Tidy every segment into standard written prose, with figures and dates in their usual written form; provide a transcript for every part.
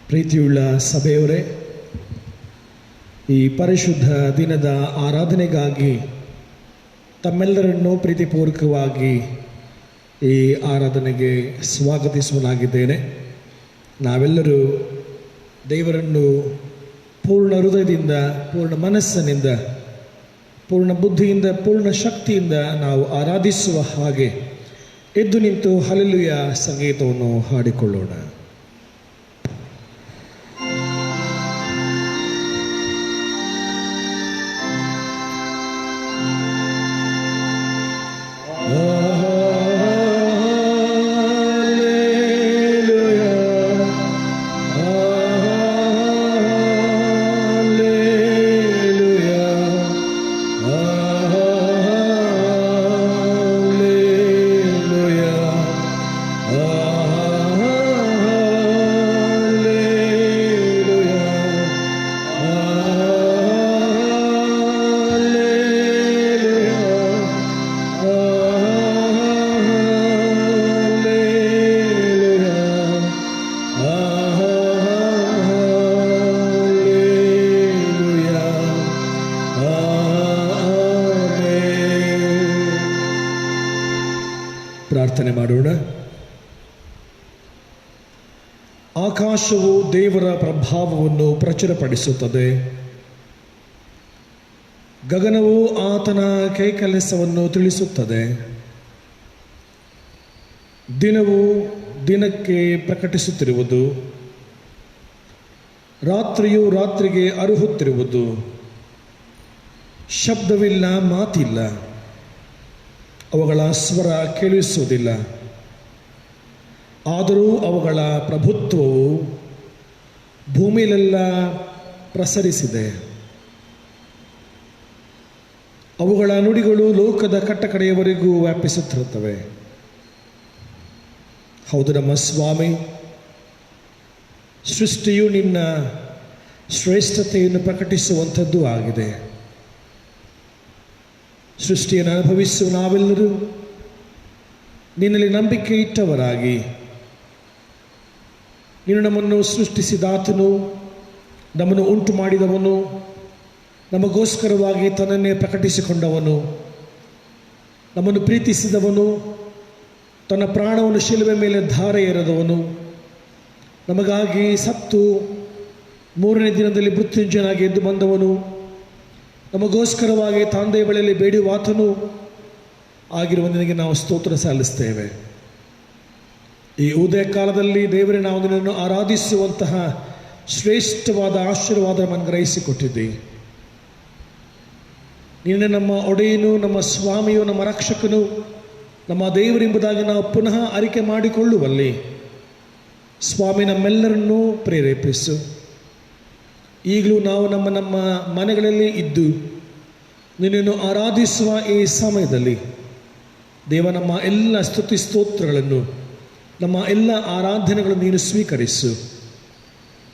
ಪ್ರೀತಿಯುಳ್ಳ ಸಭೆಯವರೇ, ಈ ಪರಿಶುದ್ಧ ದಿನದ ಆರಾಧನೆಗಾಗಿ ತಮ್ಮೆಲ್ಲರನ್ನೂ ಪ್ರೀತಿಪೂರ್ವಕವಾಗಿ ಈ ಆರಾಧನೆಗೆ ಸ್ವಾಗತಿಸುವನಾಗಿದ್ದೇನೆ. ನಾವೆಲ್ಲರೂ ದೇವರನ್ನು ಪೂರ್ಣ ಹೃದಯದಿಂದ, ಪೂರ್ಣ ಮನಸ್ಸಿನಿಂದ, ಪೂರ್ಣ ಬುದ್ಧಿಯಿಂದ, ಪೂರ್ಣ ಶಕ್ತಿಯಿಂದ ನಾವು ಆರಾಧಿಸುವ ಹಾಗೆ ಎದ್ದು ನಿಂತು ಹಲ್ಲೆಲೂಯ ಸಂಗೀತವನ್ನು ಹಾಡಿಕೊಳ್ಳೋಣ. ಪ್ರಾರ್ಥನೆ ಮಾಡೋಣ. ಆಕಾಶವು ದೇವರ ಪ್ರಭಾವವನ್ನು ಪ್ರಚುರಪಡಿಸುತ್ತದೆ, ಗಗನವು ಆತನ ಕೈಕೆಲಸವನ್ನು ತಿಳಿಸುತ್ತದೆ. ದಿನವು ದಿನಕ್ಕೆ ಪ್ರಕಟಿಸುತ್ತಿರುವುದು, ರಾತ್ರಿಯು ರಾತ್ರಿಗೆ ಅರುಹುತ್ತಿರುವುದು. ಶಬ್ದವಿಲ್ಲ, ಮಾತಿಲ್ಲ, ಅವುಗಳ ಸ್ವರ ಕೇಳಿಸುವುದಿಲ್ಲ. ಆದರೂ ಅವುಗಳ ಪ್ರಭುತ್ವವು ಭೂಮಿಯಲ್ಲೆಲ್ಲ ಪ್ರಸರಿಸಿದೆ. ಅವುಗಳ ನುಡಿಗಳು ಲೋಕದ ಕಟ್ಟಕಡೆಯವರೆಗೂ ವ್ಯಾಪಿಸುತ್ತಿರುತ್ತವೆ. ಹೌದು ನಮ್ಮ ಸ್ವಾಮಿ, ಸೃಷ್ಟಿಯು ನಿನ್ನ ಶ್ರೇಷ್ಠತೆಯನ್ನು ಪ್ರಕಟಿಸುವಂಥದ್ದು ಆಗಿದೆ. ಸೃಷ್ಟಿಯನ್ನು ಅನುಭವಿಸುವ ನಾವೆಲ್ಲರೂ ನಿನ್ನಲ್ಲಿ ನಂಬಿಕೆ ಇಟ್ಟವರಾಗಿ, ನೀನು ನಮ್ಮನ್ನು ಸೃಷ್ಟಿಸಿದಾತನು, ನಮ್ಮನ್ನು ಉಂಟು ಮಾಡಿದವನು, ನಮಗೋಸ್ಕರವಾಗಿ ತನ್ನನ್ನೇ ಪ್ರಕಟಿಸಿಕೊಂಡವನು, ನಮ್ಮನ್ನು ಪ್ರೀತಿಸಿದವನು, ತನ್ನ ಪ್ರಾಣವನ್ನು ಶಿಲುಬೆ ಮೇಲೆ ಧಾರೆ ಎರೆದವನು, ನಮಗಾಗಿ ಸತ್ತು ಮೂರನೇ ದಿನದಲ್ಲಿ ಮೃತ್ಯುಂಜಯನಾಗಿ ಎದ್ದು ಬಂದವನು, ನಮಗೋಸ್ಕರವಾಗಿ ತಂದೆಯ ಬಳಿಯಲ್ಲಿ ಬೇಡುವಾತನು ಆಗಿರುವ ನಿನಗೆ ನಾವು ಸ್ತೋತ್ರ ಸಲ್ಲಿಸ್ತೇವೆ. ಈ ಉದಯ ಕಾಲದಲ್ಲಿ ದೇವರೇ, ನಾವು ನಿನ್ನನ್ನು ಆರಾಧಿಸುವಂತಹ ಶ್ರೇಷ್ಠವಾದ ಆಶೀರ್ವಾದ ನಮ್ಮನ್ನು ಗ್ರಹಿಸಿಕೊಟ್ಟಿದ್ದಿ. ನಿನ್ನೆ ನಮ್ಮ ಒಡೆಯನು, ನಮ್ಮ ಸ್ವಾಮಿಯು, ನಮ್ಮ ರಕ್ಷಕನು, ನಮ್ಮ ದೇವರೆಂಬುದಾಗಿ ನಾವು ಪುನಃ ಅರಿಕೆ ಮಾಡಿಕೊಳ್ಳುವಲ್ಲಿ ಸ್ವಾಮಿ ನಮ್ಮೆಲ್ಲರನ್ನೂ ಪ್ರೇರೇಪಿಸು. ಈಗಲೂ ನಾವು ನಮ್ಮ ನಮ್ಮ ಮನೆಗಳಲ್ಲಿ ಇದ್ದು ನಿನ್ನನ್ನು ಆರಾಧಿಸುವ ಈ ಸಮಯದಲ್ಲಿ ದೇವ, ನಮ್ಮ ಎಲ್ಲ ಸ್ತುತಿ ಸ್ತೋತ್ರಗಳನ್ನು, ನಮ್ಮ ಎಲ್ಲ ಆರಾಧನೆಗಳನ್ನು ನೀನು ಸ್ವೀಕರಿಸು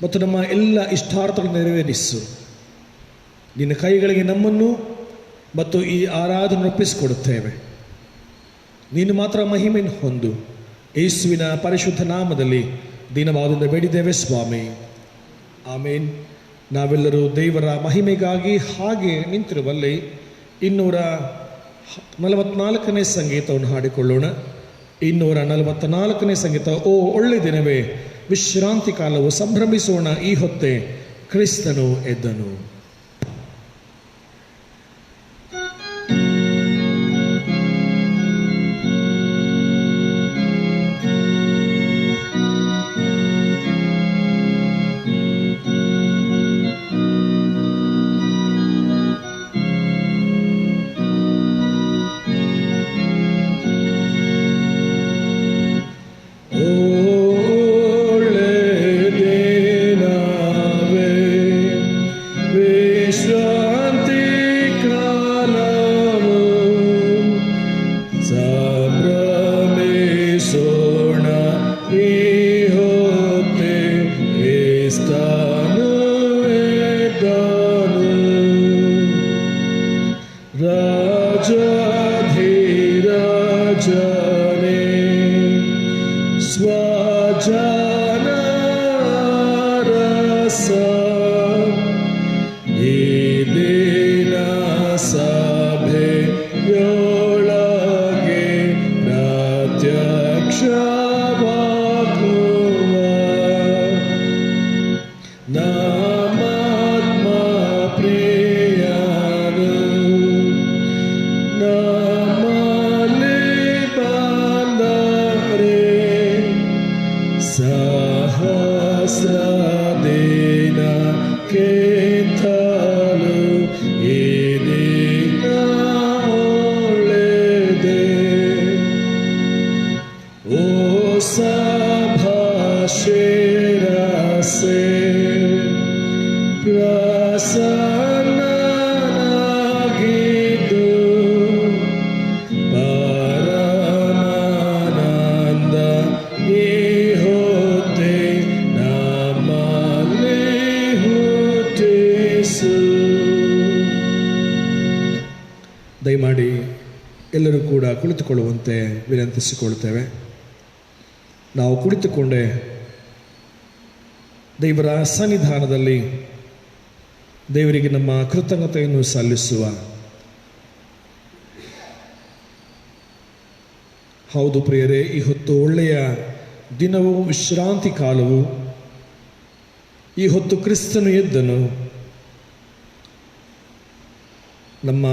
ಮತ್ತು ನಮ್ಮ ಎಲ್ಲ ಇಷ್ಟಾರ್ಥಗಳನ್ನು ನೆರವೇರಿಸು. ನಿನ್ನ ಕೈಗಳಿಗೆ ನಮ್ಮನ್ನು ಮತ್ತು ಈ ಆರಾಧನೆ ಒಪ್ಪಿಸಿಕೊಡುತ್ತೇವೆ. ನೀನು ಮಾತ್ರ ಮಹಿಮೆಯನ್ನು ಹೊಂದು. ಯೇಸುವಿನ ಪರಿಶುದ್ಧ ನಾಮದಲ್ಲಿ ದೀನವಾದದಿಂದ ಬೇಡಿದ್ದೇವೆ ಸ್ವಾಮಿ, ಆಮೇನ್. ನಾವೆಲ್ಲರೂ ದೇವರ ಮಹಿಮೆಗಾಗಿ ಹಾಗೆ ನಿಂತಿರುವಲ್ಲಿ 244ನೇ ಸಂಗೀತವನ್ನು ಹಾಡಿಕೊಳ್ಳೋಣ. 244ನೇ ಸಂಗೀತ. ಓ ಒಳ್ಳೆ ದಿನವೇ, ವಿಶ್ರಾಂತಿ ಕಾಲವು, ಸಂಭ್ರಮಿಸೋಣ ಈ ಹೊತ್ತೆ, ಕ್ರಿಸ್ತನು ಎದ್ದನು. ಈ ದಿನ ಸಭೆಯೊಳಗೆ ಪ್ರತ್ಯಕ್ಷವಾಗುವ ನಮಾತ್ಮ ಪ್ರಿಯನು ನಮ್ಮಲ್ಲಿ ಬಂದರೆ ಸಹಸ್ರ ದಿನ ಕೇತಲು ಈ ದಿನ ಒಳ್ಳೆದೆ. ಓ ಸಭಾ ಶಿರಸ್ಸೇ ಪ್ರಸನ್ನನಾಗಿದ್ದು ಪರಮಾನಂದ ಈ ಹೊತ್ತೆ ನಮ್ಮಲ್ಲಿ ಹುಟ್ಟಿಸು. ದಯಮಾಡಿ ಎಲ್ಲರೂ ಕೂಡ ಕುಳಿತುಕೊಳ್ಳುವಂತೆ ವಿನಂತಿಸಿಕೊಳ್ಳುತ್ತೇವೆ. ನಾವು ಕುಳಿತುಕೊಂಡೇ ದೇವರ ಸನ್ನಿಧಾನದಲ್ಲಿ ದೇವರಿಗೆ ನಮ್ಮ ಕೃತಜ್ಞತೆಯನ್ನು ಸಲ್ಲಿಸುವ. ಹೌದು ಪ್ರಿಯರೇ, ಈ ಹೊತ್ತು ಒಳ್ಳೆಯ ದಿನವೂ ವಿಶ್ರಾಂತಿ ಕಾಲವು. ಈ ಹೊತ್ತು ಕ್ರಿಸ್ತನು ಎದ್ದನು. ನಮ್ಮ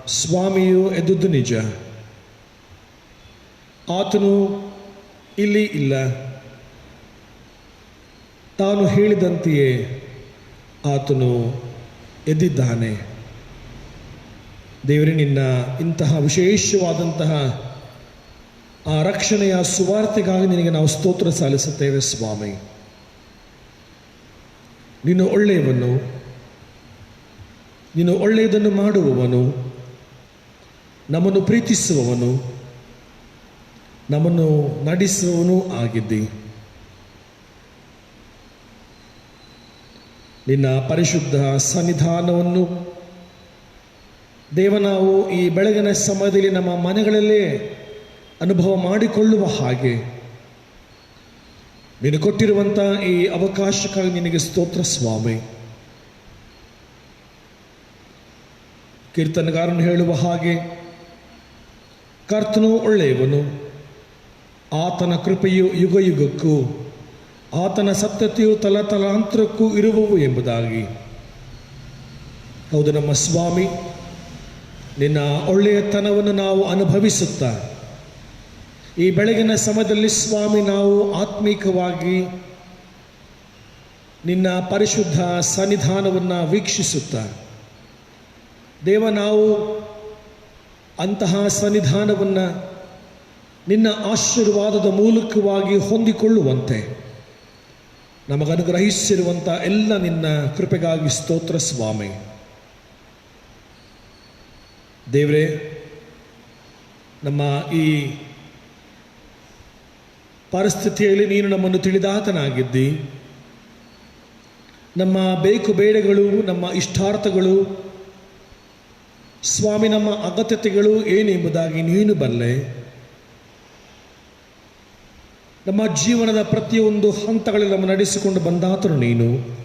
ಸ್ವಾಮಿಯು ಎದ್ದುದು ನಿಜ. ಆತನು ಇಲ್ಲಿ ಇಲ್ಲ. ತಾನು ಹೇಳಿದಂತೆಯೇ ಆತನು ಎದ್ದಿದ್ದಾನೆ. ದೇವರೇ, ನಿನ್ನ ಇಂತಹ ವಿಶೇಷವಾದಂತಹ ಆ ರಕ್ಷಣೆಯ ಸುವಾರ್ತೆಗಾಗಿ ನಿನಗೆ ನಾವು ಸ್ತೋತ್ರ ಸಲ್ಲಿಸುತ್ತೇವೆ ಸ್ವಾಮಿ. ನೀನು ಒಳ್ಳೆಯವನು, ನೀನು ಒಳ್ಳೆಯದನ್ನು ಮಾಡುವವನು, ನಮ್ಮನ್ನು ಪ್ರೀತಿಸುವವನು, ನಮ್ಮನ್ನು ನಡೆಸುವವನೂ ಆಗಿದ್ದಿ. ನಿನ್ನ ಪರಿಶುದ್ಧ ಸನ್ನಿಧಾನವನ್ನು ದೇವ ನಾವು ಈ ಬೆಳಗಿನ ಸಮಯದಲ್ಲಿ ನಮ್ಮ ಮನೆಗಳಲ್ಲೇ ಅನುಭವ ಮಾಡಿಕೊಳ್ಳುವ ಹಾಗೆ ನೀನು ಕೊಟ್ಟಿರುವಂಥ ಈ ಅವಕಾಶಕ್ಕಾಗಿ ನಿನಗೆ ಸ್ತೋತ್ರ ಸ್ವಾಮಿ. ಕೀರ್ತನಗಾರನು ಹೇಳುವ ಹಾಗೆ, ಕರ್ತನು ಒಳ್ಳೆಯವನು, ಆತನ ಕೃಪೆಯು ಯುಗ ಯುಗಕ್ಕೂ ಆತನ ಸತ್ಯತೆಯು ತಲತಲಾಂತರಕ್ಕೂ ಇರುವವು ಎಂಬುದಾಗಿ. ಹೌದು ನಮ್ಮ ಸ್ವಾಮಿ, ನಿನ್ನ ಒಳ್ಳೆಯತನವನ್ನು ನಾವು ಅನುಭವಿಸುತ್ತಾ ಈ ಬೆಳಗಿನ ಸಮಯದಲ್ಲಿ ಸ್ವಾಮಿ ನಾವು ಆತ್ಮೀಕವಾಗಿ ನಿನ್ನ ಪರಿಶುದ್ಧ ಸನ್ನಿಧಾನವನ್ನು ವೀಕ್ಷಿಸುತ್ತಾ ದೇವ, ನಾವು ಅಂತಹ ಸನ್ನಿಧಾನವನ್ನು ನಿನ್ನ ಆಶೀರ್ವಾದದ ಮೂಲಕವಾಗಿ ಹೊಂದಿಕೊಳ್ಳುವಂತೆ ನಮಗನುಗ್ರಹಿಸಿರುವಂಥ ಎಲ್ಲ ನಿನ್ನ ಕೃಪೆಗಾಗಿ ಸ್ತೋತ್ರ ಸ್ವಾಮಿ. ದೇವರೇ, ನಮ್ಮ ಈ ಪರಿಸ್ಥಿತಿಯಲ್ಲಿ ನೀನು ನಮ್ಮನ್ನು ತಿಳಿದಾತನಾಗಿದ್ದಿ. ನಮ್ಮ ಬೇಕು ಬೇಡಗಳು, ನಮ್ಮ ಇಷ್ಟಾರ್ಥಗಳು ಸ್ವಾಮಿ, ನಮ್ಮ ಅಗತ್ಯತೆಗಳು ಏನೆಂಬುದಾಗಿ ನೀನು ಬಲ್ಲೆ. ನಮ್ಮ ಜೀವನದ ಪ್ರತಿಯೊಂದು ಹಂತಗಳಲ್ಲಿ ನಮ್ಮ ನಡೆಸಿಕೊಂಡು ಬಂದಾತನು ನೀನು.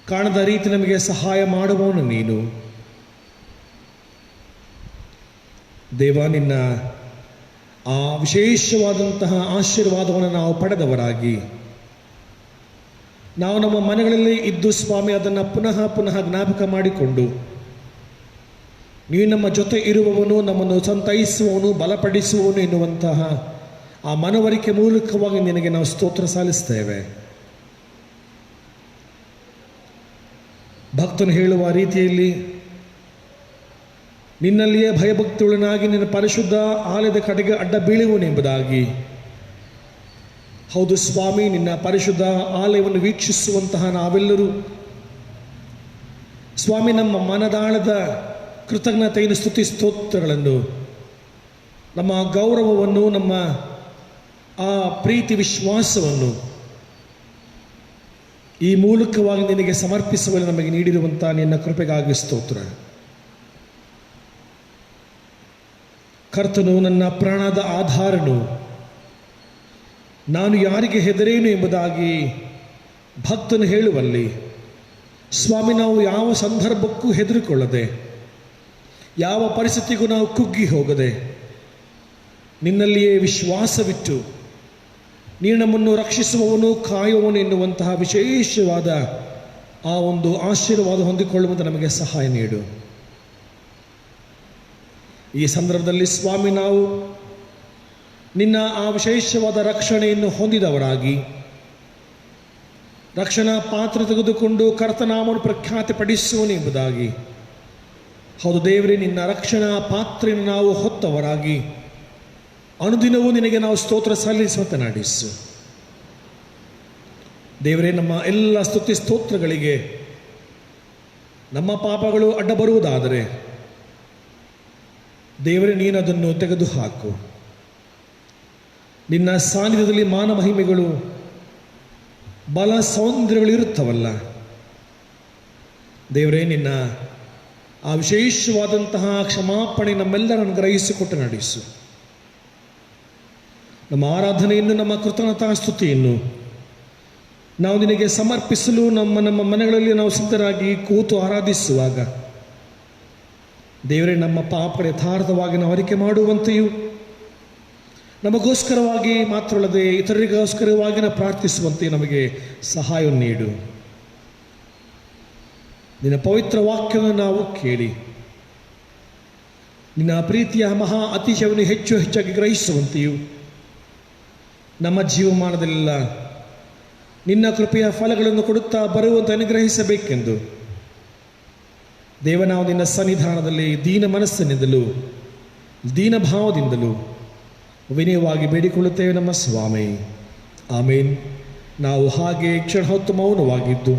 ಕಾಣದ ರೀತಿ ನಮಗೆ ಸಹಾಯ ಮಾಡುವವನು ನೀನು. ದೇವ, ನಿನ್ನ ಆ ವಿಶೇಷವಾದಂತಹ ಆಶೀರ್ವಾದವನ್ನು ನಾವು ಪಡೆದವರಾಗಿ ನಾವು ನಮ್ಮ ಮನೆಗಳಲ್ಲಿ ಇದ್ದು ಸ್ವಾಮಿ ಅದನ್ನು ಪುನಃ ಪುನಃ ಜ್ಞಾಪಕ ಮಾಡಿಕೊಂಡು ನೀನು ನಮ್ಮ ಜೊತೆ ಇರುವವನು, ನಮ್ಮನ್ನು ಸಂತೈಸುವವನು, ಬಲಪಡಿಸುವವನು ಎನ್ನುವಂತಹ ಆ ಮನವರಿಕೆ ಮೂಲಕವಾಗಿ ನಿನಗೆ ನಾವು ಸ್ತೋತ್ರ ಸಲ್ಲಿಸ್ತೇವೆ. ಭಕ್ತನು ಹೇಳುವ ರೀತಿಯಲ್ಲಿ ನಿನ್ನಲ್ಲಿಯೇ ಭಯಭಕ್ತಿಯುಳ್ಳನಾಗಿ ನಿನ್ನ ಪರಿಶುದ್ಧ ಆಲಯದ ಕಡೆಗೆ ಅಡ್ಡ ಬೀಳುವನೆಂಬುದಾಗಿ. ಹೌದು ಸ್ವಾಮಿ, ನಿನ್ನ ಪರಿಶುದ್ಧ ಆಲಯವನ್ನು ವೀಕ್ಷಿಸುವಂತಹ ನಾವೆಲ್ಲರೂ ಸ್ವಾಮಿ ನಮ್ಮ ಮನದಾಳದ ಕೃತಜ್ಞತೆಯನ್ನು, ಸ್ತುತಿ ಸ್ತೋತ್ರಗಳನ್ನು, ನಮ್ಮ ಗೌರವವನ್ನು, ನಮ್ಮ ಆ ಪ್ರೀತಿ ವಿಶ್ವಾಸವನ್ನು ಈ ಮೂಲಕವಾಗಿ ನಿನಗೆ ಸಮರ್ಪಿಸುವಲ್ಲಿ ನಮಗೆ ನೀಡಿರುವಂಥ ನಿನ್ನ ಕೃಪೆಗಾಗಿ ಸ್ತೋತ್ರ. ಕರ್ತನು ನನ್ನ ಪ್ರಾಣದ ಆಧಾರನು, ನಾನು ಯಾರಿಗೆ ಹೆದರೇನು ಎಂಬುದಾಗಿ ಭಕ್ತನು ಹೇಳುವಲ್ಲಿ, ಸ್ವಾಮಿ, ನಾವು ಯಾವ ಸಂದರ್ಭಕ್ಕೂ ಹೆದರಿಕೊಳ್ಳದೆ, ಯಾವ ಪರಿಸ್ಥಿತಿಗೂ ನಾವು ಕುಗ್ಗಿ ಹೋಗದೆ, ನಿನ್ನಲ್ಲಿಯೇ ವಿಶ್ವಾಸವಿಟ್ಟು ನೀನು ನಮ್ಮನ್ನು ರಕ್ಷಿಸುವವನು, ಕಾಯುವವನು ಎನ್ನುವಂತಹ ವಿಶೇಷವಾದ ಆ ಒಂದು ಆಶೀರ್ವಾದ ಹೊಂದಿಕೊಳ್ಳುವಂತೆ ನಮಗೆ ಸಹಾಯ ನೀಡು. ಈ ಸಂದರ್ಭದಲ್ಲಿ ಸ್ವಾಮಿ, ನಾವು ನಿನ್ನ ಆ ವಿಶೇಷವಾದ ರಕ್ಷಣೆಯನ್ನು ಹೊಂದಿದವರಾಗಿ ರಕ್ಷಣಾ ಪಾತ್ರ ತೆಗೆದುಕೊಂಡು ಕರ್ತನಾಮವನ್ನು ಪ್ರಖ್ಯಾತಿಪಡಿಸುವನು ಎಂಬುದಾಗಿ, ಹೌದು ದೇವರೇ, ನಿನ್ನ ರಕ್ಷಣಾ ಪಾತ್ರೆಯನ್ನು ನಾವು ಹೊತ್ತವರಾಗಿ ಅನುದಿನವೂ ನಿನಗೆ ನಾವು ಸ್ತೋತ್ರ ಸಲ್ಲಿಸುವಂತೆ ನಡೆಸು. ದೇವರೇ, ನಮ್ಮ ಎಲ್ಲ ಸ್ತುತಿ ಸ್ತೋತ್ರಗಳಿಗೆ ನಮ್ಮ ಪಾಪಗಳು ಅಡ್ಡ ಬರುವುದಾದರೆ ದೇವರೇ, ನೀನದನ್ನು ತೆಗೆದುಹಾಕು. ನಿನ್ನ ಸಾನ್ನಿಧ್ಯದಲ್ಲಿ ಮಾನ ಮಹಿಮೆಗಳು, ಬಲ ಸೌಂದರ್ಯಗಳು ಇರುತ್ತವಲ್ಲ ದೇವರೇ, ನಿನ್ನ ಆ ವಿಶೇಷವಾದಂತಹ ಕ್ಷಮಾಪಣೆ ನಮ್ಮೆಲ್ಲರನ್ನು ಗ್ರಹಿಸಿಕೊಟ್ಟು ನಡೆಸು. ನಮ್ಮ ಆರಾಧನೆಯನ್ನು, ನಮ್ಮ ಕೃತಜ್ಞತಾ ಸ್ತುತಿಯನ್ನು ನಾವು ನಿನಗೆ ಸಮರ್ಪಿಸಲು ನಮ್ಮ ಮನೆಗಳಲ್ಲಿ ನಾವು ಸಿದ್ಧರಾಗಿ ಕೂತು ಆರಾಧಿಸುವಾಗ ದೇವರೇ, ನಮ್ಮ ಪಾಪಗಳ ಯಥಾರ್ಥವಾಗಿ ನಾವು ಅರಿಕೆ ಮಾಡುವಂತೆಯೂ ನಮಗೋಸ್ಕರವಾಗಿ ಮಾತ್ರವಲ್ಲದೆ ಇತರರಿಗೋಸ್ಕರವಾಗಿ ನಾವು ಪ್ರಾರ್ಥಿಸುವಂತೆ ನಮಗೆ ಸಹಾಯ ನೀಡು. ನಿನ್ನ ಪವಿತ್ರ ವಾಕ್ಯವನ್ನು ನಾವು ಕೇಳಿ ನಿನ್ನ ಪ್ರೀತಿಯ ಮಹಾ ಅತಿಶಯವನ್ನು ಹೆಚ್ಚು ಹೆಚ್ಚಾಗಿ ಗ್ರಹಿಸುವಂತೆಯೂ ನಮ್ಮ ಜೀವಮಾನದಲ್ಲೆಲ್ಲ ನಿನ್ನ ಕೃಪೆಯ ಫಲಗಳನ್ನು ಕೊಡುತ್ತಾ ಬರುವಂತೆ ಅನುಗ್ರಹಿಸಬೇಕೆಂದು ದೇವ, ನಾವು ನಿನ್ನ ಸನ್ನಿಧಾನದಲ್ಲಿ ದೀನ ಮನಸ್ಸಿನಿಂದಲೂ ದೀನ ಭಾವದಿಂದಲೂ ವಿನಯವಾಗಿ ಬೇಡಿಕೊಳ್ಳುತ್ತೇವೆ ನಮ್ಮ ಸ್ವಾಮಿ. ಆಮೇನ್. ನಾವು ಹಾಗೆ ಕ್ಷಣ ಹೊತ್ತು ಮೌನವಾಗಿದ್ದು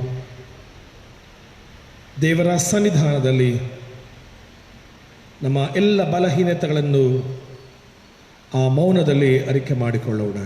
ದೇವರ ಸನ್ನಿಧಾನದಲ್ಲಿ ನಮ್ಮ ಎಲ್ಲ ಬಲಹೀನತೆಗಳನ್ನು ಆ ಮೌನದಲ್ಲಿ ಅರಿಕೆ ಮಾಡಿಕೊಳ್ಳೋಣ.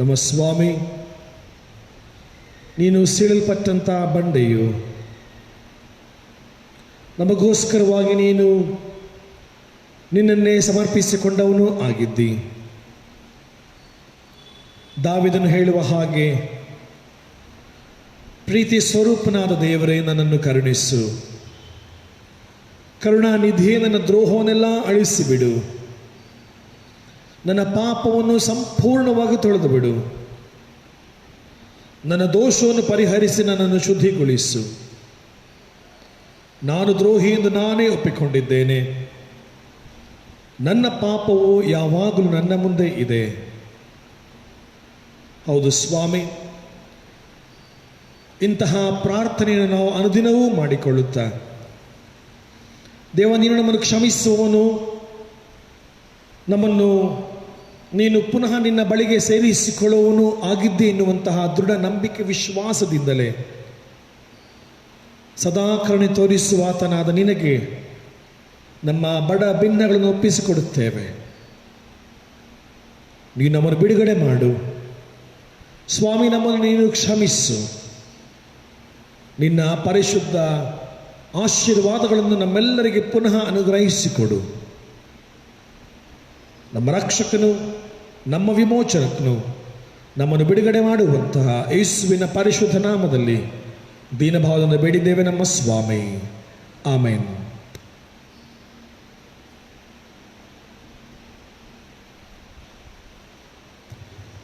ನಮ್ಮ ಸ್ವಾಮಿ, ನೀನು ಸೀಳಲ್ಪಟ್ಟಂಥ ಬಂಡೆಯು, ನಮಗೋಸ್ಕರವಾಗಿ ನೀನು ನಿನ್ನನ್ನೇ ಸಮರ್ಪಿಸಿಕೊಂಡವನು ಆಗಿದ್ದಿ. ದಾವೀದನು ಹೇಳುವ ಹಾಗೆ, ಪ್ರೀತಿ ಸ್ವರೂಪನಾದ ದೇವರೇ, ನನ್ನನ್ನು ಕರುಣಿಸು. ಕರುಣಾನಿಧಿಯೇ, ನನ್ನ ದ್ರೋಹವನ್ನೆಲ್ಲ ಅಳಿಸಿಬಿಡು. ನನ್ನ ಪಾಪವನ್ನು ಸಂಪೂರ್ಣವಾಗಿ ತೊಳೆದು ಬಿಡು. ನನ್ನ ದೋಷವನ್ನು ಪರಿಹರಿಸಿ ನನ್ನನ್ನು ಶುದ್ಧಿಗೊಳಿಸು. ನಾನು ದ್ರೋಹಿ ಎಂದು ನಾನೇ ಒಪ್ಪಿಕೊಂಡಿದ್ದೇನೆ. ನನ್ನ ಪಾಪವು ಯಾವಾಗಲೂ ನನ್ನ ಮುಂದೆ ಇದೆ. ಹೌದು ಸ್ವಾಮಿ, ಇಂತಹ ಪ್ರಾರ್ಥನೆಯನ್ನು ನಾವು ಅನುದಿನವೂ ಮಾಡಿಕೊಳ್ಳುತ್ತಾ, ದೇವ, ನೀನು ನಮ್ಮನ್ನು ಕ್ಷಮಿಸುವವನು, ನಮ್ಮನ್ನು ನೀನು ಪುನಃ ನಿನ್ನ ಬಳಿಗೆ ಸೇರಿಸಿಕೊಳ್ಳುವವನು ಆಗಿದ್ದೆ ಎನ್ನುವಂತಹ ದೃಢ ನಂಬಿಕೆ ವಿಶ್ವಾಸದಿಂದಲೇ ಸದಾ ಕರುಣೆ ತೋರಿಸುವಾತನಾದ ನಿನಗೆ ನಮ್ಮ ಬಡ ಭಿನ್ನಗಳನ್ನು ಒಪ್ಪಿಸಿಕೊಡುತ್ತೇವೆ. ನೀನು ನಮ್ಮನ್ನು ಬಿಡುಗಡೆ ಮಾಡು ಸ್ವಾಮಿ. ನಮ್ಮನ್ನು ನೀನು ಕ್ಷಮಿಸು. ನಿನ್ನ ಪರಿಶುದ್ಧ ಆಶೀರ್ವಾದಗಳನ್ನು ನಮ್ಮೆಲ್ಲರಿಗೆ ಪುನಃ ಅನುಗ್ರಹಿಸಿಕೊಡು. ನಮ್ಮ ರಕ್ಷಕನು, ನಮ್ಮ ವಿಮೋಚಕನು, ನಮ್ಮನ್ನು ಬಿಡುಗಡೆ ಮಾಡುವಂತಹ ಯೇಸುವಿನ ಪರಿಶುದ್ಧ ನಾಮದಲ್ಲಿ ದೀನಭಾವದಿಂದ ಬೇಡಿದ್ದೇವೆ ನಮ್ಮ ಸ್ವಾಮಿ. ಆಮೇನ್.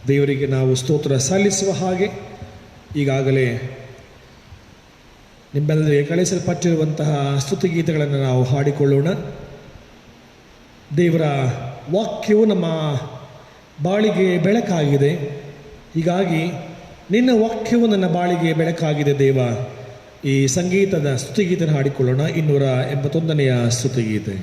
ದೇವರಿಗೆ ನಾವು ಸ್ತೋತ್ರ ಸಲ್ಲಿಸುವ ಹಾಗೆ ಈಗಾಗಲೇ ನಿಮ್ಮೆಲ್ಲರಿಗೆ ಕಳಿಸಲ್ಪಟ್ಟಿರುವಂತಹ ಸ್ತುತಿಗೀತೆಗಳನ್ನು ನಾವು ಹಾಡಿಕೊಳ್ಳೋಣ. ದೇವರ ವಾಕ್ಯವು ನಮ್ಮ ಬಾಳಿಗೆ ಬೆಳಕಾಗಿದೆ. ಹೀಗಾಗಿ ನಿನ್ನ ವಾಕ್ಯವು ನನ್ನ ಬಾಳಿಗೆ ಬೆಳಕಾಗಿದೆ ದೇವ. ಈ ಸಂಗೀತದ ಸ್ತುತಿಗೀತೆಯನ್ನು ಹಾಡಿಕೊಳ್ಳೋಣ. 281ನೆಯ ಸ್ತುತಿಗೀತೆ.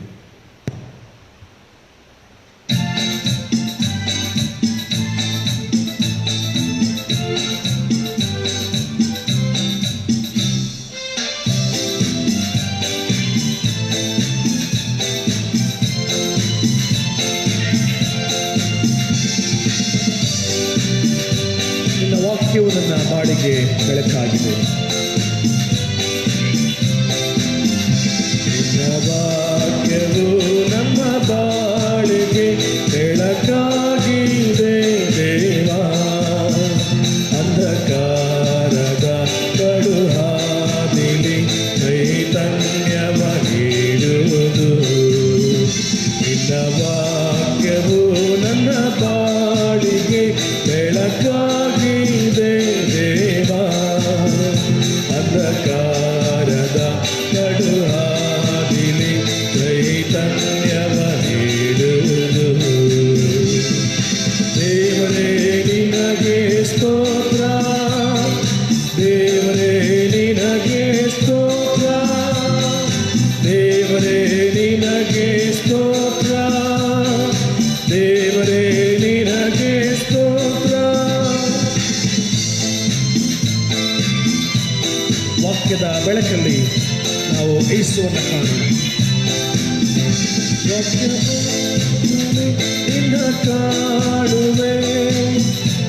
ವಾಕ್ಯವು ನನ್ನ ಬಾಳಿಗೆ ಬೆಳಕಾಗಿದೆ. ನಿನ್ನ ವಾಕ್ಯವು ನಮ್ಮ ಬಾಳಿಗೆ ಬೆಳಕಾಗಿದೆ ದೇವಾ. ಅಂಧಕಾರದ ಕಡುಹಾದಿಲಿ ಚೈತನ್ಯವ ನೀಡುವುದು. ನಿನ್ನ ವಾಕ್ಯವು ನನ್ನ ಬಾಳಿಗೆ ಬೆಳಕಾಗಿದೆ ದೇವಾ. ಅಂಧಕಾರದ ಕಡುಹಾದಿಲಿ ಚೈತನ್ಯವ ನೀಡುವುದು. ದೇವರೇ ನಿನಗೆ ಸ್ತೋತ್ರ, ದೇವರೇ ನಿನಗೆ ಸ್ತೋತ್ರ, ದೇವರೇ ನಿನಗೆ ಸ್ತೋತ್ರ, ದೇವರೇ ನಿನಗೆ ಸ್ತೋತ್ರ. ವಾಕ್ಯದ ಬೆಳಕಲ್ಲಿ ನಾವು ಯೇಸುವನ್ನು ಕಾಣೋಣ. ನಿನ್ನ ಕಾಡುವೆ,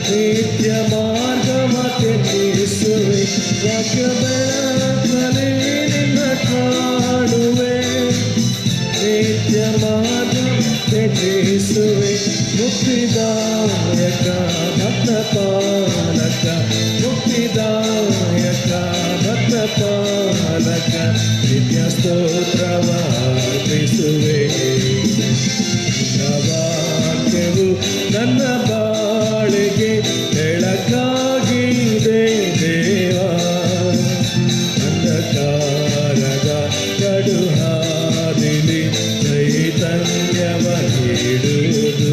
ನಿತ್ಯ ಮಾರ್ಗವ ತೆಗೆಸುವೆ. ವಾಕ್ಯ ಬೆಳಕಲ್ಲಿ ನಿನ್ನ ಕಾಡುವೆ, ನಿತ್ಯ ಮಾರ್ಗ ತೆಗೆಸುವೆ. ಮುಕ್ತಿದಾಯಕ ಭಕ್ತ ಪಾಲಕ, ಮುಕ್ತಿದಾಯಕ ಭಕ್ತ ಪಾಲಕ, ನಿತ್ಯ ಸ್ತೋತ್ರವ ಅರ್ಪಿಸುವೆ. ವಾಕ್ಯವು ನನ್ನ ಬಾಳಿಗೆ ಬೆಳಕಾಗಿದೆ ದೇವಾ. ಅಂಧಕಾರದ ಕಡುಹಾದಿಲಿ ಚೈತನ್ಯವ ನೀಡುವುದು.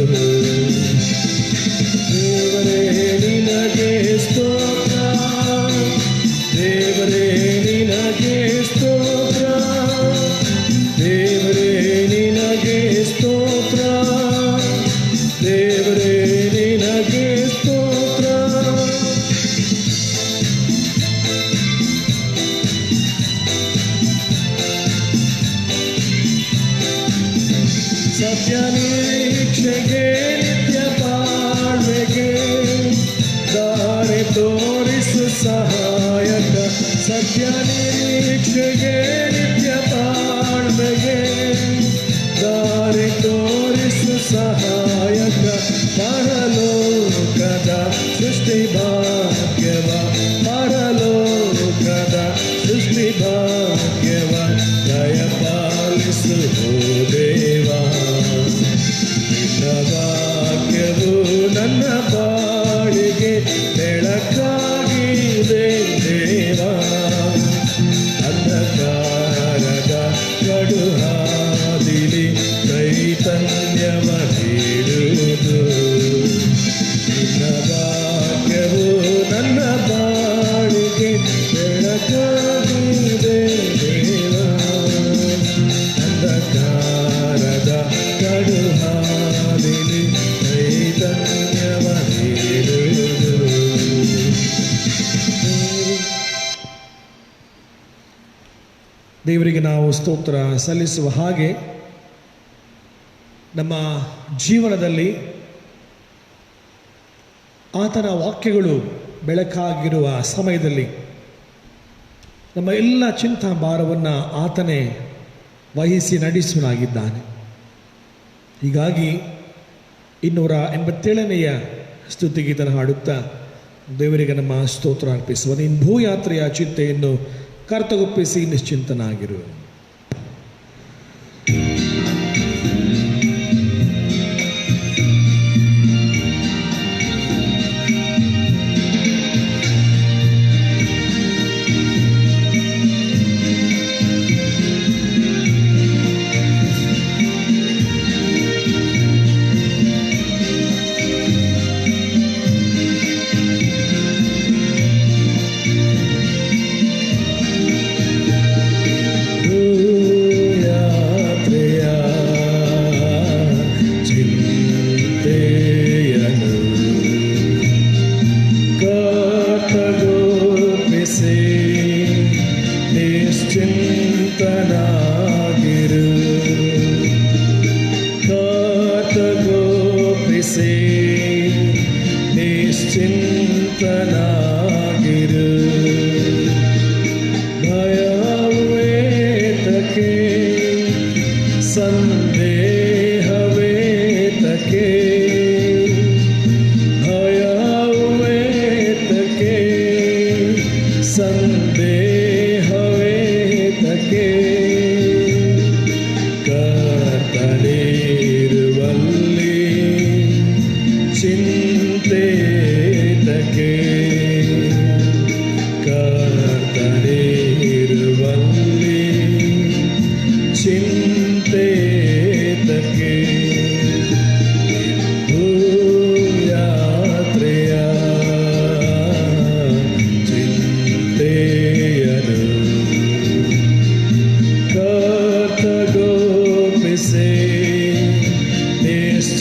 ದೇವರೇ ನಿನಗೆ ಸ್ತೋತ್ರ, ದೇವರೇ ನಿನಗೆ ಸ್ತೋತ್ರ, ದೇವರೇ ನಿನಗೆ ಸ್ತೋತ್ರ, ದೇವರೇ ನಿನಗೆ ಸ್ತೋತ್ರ. ಸತ್ಯ ನಿರೀಕ್ಷೆಗೆ ನಿತ್ಯ ಬಾಳ್ವೆಗೆ ದಾರಿ ತೋರಿಸು ಸಹಾಯಕ. ಸತ್ಯ ನಿರೀಕ್ಷೆಗೆ ನಿತ್ಯ ಬಾಳ್ವೆಗೆ ದಾರಿ ತೋರಿಸು ಸಹಾಯಕ. ಪರಲೋಕದ ಸೃಷ್ಟಿ ಭಾಗ್ಯವ, ಪರಲೋಕದ ಸೃಷ್ಟಿ ಭಾಗ್ಯವ ದಯಪಾಲಿಸು ದೇವಾ. ನಿನ್ನ ವಾಕ್ಯವು ನನ್ನ ಬಾಳಿಗೆ ಬೆಳಕಾಗಿದೆ ದೇವಾ. ಅಂಧಕಾರದ ಕಡುಹಾದಿಲಿ ಚೈತನ್ಯವ ನೀಡುವುದು. ನಿನ್ನ ವಾಕ್ಯವು ನನ್ನ ಬಾಳಿಗೆ ಬೆಳಕಾಗಿದೆ ದೇವಾ. ಅಂಧಕಾರದ ಕಡುಹಾದಿಲಿ ಚೈತನ್ಯವ ನೀಡುವುದು. ದೇವರಿಗೆ ನಾವು ಸ್ತೋತ್ರ ಸಲ್ಲಿಸುವ ಹಾಗೆ ನಮ್ಮ ಜೀವನದಲ್ಲಿ ಆತನ ವಾಕ್ಯಗಳು ಬೆಳಕಾಗಿರುವ ಸಮಯದಲ್ಲಿ ನಮ್ಮ ಎಲ್ಲ ಚಿಂತಾ ಭಾರವನ್ನು ಆತನೇ ವಹಿಸಿ ನಡೆಸುವನಾಗಿದ್ದಾನೆ. ಹೀಗಾಗಿ 287ನೆಯ ಸ್ತುತಿಗೀತನ ಹಾಡುತ್ತಾ ದೇವರಿಗೆ ನಮ್ಮ ಸ್ತೋತ್ರ ಅರ್ಪಿಸುವ. ನೀನು ಭೂಯಾತ್ರೆಯ ಚಿಂತೆಯನ್ನು ಕರ್ತಗೊಪ್ಪಿಸಿ ನಿಶ್ಚಿಂತನಾಗಿರು.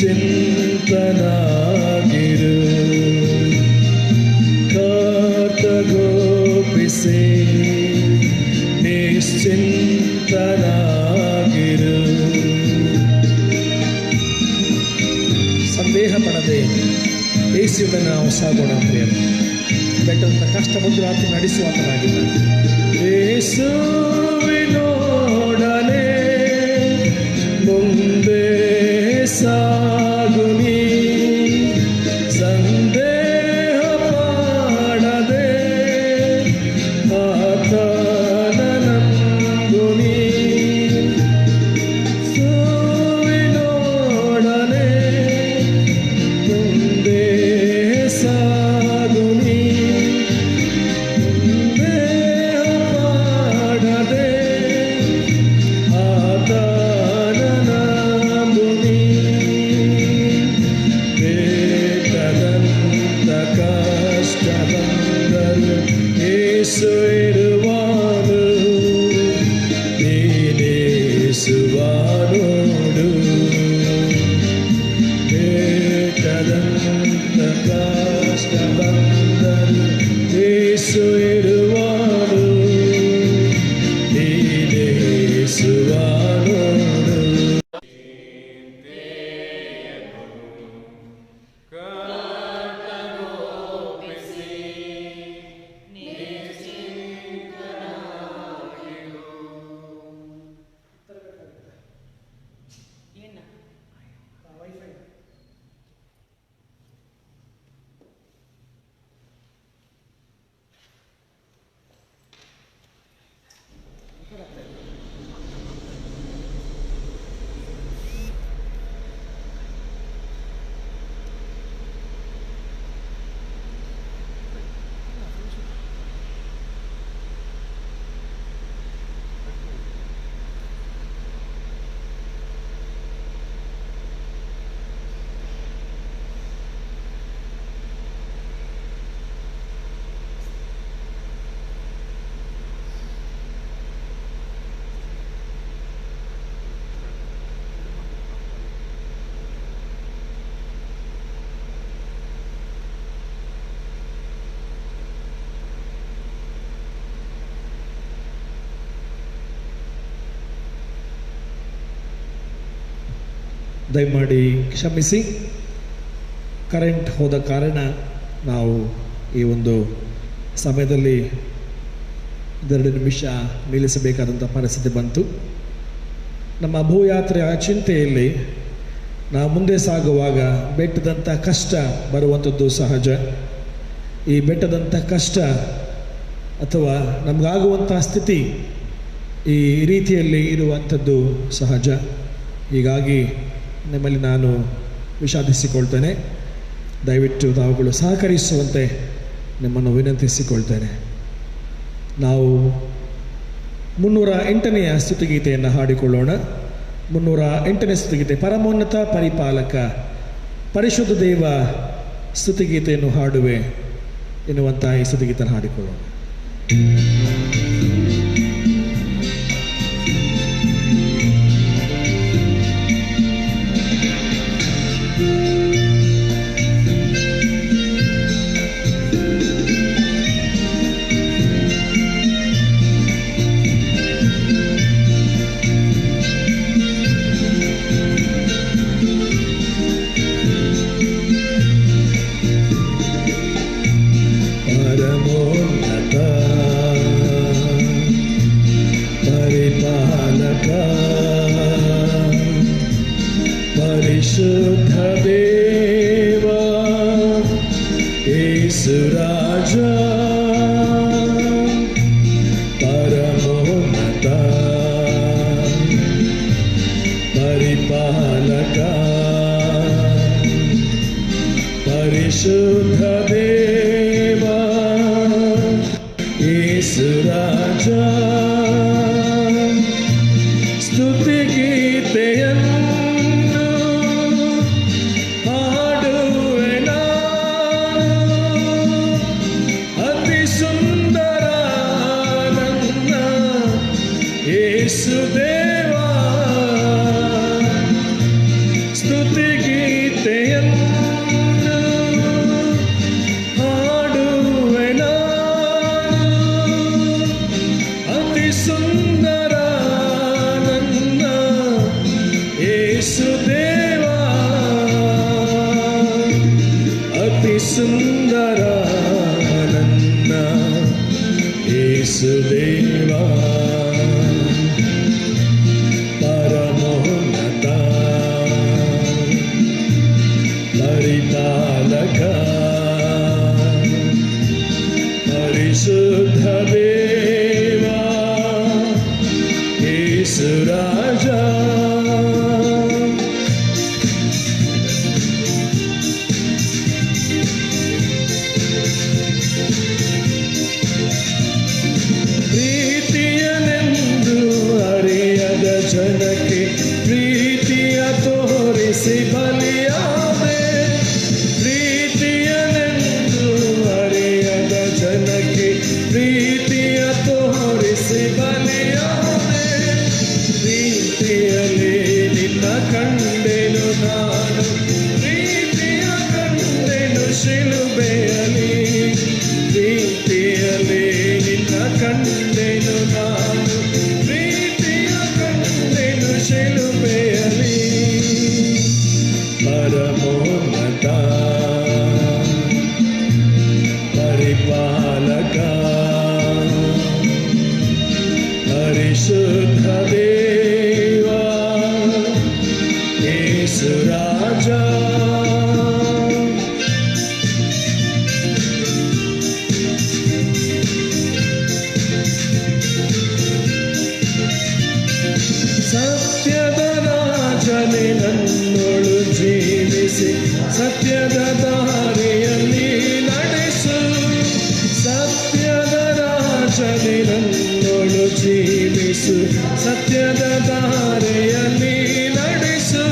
ನಿಶ್ಚಿಂತನಾಗಿರು, ಕರ್ತಗೋಪಿಸಿ ನಿಶ್ಚಿಂತನಾಗಿರು. ಸಂದೇಹ ಪಡದೆ ಯೇಸುವಿನ ನಾವು ಸಾಗೋಣ ಪ್ರಿಯರು. ಬೆಟ್ಟದ ಕಷ್ಟ ಬಂದು ರಾತ್ರಿ ನಡೆಸುವಾತನಾಗಿದ್ದಾನೆ. ಯೇಸುವಿನೊಡನೆ ಮುಂದೆ ಸಾಗು ನೀ, ಸಂದೇಹ ಪಡದೆ ಆತನ ನಂಬು ನೀ. ಯೇಸುವಿನೊಡನೆ ಮುಂದೆ ಸಾಗು ನೀ, ದಯಮಾಡಿ ಕ್ಷಮಿಸಿ. ಕರೆಂಟ್ ಹೋದ ಕಾರಣ ನಾವು ಈ ಒಂದು ಸಮಯದಲ್ಲಿ 2 ನಿಮಿಷ ನಿಲ್ಲಿಸಬೇಕಾದಂಥ ಪರಿಸ್ಥಿತಿ ಬಂತು. ನಮ್ಮ ಭೂಯಾತ್ರೆಯ ಚಿಂತೆಯಲ್ಲಿ ನಾವು ಮುಂದೆ ಸಾಗುವಾಗ ಬೆಟ್ಟದಂಥ ಕಷ್ಟ ಬರುವಂಥದ್ದು ಸಹಜ. ಈ ಬೆಟ್ಟದಂಥ ಕಷ್ಟ ಅಥವಾ ನಮಗಾಗುವಂಥ ಸ್ಥಿತಿ ಈ ರೀತಿಯಲ್ಲಿ ಇರುವಂಥದ್ದು ಸಹಜ. ಹೀಗಾಗಿ ನಿಮ್ಮಲ್ಲಿ ನಾನು ವಿಷಾದಿಸಿಕೊಳ್ತೇನೆ. ದಯವಿಟ್ಟು ತಾವುಗಳು ಸಹಕರಿಸುವಂತೆ ನಿಮ್ಮನ್ನು ವಿನಂತಿಸಿಕೊಳ್ತೇನೆ. ನಾವು 308ನೇ ಸ್ತುತಿಗೀತೆಯನ್ನು ಹಾಡಿಕೊಳ್ಳೋಣ. 308ನೇ ಸ್ತುತಿಗೀತೆ ಪರಮೋನ್ನತ ಪರಿಪಾಲಕ ಪರಿಶುದ್ಧ ದೇವ ಸ್ತುತಿಗೀತೆಯನ್ನು ಹಾಡುವೆ ಎನ್ನುವಂಥ ಈ ಸ್ತುತಿಗೀತೆಯನ್ನು ಹಾಡಿಕೊಳ್ಳೋಣ. ಪರಿಶುದ್ಧ ದೇವ ಯೇಸು ರಾಜ ಪರಮೋನ್ನತ ಪರಿಪಾಲಕ ಪರಿಶುದ್ಧ ದೇವ ಯೇಸು ರಾಜ ಸ್ತುತಿಗೀತೆಯನ್ನು ಯೇಸು ದೇವ ಸ್ತುತಿಗೆ ಹಾಡುವೆ ನಾನು, ಅತಿ ಸುಂದರ ನನ್ನ ಯೇಸು ದೇವ, ಅತಿ ಸುಂದರ ನನ್ನ ಯೇಸು ದೇವ, ಪರಮೋನ್ನತ ಪರಿಪಾಲಕ ಪರಿಶುದ್ಧ ದೇವ ಯೇಸು ರಾಜ. ಪ್ರೀತಿಯನೆಂದು ಅರಿಯದ ಜನಕ್ಕೆ ಪ್ರೀತಿಯ ತೋರಿಸಿ ಬಲಿಯಾದೆ, ಪ್ರೀತಿಯನೆಂದು ಅರಿಯದ ಜನಕ್ಕೆ ಪ್ರೀತಿಯ ತೋರಿಸಿ ಬಲಿಯಾದೆ, ಪ್ರೀತಿಯಲ್ಲಿ ನಿನ್ನ ಕಂಡೆನು ನಾನು, ಪ್ರೀತಿಯ ಕಂಡೆನು ಶಿಲುಬೆಯಲ್ಲಿ, ಪ್ರೀತಿಯಲ್ಲಿ ನಿನ್ನ ಕಂಡೆನು ನಾನು, ಪ್ರೀತಿಯ ಕಂಡೆನು ಶಿಲುಬೆಯಲ್ಲಿ, ಪರಮೋನ್ನತ ಪರಿಪಾಲಕ ಪರಿಶುದ್ಧ ದೇವ ಯೇಸು ರಾಜ. ಸತ್ಯದ ರಾಜನೇ ನನ್ನೊಳು ಜೀವಿಸಿ ಸತ್ಯದ ದಾರಿಯಲ್ಲಿ ನಡೆಸು, ಸತ್ಯದ ರಾಜನೇ ನನ್ನೊಳು ಜೀವಿಸು ಸತ್ಯದ ದಾರಿಯಲ್ಲಿ ನಡೆಸು,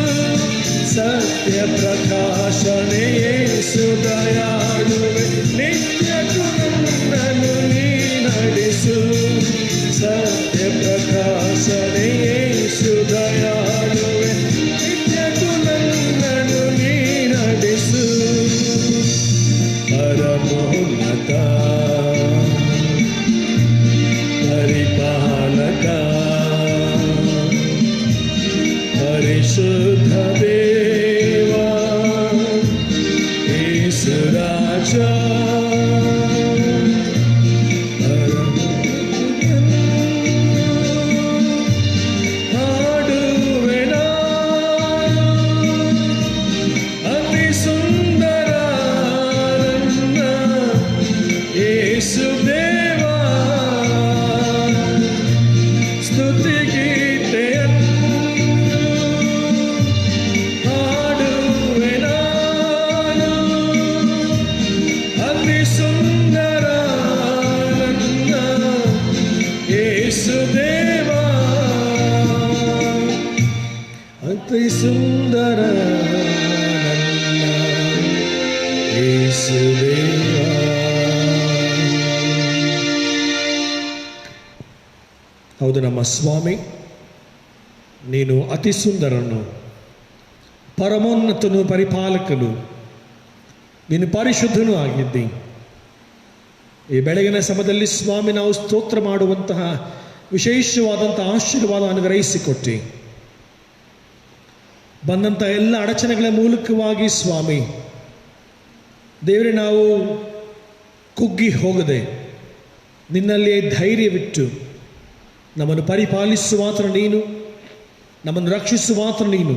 ಸತ್ಯ ಪ್ರಕಾಶನೇ ಯೇಸು ದಯಾಳುವೆ ನಿತ್ಯಕ್ಕೂ ನನ್ನನ್ನು ನೀ ನಡೆಸು, ಸತ್ಯ ಪ್ರಕಾಶನೇ ಯೇಸು ದಯಾಳುವೆ ನಿತ್ಯಕ್ಕೂ ನನ್ನನ್ನು ನೀ ನಡೆಸು, ಪರಮೋನ್ನತ ಪರಿಪಾಲಕ ಪರಿಶುದ್ಧ ದೇವ ಯೇಸು ರಾಜ. ಹಾಡುವೆ ನಾನು, ಅತಿ ಸುಂದರ ನನ್ನ ಯೇಸು ದೇವ, ಸ್ತುತಿಗೀತೆಯನ್ನು ಹಾಡುವೆ ನಾನು, ಅತಿ ಸುಂದರ ನನ್ನ ಯೇಸು ದೇವ, ಅತಿ ಸುಂದರ ನನ್ನ ಯೇಸು ದೇವ. ಹೌದು ನಮ್ಮ ಸ್ವಾಮಿ, ನೀನು ಅತಿ ಸುಂದರನು, ಪರಮೋನ್ನತನು, ಪರಿಪಾಲಕನು, ನೀನು ಪರಿಶುದ್ಧನೂ ಆಗಿದ್ದಿ. ಈ ಬೆಳಗಿನ ಸಮಯದಲ್ಲಿ ಸ್ವಾಮಿ ನಾವು ಸ್ತೋತ್ರ ಮಾಡುವಂತಹ ವಿಶೇಷವಾದಂಥ ಆಶೀರ್ವಾದ ಅನುಗ್ರಹಿಸಿಕೊಟ್ಟಿ, ಬಂದಂಥ ಎಲ್ಲ ಅಡಚಣೆಗಳ ಮೂಲಕವಾಗಿ ಸ್ವಾಮಿ ದೇವರೇ ನಾವು ಕುಗ್ಗಿ ಹೋಗದೆ ನಿನ್ನಲ್ಲಿಯೇ ಧೈರ್ಯವಿಟ್ಟು ನಮ್ಮನ್ನು ಪರಿಪಾಲಿಸುವಾತ ನೀನು, ನಮ್ಮನ್ನು ರಕ್ಷಿಸುವಾತ ನೀನು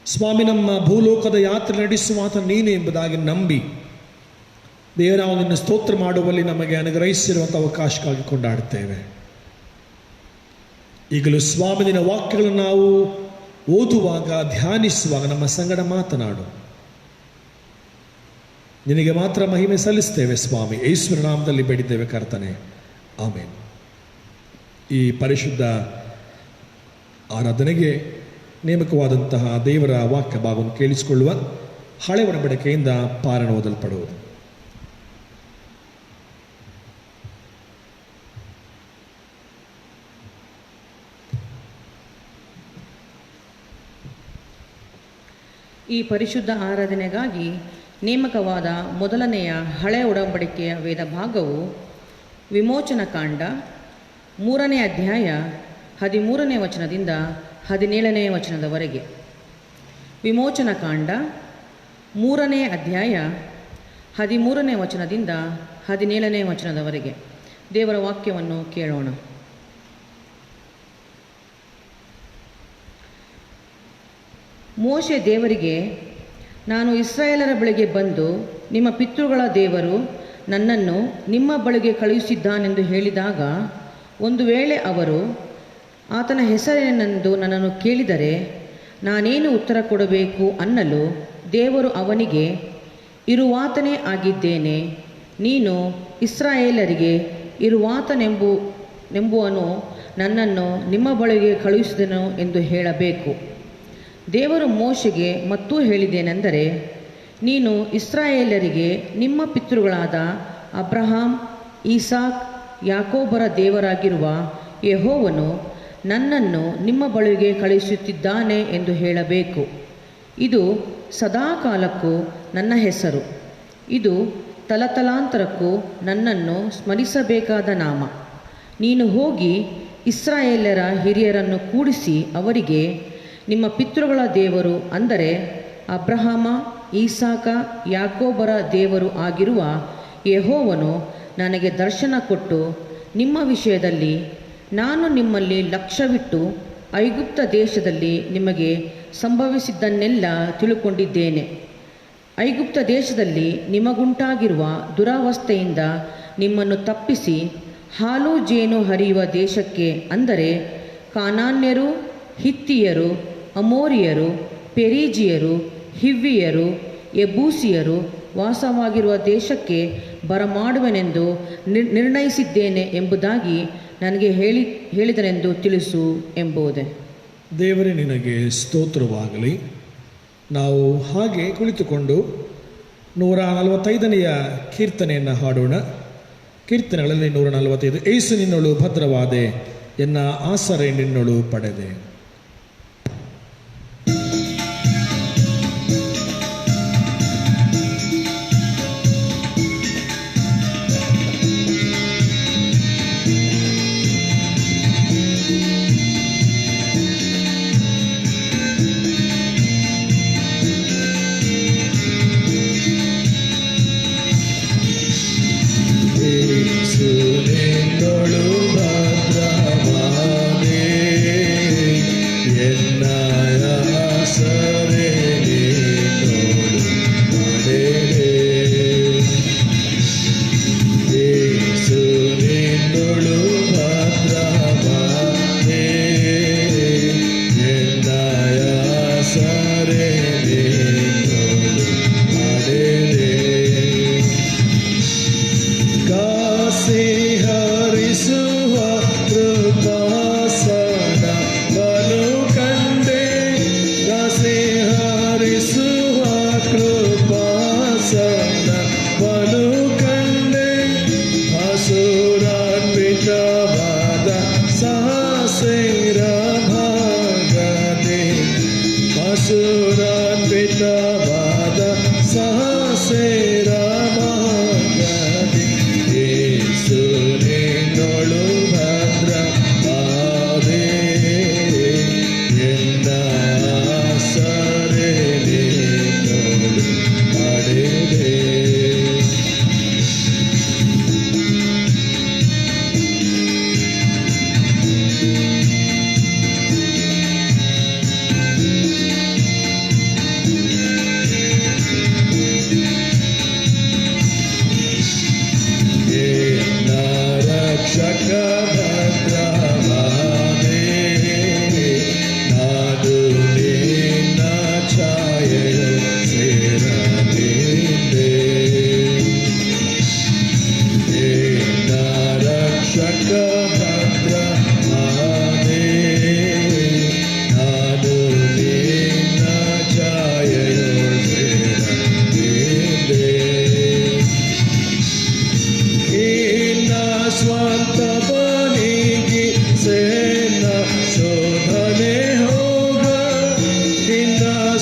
ಸ್ವಾಮಿ, ನಮ್ಮ ಭೂಲೋಕದ ಯಾತ್ರೆ ನಡೆಸುವಾತ ನೀನು ಎಂಬುದಾಗಿ ನಂಬಿ ದೇವರ ನಾವು ನಿನ್ನ ಸ್ತೋತ್ರ ಮಾಡುವಲ್ಲಿ ನಮಗೆ ಅನುಗ್ರಹಿಸಿರುವಂಥ ಅವಕಾಶಕ್ಕಾಗಿ ಕೊಂಡಾಡುತ್ತೇವೆ. ಈಗಲೂ ಸ್ವಾಮಿ ನಿನ್ನ ವಾಕ್ಯಗಳನ್ನು ನಾವು ಓದುವಾಗ ಧ್ಯಾನಿಸುವಾಗ ನಮ್ಮ ಸಂಗಡ ಮಾತನಾಡು. ನಿನಗೆ ಮಾತ್ರ ಮಹಿಮೆ ಸಲ್ಲಿಸ್ತೇವೆ ಸ್ವಾಮಿ, ಯೇಸುವಿನ ನಾಮದಲ್ಲಿ ಬೇಡಿದ್ದೇವೆ ಕರ್ತನೆ, ಆಮೇನ್. ಈ ಪರಿಶುದ್ಧ ಆರಾಧನೆಗೆ ನೇಮಕವಾದಂತಹ ದೇವರ ವಾಕ್ಯ ಭಾಗವನ್ನು ಕೇಳಿಸಿಕೊಳ್ಳುವ ಹಳೆ ಒಡಂಬಡಿಕೆಯಿಂದ ಪಾರಾಯಣ ಓದಲ್ಪಡುವುದು. ಈ ಪರಿಶುದ್ಧ ಆರಾಧನೆಗಾಗಿ ನೇಮಕವಾದ ಮೊದಲನೆಯ ಹಳೆಯ ಒಡಂಬಡಿಕೆಯ ವೇದ ಭಾಗವು ವಿಮೋಚನಕಾಂಡ 3ನೇ ಅಧ್ಯಾಯ 13ನೇ ವಚನದಿಂದ 17ನೇ ವಚನದವರೆಗೆ. ವಿಮೋಚನಕಾಂಡ 3ನೇ ಅಧ್ಯಾಯ 13ನೇ ವಚನದಿಂದ 17ನೇ ವಚನದವರೆಗೆ. ದೇವರ ವಾಕ್ಯವನ್ನು ಕೇಳೋಣ. ಮೋಶೆ ದೇವರಿಗೆ, ನಾನು ಇಸ್ರಾಯೇಲರ ಬಳಿಗೆ ಬಂದು ನಿಮ್ಮ ಪಿತೃಗಳ ದೇವರು ನನ್ನನ್ನು ನಿಮ್ಮ ಬಳಿಗೆ ಕಳುಹಿಸಿದ್ದಾನೆಂದು ಹೇಳಿದಾಗ, ಒಂದು ವೇಳೆ ಅವರು ಆತನ ಹೆಸರೇನೆಂದು ನನ್ನನ್ನು ಕೇಳಿದರೆ ನಾನೇನು ಉತ್ತರ ಕೊಡಬೇಕು ಅನ್ನಲು ದೇವರು ಅವನಿಗೆ, ಇರುವಾತನೇ ಆಗಿದ್ದೇನೆ, ನೀನು ಇಸ್ರಾಯೇಲರಿಗೆ ಇರುವಾತನೆಂಬುವನು ನನ್ನನ್ನು ನಿಮ್ಮ ಬಳಿಗೆ ಕಳುಹಿಸಿದನು ಎಂದು ಹೇಳಬೇಕು. ದೇವರು ಮೋಶೆಗೆ ಮತ್ತೂ ಹೇಳಿದ್ದೇನೆಂದರೆ, ನೀನು ಇಸ್ರಾಯೇಲರಿಗೆ ನಿಮ್ಮ ಪಿತೃಗಳಾದ ಅಬ್ರಹಾಂ, ಈಸಾಕ್, ಯಾಕೋಬರ ದೇವರಾಗಿರುವ ಯೆಹೋವನು ನನ್ನನ್ನು ನಿಮ್ಮ ಬಳಿಗೆ ಕಳುಹಿಸುತ್ತಿದ್ದಾನೆ ಎಂದು ಹೇಳಬೇಕು. ಇದು ಸದಾಕಾಲಕ್ಕೂ ನನ್ನ ಹೆಸರು, ಇದು ತಲತಲಾಂತರಕ್ಕೂ ನನ್ನನ್ನು ಸ್ಮರಿಸಬೇಕಾದ ನಾಮ. ನೀನು ಹೋಗಿ ಇಸ್ರಾಯೇಲರ ಹಿರಿಯರನ್ನು ಕೂಡಿಸಿ ಅವರಿಗೆ, ನಿಮ್ಮ ಪಿತೃಗಳ ದೇವರು ಅಂದರೆ ಅಬ್ರಹಾಮ, ಈಸಾಕ, ಯಾಕೋಬರ ದೇವರು ಆಗಿರುವ ಯೆಹೋವನು ನನಗೆ ದರ್ಶನ ಕೊಟ್ಟು ನಿಮ್ಮ ವಿಷಯದಲ್ಲಿ ನಾನು ನಿಮ್ಮಲ್ಲಿ ಲಕ್ಷ್ಯವಿಟ್ಟು ಐಗುಪ್ತ ದೇಶದಲ್ಲಿ ನಿಮಗೆ ಸಂಭವಿಸಿದ್ದನ್ನೆಲ್ಲ ತಿಳುಕೊಂಡಿದ್ದೇನೆ. ಐಗುಪ್ತ ದೇಶದಲ್ಲಿ ನಿಮಗುಂಟಾಗಿರುವ ದುರವಸ್ಥೆಯಿಂದ ನಿಮ್ಮನ್ನು ತಪ್ಪಿಸಿ ಹಾಲು ಜೇನು ಹರಿಯುವ ದೇಶಕ್ಕೆ, ಅಂದರೆ ಕಾನಾನ್ಯರು, ಹಿತ್ತಿಯರು, ಅಮೋರಿಯರು, ಪೆರೀಜಿಯರು, ಹಿವ್ವಿಯರು, ಯಬೂಸಿಯರು ವಾಸವಾಗಿರುವ ದೇಶಕ್ಕೆ ಬರಮಾಡುವೆನೆಂದು ನಿರ್ಣಯಿಸಿದ್ದೇನೆ ಎಂಬುದಾಗಿ ನನಗೆ ಹೇಳಿದನೆಂದು ತಿಳಿಸು ಎಂಬುದೇ. ದೇವರೇ ನಿನಗೆ ಸ್ತೋತ್ರವಾಗಲಿ. ನಾವು ಹಾಗೆ ಕುಳಿತುಕೊಂಡು 145ನೆಯ ಕೀರ್ತನೆಯನ್ನು ಹಾಡೋಣ. ಕೀರ್ತನೆಗಳಲ್ಲಿ 145, ಏಸು ನಿನ್ನೊಳು ಭದ್ರವಾದೆ, ಎನ್ನ ಆಸರೆ ನಿನ್ನೊಳು ಪಡೆದೆ.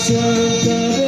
Swanta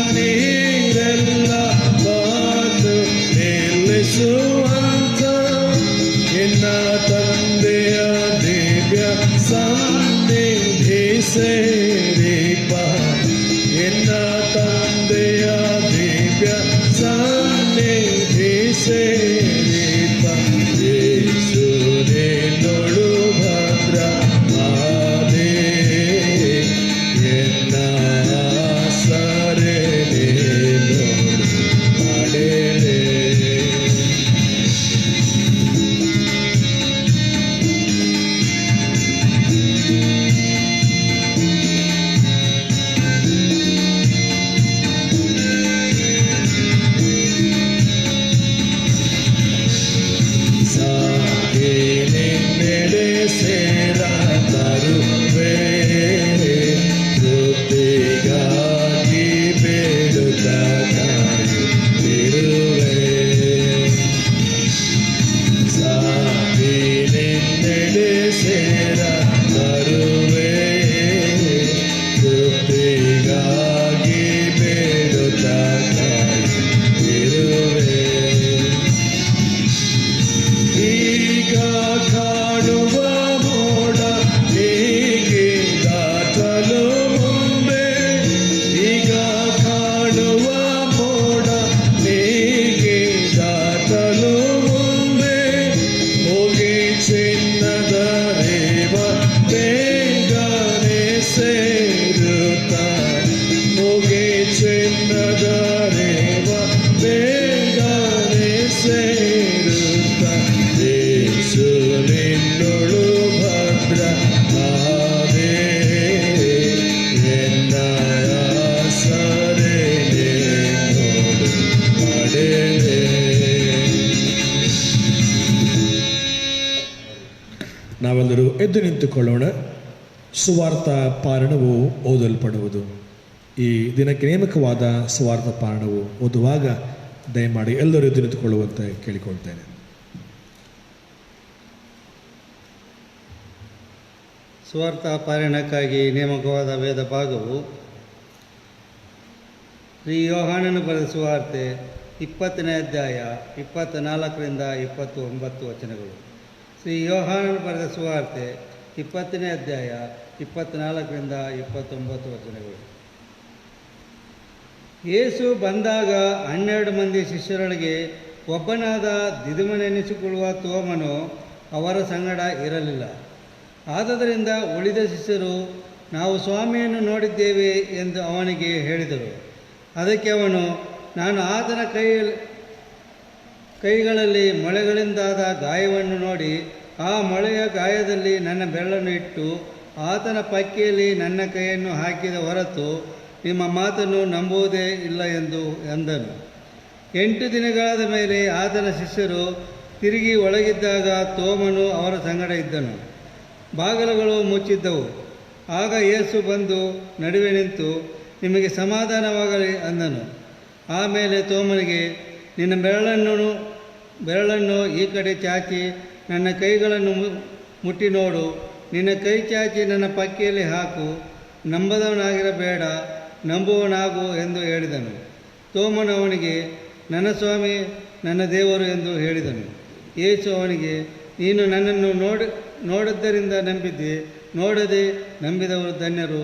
ಕಣ್ಣೀರೆಲ್ಲ ಬಂದು ನಿಲ್ಲಿಸುವಂತ ಎನ್ನ ತಂದೆಯ ದಿವ್ಯ ಸನ್ನಿಧಿ ಸೇರಿಪ ಎನ್ನ ತಂದೆಯ ದಿವ್ಯ ಸನ್ನಿಧಿ ಸೇರಿಪ ಯೇಸು ನಿನ್ನೊಳು ಭದ್ರ ಮಾದೆ ಎನ್ನ ಸರೆ ನಿನ್ನೊಳು ನಡೆದೆ. ನಿನ್ನೆಡೆ ಸೇರ ತರುವೆ ತೃಪ್ತಿಗಾಗಿ ಬೇಡುತ್ತ ಕಾಯುತ್ತಿರುವೆ. ಸಾಗಿ ನಿನ್ನೆಡೆ ಸೇರ ತರುವೆ ತೃಪ್ತಿಗಾಗಿ ಬೇಡುತ್ತ ಕಾಯುತ್ತಿರುವೆ. ಈಗ ಕಾಣುವ ಮೋಡ ಹೇಗೆ ದಾಟಲು ಮುಂದೆ, ಈಗ ಕಾಣುವ ಮೋಡ ಹೇಗೆ ದಾಟಲು ಮುಂದೆ, ಹೋಗಿ ಚಿನ್ನದ ರೇವ ಬೇಗನೆ ಸೇರುತ್ತಾನೆ, ಹೋಗಿ ಚಿನ್ನದ ರೇವ ಬೇಗನೆ ಸೇರುತ್ತಾನೆ. ಯೇಸು ನಿನ್ನೊಳು ಭದ್ರ ಮಾದೆ ಎನ್ನ ಸರೆ ನಿನ್ನೊಳು ನಡೆದೆ. ನಾವೆಲ್ಲರೂ ಎದ್ದು ನಿಂತುಕೊಳ್ಳೋಣ. ಸುವಾರ್ಥ ಪಾರಣವು ಓದಲ್ಪಡುವುದು. ಈ ದಿನಕ್ಕೆ ನೇಮಕವಾದ ಸುವಾರ್ಥ ಪಾರಣವು ಓದುವಾಗ ದಯಮಾಡಿ ಎಲ್ಲರೂ ಎದ್ದು ನಿಂತುಕೊಳ್ಳುವಂತೆ ಕೇಳಿಕೊಳ್ತೇನೆ. ಸುವಾರ್ಥ ಪಾರಾಯಣಕ್ಕಾಗಿ ನೇಮಕವಾದ ವೇದ ಭಾಗವು ಶ್ರೀ ಯೋಹಾನನು ಬರೆದ ಸುವಾರ್ತೆ 20ನೇ ಅಧ್ಯಾಯ 24ರಿಂದ 29 ವಚನಗಳು. ಶ್ರೀ ಯೋಹಾನನು ಬರೆದ ಸುವಾರ್ತೆ 20ನೇ ಅಧ್ಯಾಯ 24ರಿಂದ 29 ವಚನಗಳು. ಯೇಸು ಬಂದಾಗ 12 ಮಂದಿ ಶಿಷ್ಯರೊಳಗೆ ಒಬ್ಬನಾದ ದಿದುಮನೆನಿಸಿಕೊಳ್ಳುವ ತೋಮನು ಅವರ ಸಂಗಡ ಇರಲಿಲ್ಲ. ಆದುದರಿಂದ ಉಳಿದ ಶಿಷ್ಯರು ನಾವು ಸ್ವಾಮಿಯನ್ನು ನೋಡಿದ್ದೇವೆ ಎಂದು ಅವನಿಗೆ ಹೇಳಿದರು. ಅದಕ್ಕೆ ಅವನು, ನಾನು ಆತನ ಕೈಗಳಲ್ಲಿ ಮೊಳೆಗಳಿಂದಾದ ಗಾಯವನ್ನು ನೋಡಿ ಆ ಮೊಳೆಯ ಗಾಯದಲ್ಲಿ ನನ್ನ ಬೆರಳನ್ನು ಇಟ್ಟು ಆತನ ಪಕ್ಕೆಯಲ್ಲಿ ನನ್ನ ಕೈಯನ್ನು ಹಾಕಿದ ಹೊರತು ನಿಮ್ಮ ಮಾತನ್ನು ನಂಬುವುದೇ ಇಲ್ಲ ಎಂದನು. 8 ದಿನಗಳಾದ ಮೇಲೆ ಆತನ ಶಿಷ್ಯರು ತಿರುಗಿ ಒಳಗಿದ್ದಾಗ ತೋಮನು ಅವರ ಸಂಗಡ ಇದ್ದನು. ಬಾಗಿಲುಗಳು ಮುಚ್ಚಿದ್ದವು. ಆಗ ಯೇಸು ಬಂದು ನಡುವೆ ನಿಂತು, ನಿಮಗೆ ಸಮಾಧಾನವಾಗಲಿ ಅಂದನು. ಆಮೇಲೆ ತೋಮನಿಗೆ, ನಿನ್ನ ಬೆರಳನ್ನು ಈ ಕಡೆ ಚಾಚಿ ನನ್ನ ಕೈಗಳನ್ನು ಮುಟ್ಟಿ ನೋಡು, ನಿನ್ನ ಕೈ ಚಾಚಿ ನನ್ನ ಪಕ್ಕೆಯಲ್ಲಿ ಹಾಕು, ನಂಬದವನಾಗಿರಬೇಡ, ನಂಬುವನಾಗು ಎಂದು ಹೇಳಿದನು. ತೋಮನು ಅವನಿಗೆ, ನನ್ನ ಸ್ವಾಮಿ, ನನ್ನ ದೇವರು ಎಂದು ಹೇಳಿದನು. ಯೇಸು ಅವನಿಗೆ, ನೀನು ನನ್ನನ್ನು ನೋಡಿದ್ದರಿಂದ ನಂಬಿದ್ದೆ, ನೋಡದೆ ನಂಬಿದವರು ಧನ್ಯರು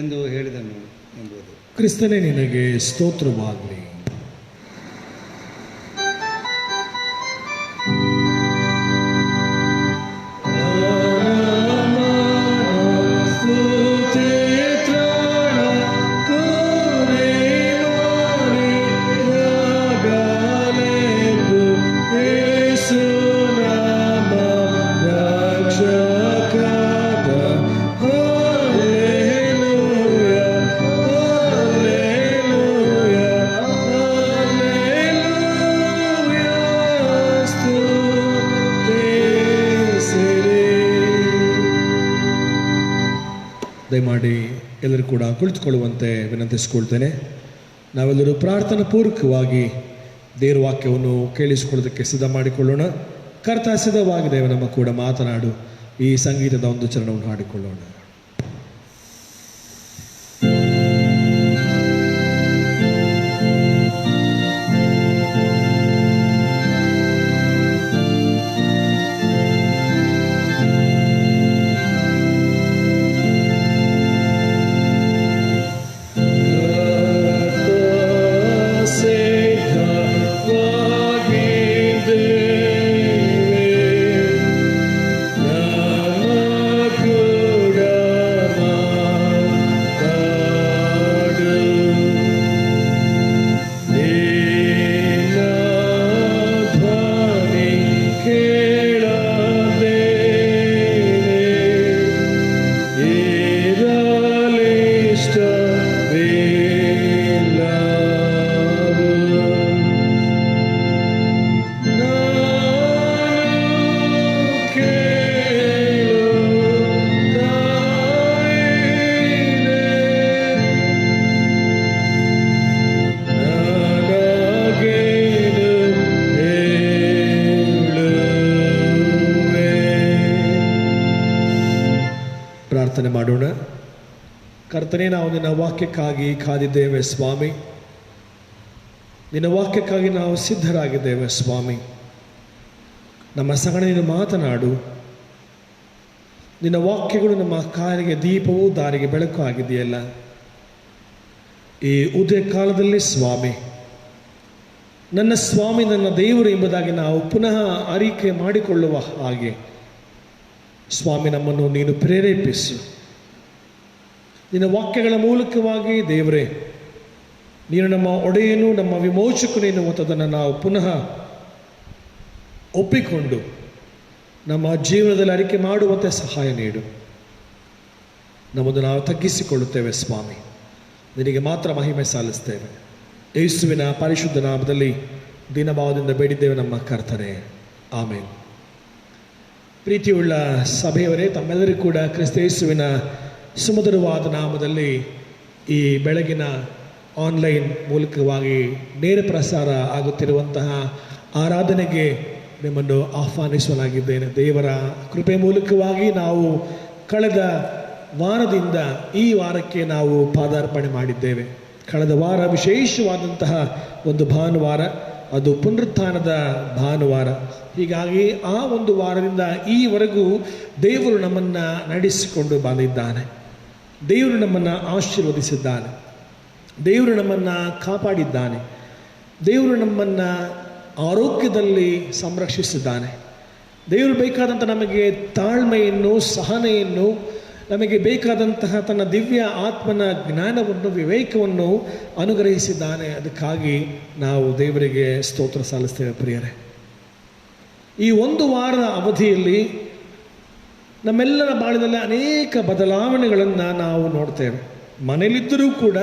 ಎಂದು ಹೇಳಿದನು ಎಂಬುದು. ಕ್ರಿಸ್ತನೇ ನಿನಗೆ ಸ್ತೋತ್ರವಾಗಲಿ. ದಯಮಾಡಿ ಎಲ್ಲರೂ ಕೂಡ ಕುಳಿತುಕೊಳ್ಳುವಂತೆ ವಿನಂತಿಸಿಕೊಳ್ತೇನೆ. ನಾವೆಲ್ಲರೂ ಪ್ರಾರ್ಥನಾ ಪೂರ್ವಕವಾಗಿ ದೇವರ ವಾಕ್ಯವನ್ನು ಕೇಳಿಸಿಕೊಳ್ಳೋದಕ್ಕೆ ಸಿದ್ಧ ಮಾಡಿಕೊಳ್ಳೋಣ. ಕರ್ತ ಸಿದ್ಧವಾಗಿದೆ, ನಮ್ಮ ಕೂಡ ಮಾತನಾಡು. ಈ ಸಂಗೀತದ ಒಂದು ಚರಣವನ್ನು ಹಾಡಿಕೊಳ್ಳೋಣ. ಕರ್ತನೇ, ನಾವು ನಿನ್ನ ವಾಕ್ಯಕ್ಕಾಗಿ ಕಾದಿದ್ದೇವೆ ಸ್ವಾಮಿ. ನಿನ್ನ ವಾಕ್ಯಕ್ಕಾಗಿ ನಾವು ಸಿದ್ಧರಾಗಿದ್ದೇವೆ ಸ್ವಾಮಿ. ನಮ್ಮ ಸಂಗಡ ನೀನು ಮಾತನಾಡು. ನಿನ್ನ ವಾಕ್ಯಗಳು ನಮ್ಮ ಕಾಲಿಗೆ ದೀಪವೂ ದಾರಿಗೆ ಬೆಳಕು ಆಗಿದೆಯಲ್ಲ. ಈ ಉದಯ ಕಾಲದಲ್ಲಿ ಸ್ವಾಮಿ, ನನ್ನ ಸ್ವಾಮಿ ನನ್ನ ದೇವರು ಎಂಬುದಾಗಿ ನಾವು ಪುನಃ ಅರಿಕೆ ಮಾಡಿಕೊಳ್ಳುವ ಹಾಗೆ ಸ್ವಾಮಿ ನಮ್ಮನ್ನು ನೀನು ಪ್ರೇರೇಪಿಸು. ನಿನ್ನ ವಾಕ್ಯಗಳ ಮೂಲಕವಾಗಿ ದೇವರೇ, ನೀನು ನಮ್ಮ ಒಡೆಯನು, ನಮ್ಮ ವಿಮೋಚಕನು ಎನ್ನುವಂಥದ್ದನ್ನು ನಾವು ಪುನಃ ಒಪ್ಪಿಕೊಂಡು ನಮ್ಮ ಜೀವನದಲ್ಲಿ ಅರಿಕೆ ಮಾಡುವಂತೆ ಸಹಾಯ ನೀಡು. ನಮ್ಮನ್ನು ನಾವು ತಗ್ಗಿಸಿಕೊಳ್ಳುತ್ತೇವೆ ಸ್ವಾಮಿ. ನಿನಗೆ ಮಾತ್ರ ಮಹಿಮೆ ಸಲ್ಲಿಸ್ತೇವೆ. ಯೇಸುವಿನ ಪರಿಶುದ್ಧ ನಾಮದಲ್ಲಿ ದೀನಭಾವದಿಂದ ಬೇಡಿದ್ದೇವೆ ನಮ್ಮ ಕರ್ತನೇ, ಆಮೇನ್. ಪ್ರೀತಿಯುಳ್ಳ ಸಭೆಯವರೇ, ತಮ್ಮೆಲ್ಲರಿಗೂ ಕೂಡ ಕ್ರಿಸ್ತ ಯೇಸುವಿನ ಸುಮಧುರವಾದ ನಾಮದಲ್ಲಿ ಈ ಬೆಳಗಿನ ಆನ್ಲೈನ್ ಮೂಲಕವಾಗಿ ನೇರ ಪ್ರಸಾರ ಆಗುತ್ತಿರುವಂತಹ ಆರಾಧನೆಗೆ ನಿಮ್ಮನ್ನು ಆಹ್ವಾನಿಸಲಾಗಿದ್ದೇನೆ. ದೇವರ ಕೃಪೆ ಮೂಲಕವಾಗಿ ನಾವು ಕಳೆದ ವಾರದಿಂದ ಈ ವಾರಕ್ಕೆ ನಾವು ಪಾದಾರ್ಪಣೆ ಮಾಡಿದ್ದೇವೆ. ಕಳೆದ ವಾರ ವಿಶೇಷವಾದಂತಹ ಒಂದು ಭಾನುವಾರ, ಅದು ಪುನರುತ್ಥಾನದ ಭಾನುವಾರ. ಹೀಗಾಗಿ ಆ ಒಂದು ವಾರದಿಂದ ಈವರೆಗೂ ದೇವರು ನಮ್ಮನ್ನು ನಡೆಸಿಕೊಂಡು ಬಂದಿದ್ದಾನೆ. ದೇವರು ನಮ್ಮನ್ನು ಆಶೀರ್ವದಿಸಿದ್ದಾನೆ. ದೇವರು ನಮ್ಮನ್ನು ಕಾಪಾಡಿದ್ದಾನೆ. ದೇವರು ನಮ್ಮನ್ನು ಆರೋಗ್ಯದಲ್ಲಿ ಸಂರಕ್ಷಿಸಿದ್ದಾನೆ. ದೇವರು ಬೇಕಾದಂಥ ನಮಗೆ ತಾಳ್ಮೆಯನ್ನು, ಸಹನೆಯನ್ನು, ನಮಗೆ ಬೇಕಾದಂತಹ ತನ್ನ ದಿವ್ಯ ಆತ್ಮನ ಜ್ಞಾನವನ್ನು, ವಿವೇಕವನ್ನು ಅನುಗ್ರಹಿಸಿದ್ದಾನೆ. ಅದಕ್ಕಾಗಿ ನಾವು ದೇವರಿಗೆ ಸ್ತೋತ್ರ ಸಲ್ಲಿಸ್ತೇವೆ ಪ್ರಿಯರೇ. ಈ ಒಂದು ವಾರದ ಅವಧಿಯಲ್ಲಿ ನಮ್ಮೆಲ್ಲರ ಬಾಳಿನಲ್ಲಿ ಅನೇಕ ಬದಲಾವಣೆಗಳನ್ನು ನಾವು ನೋಡ್ತೇವೆ. ಮನೆಯಲ್ಲಿದ್ದರೂ ಕೂಡ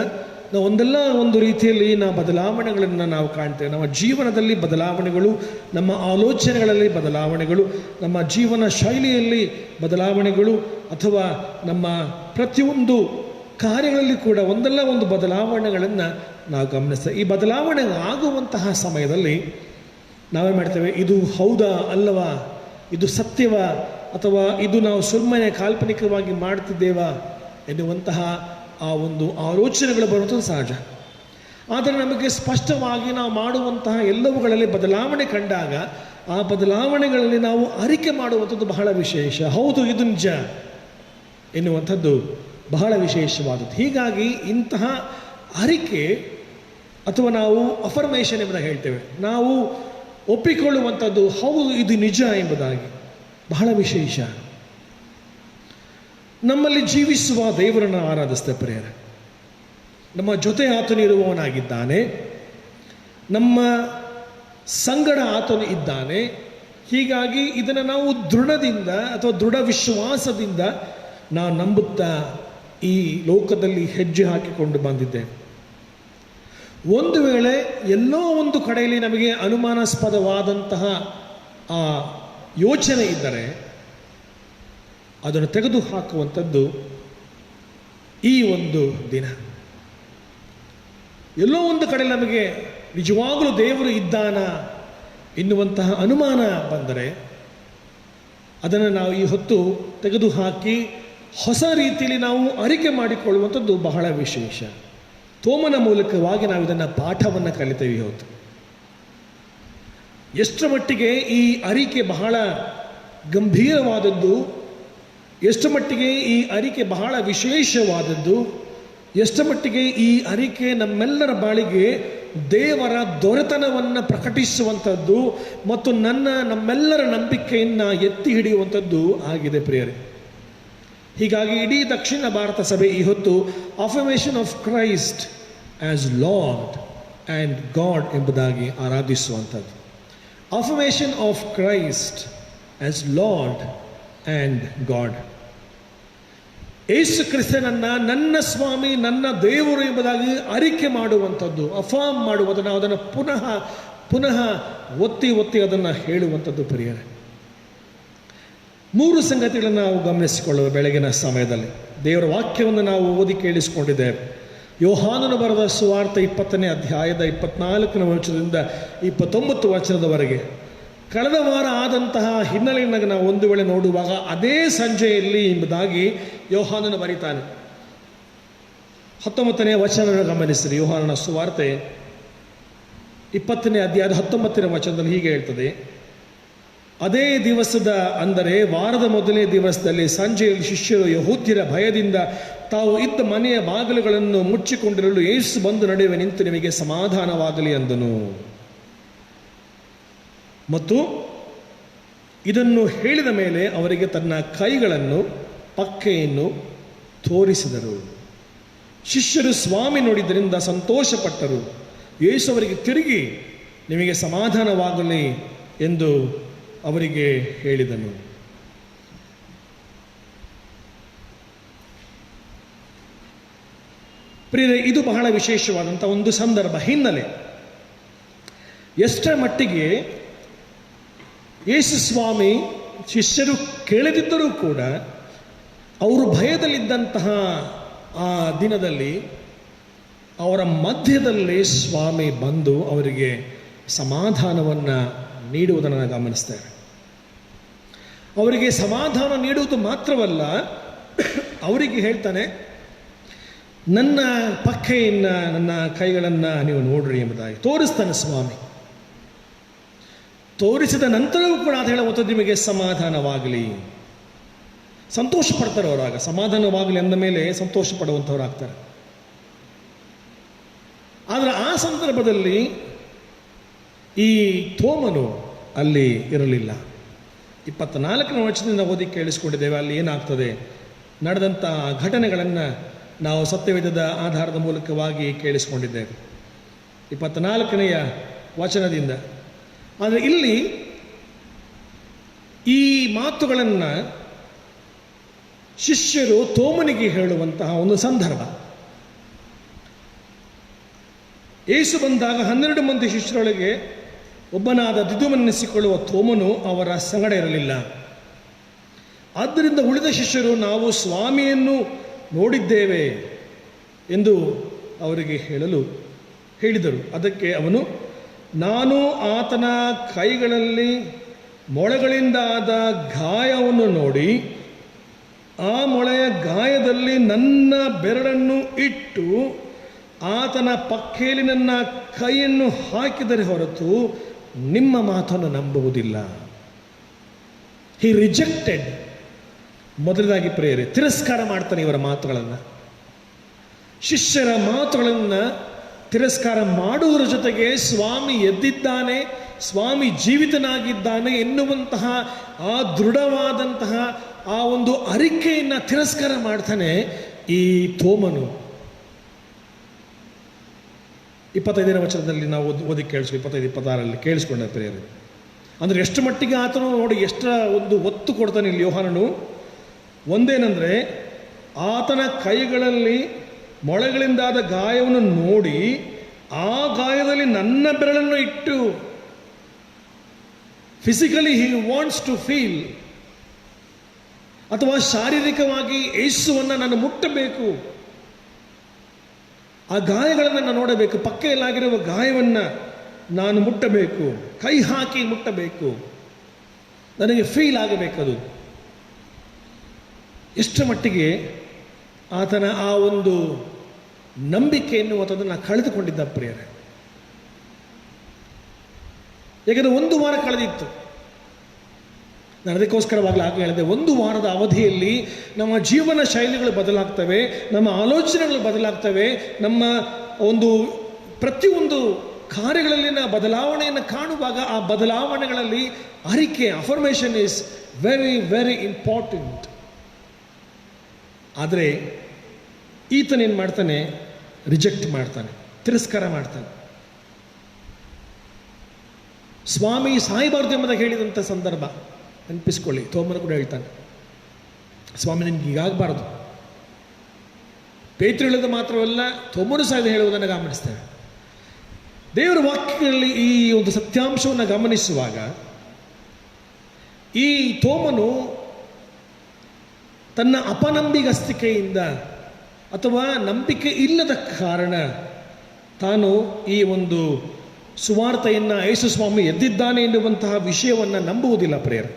ನಾವು ಒಂದಲ್ಲ ಒಂದು ರೀತಿಯಲ್ಲಿ ಬದಲಾವಣೆಗಳನ್ನು ನಾವು ಕಾಣ್ತೇವೆ. ನಮ್ಮ ಜೀವನದಲ್ಲಿ ಬದಲಾವಣೆಗಳು, ನಮ್ಮ ಆಲೋಚನೆಗಳಲ್ಲಿ ಬದಲಾವಣೆಗಳು, ನಮ್ಮ ಜೀವನ ಶೈಲಿಯಲ್ಲಿ ಬದಲಾವಣೆಗಳು, ಅಥವಾ ನಮ್ಮ ಪ್ರತಿಯೊಂದು ಕಾರ್ಯಗಳಲ್ಲಿ ಕೂಡ ಒಂದಲ್ಲ ಒಂದು ಬದಲಾವಣೆಗಳನ್ನು ನಾವು ಗಮನಿಸ್ತೇವೆ. ಈ ಬದಲಾವಣೆ ಆಗುವಂತಹ ಸಮಯದಲ್ಲಿ ನಾವೇನು ಮಾಡ್ತೇವೆ? ಇದು ಹೌದಾ ಅಲ್ಲವಾ, ಇದು ಸತ್ಯವಾ, ಅಥವಾ ಇದು ನಾವು ಸುಮ್ಮನೆ ಕಾಲ್ಪನಿಕವಾಗಿ ಮಾಡ್ತಿದ್ದೇವಾ ಎನ್ನುವಂತಹ ಆ ಒಂದು ಆಲೋಚನೆಗಳು ಬರುವುದು ಸಹಜ. ಆದರೆ ನಮಗೆ ಸ್ಪಷ್ಟವಾಗಿ ನಾವು ಮಾಡುವಂತಹ ಎಲ್ಲವುಗಳಲ್ಲಿ ಬದಲಾವಣೆ ಕಂಡಾಗ ಆ ಬದಲಾವಣೆಗಳಲ್ಲಿ ನಾವು ಅರಿಕೆ ಮಾಡುವಂಥದ್ದು ಬಹಳ ವಿಶೇಷ. ಹೌದು, ಇದು ನಿಜ ಎನ್ನುವಂಥದ್ದು ಬಹಳ ವಿಶೇಷವಾದದ್ದು. ಹೀಗಾಗಿ ಇಂತಹ ಅರಿಕೆ, ಅಥವಾ ನಾವು ಅಫರ್ಮೇಷನ್ ಎಂಬುದಾಗಿ ಹೇಳ್ತೇವೆ, ನಾವು ಒಪ್ಪಿಕೊಳ್ಳುವಂಥದ್ದು ಹೌದು ಇದು ನಿಜ ಎಂಬುದಾಗಿ ಬಹಳ ವಿಶೇಷ. ನಮ್ಮಲ್ಲಿ ಜೀವಿಸುವ ದೇವರನ್ನು ಆರಾಧಿಸ್ತೇವೆ ಪ್ರಿಯರೇ. ನಮ್ಮ ಜೊತೆ ಆತನು ಇರುವವನಾಗಿದ್ದಾನೆ, ನಮ್ಮ ಸಂಗಡ ಆತನು ಇದ್ದಾನೆ. ಹೀಗಾಗಿ ಇದನ್ನು ನಾವು ದೃಢದಿಂದ ಅಥವಾ ದೃಢ ವಿಶ್ವಾಸದಿಂದ ನಾವು ನಂಬುತ್ತಾ ಈ ಲೋಕದಲ್ಲಿ ಹೆಜ್ಜೆ ಹಾಕಿಕೊಂಡು ಬಂದಿದ್ದೇವೆ. ಒಂದು ವೇಳೆ ಎಲ್ಲೋ ಒಂದು ಕಡೆಯಲ್ಲಿ ನಮಗೆ ಅನುಮಾನಾಸ್ಪದವಾದಂತಹ ಆ ಯೋಚನೆ ಇದ್ದರೆ ಅದನ್ನು ತೆಗೆದು ಹಾಕುವಂಥದ್ದು ಈ ಒಂದು ದಿನ. ಎಲ್ಲೋ ಒಂದು ಕಡೆ ನಮಗೆ ನಿಜವಾಗಲೂ ದೇವರು ಇದ್ದಾನ ಎನ್ನುವಂತಹ ಅನುಮಾನ ಬಂದರೆ ಅದನ್ನು ನಾವು ಈ ಹೊತ್ತು ತೆಗೆದು ಹಾಕಿ ಹೊಸ ರೀತಿಯಲ್ಲಿ ನಾವು ಅರಿಕೆ ಮಾಡಿಕೊಳ್ಳುವಂಥದ್ದು ಬಹಳ ವಿಶೇಷ. ತೋಮನ ಮೂಲಕವಾಗಿ ನಾವು ಇದನ್ನು ಪಾಠವನ್ನು ಕಲಿತೇವೆ ಇವತ್ತು. ಎಷ್ಟರ ಮಟ್ಟಿಗೆ ಈ ಅರಿಕೆ ಬಹಳ ಗಂಭೀರವಾದದ್ದು, ಎಷ್ಟು ಮಟ್ಟಿಗೆ ಈ ಅರಿಕೆ ಬಹಳ ವಿಶೇಷವಾದದ್ದು, ಎಷ್ಟು ಮಟ್ಟಿಗೆ ಈ ಅರಿಕೆ ನಮ್ಮೆಲ್ಲರ ಬಾಳಿಗೆ ದೇವರ ದೊರೆತನವನ್ನು ಪ್ರಕಟಿಸುವಂಥದ್ದು ಮತ್ತು ನಮ್ಮೆಲ್ಲರ ನಂಬಿಕೆಯನ್ನು ಎತ್ತಿ ಹಿಡಿಯುವಂಥದ್ದು ಆಗಿದೆ ಪ್ರಿಯರೇ. ಹೀಗಾಗಿ ಇಡೀ ದಕ್ಷಿಣ ಭಾರತ ಸಭೆ ಈ ಹೊತ್ತು affirmation of Christ as Lord and God ಎಂಬುದಾಗಿ ಆರಾಧಿಸುವಂಥದ್ದು. Affirmation of Christ as Lord and God. Yesu ಕ್ರಿಸ್ತನನ್ನು ನನ್ನ ಸ್ವಾಮಿ, ನನ್ನ ದೇವರು ಎಂಬುದಾಗಿ ಅರಿಕೆ ಮಾಡುವಂಥದ್ದು, ಅಫಾರ್ಮ್ ಮಾಡುವುದು, ನಾವು ಅದನ್ನು ಪುನಃ ಒತ್ತಿ ಅದನ್ನು ಹೇಳುವಂಥದ್ದು ಪ್ರಿಯರೇ. ಮೂರು ಸಂಗತಿಗಳನ್ನು ನಾವು ಗಮನಿಸಿಕೊಳ್ಳುವ ಬೆಳಗಿನ ಸಮಯದಲ್ಲಿ. ದೇವರ ವಾಕ್ಯವನ್ನು ನಾವು ಓದಿ ಕೇಳಿಸಿಕೊಂಡಿದ್ದೇವೆ. ಯೋಹಾನನು ಬರೆದ ಸುವಾರ್ತೆ 20ನೇ ಅಧ್ಯಾಯದ 24ನೇ ವಚನದಿಂದ 29 ವಚನದವರೆಗೆ. ಕಳೆದ ವಾರ ಆದಂತಹ ಹಿನ್ನೆಲೆಯನ್ನು ನಾವು ಒಂದು ವೇಳೆ ನೋಡುವಾಗ ಅದೇ ಸಂಜೆಯಲ್ಲಿ ಎಂಬುದಾಗಿ ಯೋಹಾನನು ಬರೀತಾನೆ. 19ನೇ ವಚನವನ್ನು ಗಮನಿಸಿರಿ. ಯೋಹಾನನ ಸುವಾರ್ತೆ 20ನೇ ಅಧ್ಯಾಯದ 19ನೇ ವಚನದಲ್ಲಿ ಹೀಗೆ ಹೇಳ್ತದೆ: ಅದೇ ದಿವಸದ, ಅಂದರೆ ವಾರದ ಮೊದಲನೇ ದಿವಸದಲ್ಲಿ ಸಂಜೆಯಲ್ಲಿ ಶಿಷ್ಯರು ಯಹೂದ್ಯರ ಭಯದಿಂದ ತಾವು ಇದ್ದ ಮನೆಯ ಬಾಗಿಲುಗಳನ್ನು ಮುಚ್ಚಿಕೊಂಡಿರಲು ಯೇಸು ಬಂದು ನಡುವೆ ನಿಂತು ನಿಮಗೆ ಸಮಾಧಾನವಾಗಲಿ ಅಂದನು. ಮತ್ತು ಇದನ್ನು ಹೇಳಿದ ಮೇಲೆ ಅವರಿಗೆ ತನ್ನ ಕೈಗಳನ್ನು ಪಕ್ಕೆಯನ್ನು ತೋರಿಸಿದರು. ಶಿಷ್ಯರು ಸ್ವಾಮಿ ನೋಡಿದ್ದರಿಂದ ಸಂತೋಷಪಟ್ಟರು. ಯೇಸು ಅವರಿಗೆ ತಿರುಗಿ ನಿಮಗೆ ಸಮಾಧಾನವಾಗಲಿ ಎಂದು ಅವರಿಗೆ ಹೇಳಿದನು. ಪ್ರಿಯರೇ, ಇದು ಬಹಳ ವಿಶೇಷವಾದಂಥ ಒಂದು ಸಂದರ್ಭ, ಹಿನ್ನೆಲೆ. ಎಷ್ಟರ ಮಟ್ಟಿಗೆ ಯೇಸು ಸ್ವಾಮಿ ಶಿಷ್ಯರು ಕೇಳದಿದ್ದರೂ ಕೂಡ ಅವರು ಭಯದಲ್ಲಿದ್ದಂತಹ ಆ ದಿನದಲ್ಲಿ ಅವರ ಮಧ್ಯದಲ್ಲೇ ಸ್ವಾಮಿ ಬಂದು ಅವರಿಗೆ ಸಮಾಧಾನವನ್ನು ನೀಡುವುದನ್ನು ನಾವು ಗಮನಿಸ್ತೇವೆ. ಅವರಿಗೆ ಸಮಾಧಾನ ನೀಡುವುದು ಮಾತ್ರವಲ್ಲ, ಅವರಿಗೆ ಹೇಳ್ತಾನೆ, ನನ್ನ ಪಕ್ಕೆಯನ್ನು, ನನ್ನ ಕೈಗಳನ್ನು ನೀವು ನೋಡ್ರಿ ಎಂಬುದಾಗಿ ತೋರಿಸ್ತಾನೆ ಸ್ವಾಮಿ. ತೋರಿಸಿದ ನಂತರವೂ ಕೂಡ ಅದು ಹೇಳುವಂಥ ನಿಮಗೆ ಸಮಾಧಾನವಾಗಲಿ. ಸಂತೋಷ ಪಡ್ತಾರೆ ಅವರಾಗ. ಸಮಾಧಾನವಾಗಲಿ ಅಂದ ಮೇಲೆ ಸಂತೋಷ ಪಡುವಂಥವರಾಗ್ತಾರೆ. ಆದರೆ ಆ ಸಂದರ್ಭದಲ್ಲಿ ಈ ಥೋಮನು ಅಲ್ಲಿ ಇರಲಿಲ್ಲ. 24ನೇ ವಚನದಿಂದ ಓದಿ ಕೇಳಿಸ್ಕೊಂಡಿದ್ದೇವೆ. ಅಲ್ಲಿ ಏನಾಗ್ತದೆ, ನಡೆದಂಥ ಘಟನೆಗಳನ್ನು ನಾವು ಸತ್ಯವೇದದ ಆಧಾರದ ಮೂಲಕವಾಗಿ ಕೇಳಿಸ್ಕೊಂಡಿದ್ದೇವೆ 24ನೇ ವಚನದಿಂದ. ಆದರೆ ಇಲ್ಲಿ ಈ ಮಾತುಗಳನ್ನು ಶಿಷ್ಯರು ಥೋಮನಿಗೆ ಹೇಳುವಂತಹ ಒಂದು ಸಂದರ್ಭ. ಯೇಸು ಬಂದಾಗ 12 ಮಂದಿ ಶಿಷ್ಯರೊಳಗೆ ಒಬ್ಬನಾದ ದಿದುಮನೆನಿಸಿಕೊಳ್ಳುವ ಥೋಮನು ಅವರ ಸಂಗಡ ಇರಲಿಲ್ಲ. ಆದ್ದರಿಂದ ಉಳಿದ ಶಿಷ್ಯರು ನಾವು ಸ್ವಾಮಿಯನ್ನು ನೋಡಿದ್ದೇವೆ ಎಂದು ಅವರಿಗೆ ಹೇಳಿದರು. ಅದಕ್ಕೆ ಅವನು, ನಾನು ಆತನ ಕೈಗಳಲ್ಲಿ ಮೊಳೆಗಳಿಂದಾದ ಗಾಯವನ್ನು ನೋಡಿ ಆ ಮೊಳೆಯ ಗಾಯದಲ್ಲಿ ನನ್ನ ಬೆರಳನ್ನು ಇಟ್ಟು ಆತನ ಪಕ್ಕೆಯಲ್ಲಿ ನನ್ನ ಕೈಯನ್ನು ಹಾಕಿದರೆ ಹೊರತು ನಿಮ್ಮ ಮಾತನ್ನು ನಂಬುವುದಿಲ್ಲ. ಹಿ ರಿಜೆಕ್ಟೆಡ್. ಮೊದಲದಾಗಿ ಪ್ರೇರೆ ತಿರಸ್ಕಾರ ಮಾಡ್ತಾನೆ ಇವರ ಮಾತುಗಳನ್ನು. ಶಿಷ್ಯರ ಮಾತುಗಳನ್ನು ತಿರಸ್ಕಾರ ಮಾಡುವುದರ ಜೊತೆಗೆ ಸ್ವಾಮಿ ಎದ್ದಿದ್ದಾನೆ, ಸ್ವಾಮಿ ಜೀವಿತನಾಗಿದ್ದಾನೆ ಎನ್ನುವಂತಹ ಆ ದೃಢವಾದಂತಹ ಆ ಒಂದು ಅರಿಕೆಯನ್ನು ತಿರಸ್ಕಾರ ಮಾಡ್ತಾನೆ ಈ ಥೋಮನು. 25ನೇ ವಚನದಲ್ಲಿ ನಾವು ಓದಿ ಕೇಳಿಸ್ಕೊ, 25-26 ಕೇಳಿಸ್ಕೊಂಡ ಪ್ರಿಯರೇ. ಅಂದರೆ ಎಷ್ಟು ಮಟ್ಟಿಗೆ ಆತನು ನೋಡಿ ಎಷ್ಟರ ಒಂದು ಒತ್ತು ಕೊಡ್ತಾನೆ ಇಲ್ಲಿ ಯೋಹಾನನು. ಒಂದೇನೆಂದರೆ, ಆತನ ಕೈಗಳಲ್ಲಿ ಮೊಳೆಗಳಿಂದಾದ ಗಾಯವನ್ನು ನೋಡಿ ಆ ಗಾಯದಲ್ಲಿ ನನ್ನ ಬೆರಳನ್ನು ಇಟ್ಟು, physically he wants to feel, ಅಥವಾ ಶಾರೀರಿಕವಾಗಿ ಯೇಸುವನ್ನು ನಾನು ಮುಟ್ಟಬೇಕು, ಆ ಗಾಯಗಳನ್ನು ನಾನು ನೋಡಬೇಕು, ಪಕ್ಕೆಯಲ್ಲಾಗಿರುವ ಗಾಯವನ್ನು ನಾನು ಮುಟ್ಟಬೇಕು, ಕೈ ಹಾಕಿ ಮುಟ್ಟಬೇಕು, ನನಗೆ ಫೀಲ್ ಆಗಬೇಕದು. ಎಷ್ಟರ ಮಟ್ಟಿಗೆ ಆತನ ಆ ಒಂದು ನಂಬಿಕೆ ಎನ್ನುವಂಥದ್ದನ್ನು ಕಳೆದುಕೊಂಡಿದ್ದ ಪ್ರಿಯರೇ. ಯಾಕಂದರೆ 1 ವಾರ ಕಳೆದಿತ್ತು. ನಾನು ಅದಕ್ಕೋಸ್ಕರವಾಗಲೇ ಆಗ ಹೇಳಿದೆ, 1 ವಾರದ ಅವಧಿಯಲ್ಲಿ ನಮ್ಮ ಜೀವನ ಶೈಲಿಗಳು ಬದಲಾಗ್ತವೆ, ನಮ್ಮ ಆಲೋಚನೆಗಳು ಬದಲಾಗ್ತವೆ, ನಮ್ಮ ಒಂದು ಪ್ರತಿಯೊಂದು ಕಾರ್ಯಗಳಲ್ಲಿನ ಬದಲಾವಣೆಯನ್ನು ಕಾಣುವಾಗ ಆ ಬದಲಾವಣೆಗಳಲ್ಲಿ ಅರಿಕೆ, affirmation is very very important. ಆದರೆ ಈತನೇನು ಮಾಡ್ತಾನೆ, ರಿಜೆಕ್ಟ್ ಮಾಡ್ತಾನೆ, ತಿರಸ್ಕಾರ ಮಾಡ್ತಾನೆ. ಸ್ವಾಮಿ ಸಾಯಬಾರ್ದು ಎಂಬುದಾಗಿ ಹೇಳಿದಂಥ ಸಂದರ್ಭ ನೆನಪಿಸ್ಕೊಳ್ಳಿ. ಥೋಮನು ಕೂಡ ಹೇಳ್ತಾನೆ, ಸ್ವಾಮಿ ನಿನ್ಗೆ ಹೀಗಾಗಬಾರ್ದು. ಪೇತ್ರ ಹೇಳೋದು ಮಾತ್ರವಲ್ಲ, ಥೋಮನು ಸಹ ಹೇಳುವುದನ್ನು ಗಮನಿಸ್ತೇವೆ. ದೇವರ ವಾಕ್ಯಗಳಲ್ಲಿ ಈ ಒಂದು ಸತ್ಯಾಂಶವನ್ನು ಗಮನಿಸುವಾಗ ಈ ಥೋಮನು ತನ್ನ ಅಪನಂಬಿಗಸ್ತಿಕೆಯಿಂದ ಅಥವಾ ನಂಬಿಕೆ ಇಲ್ಲದ ಕಾರಣ ತಾನು ಈ ಒಂದು ಸುವಾರ್ತೆಯನ್ನು ಯೇಸು ಸ್ವಾಮಿ ಎದ್ದಿದ್ದಾನೆ ಎನ್ನುವಂತಹ ವಿಷಯವನ್ನು ನಂಬುವುದಿಲ್ಲ ಪ್ರೇಯರ್.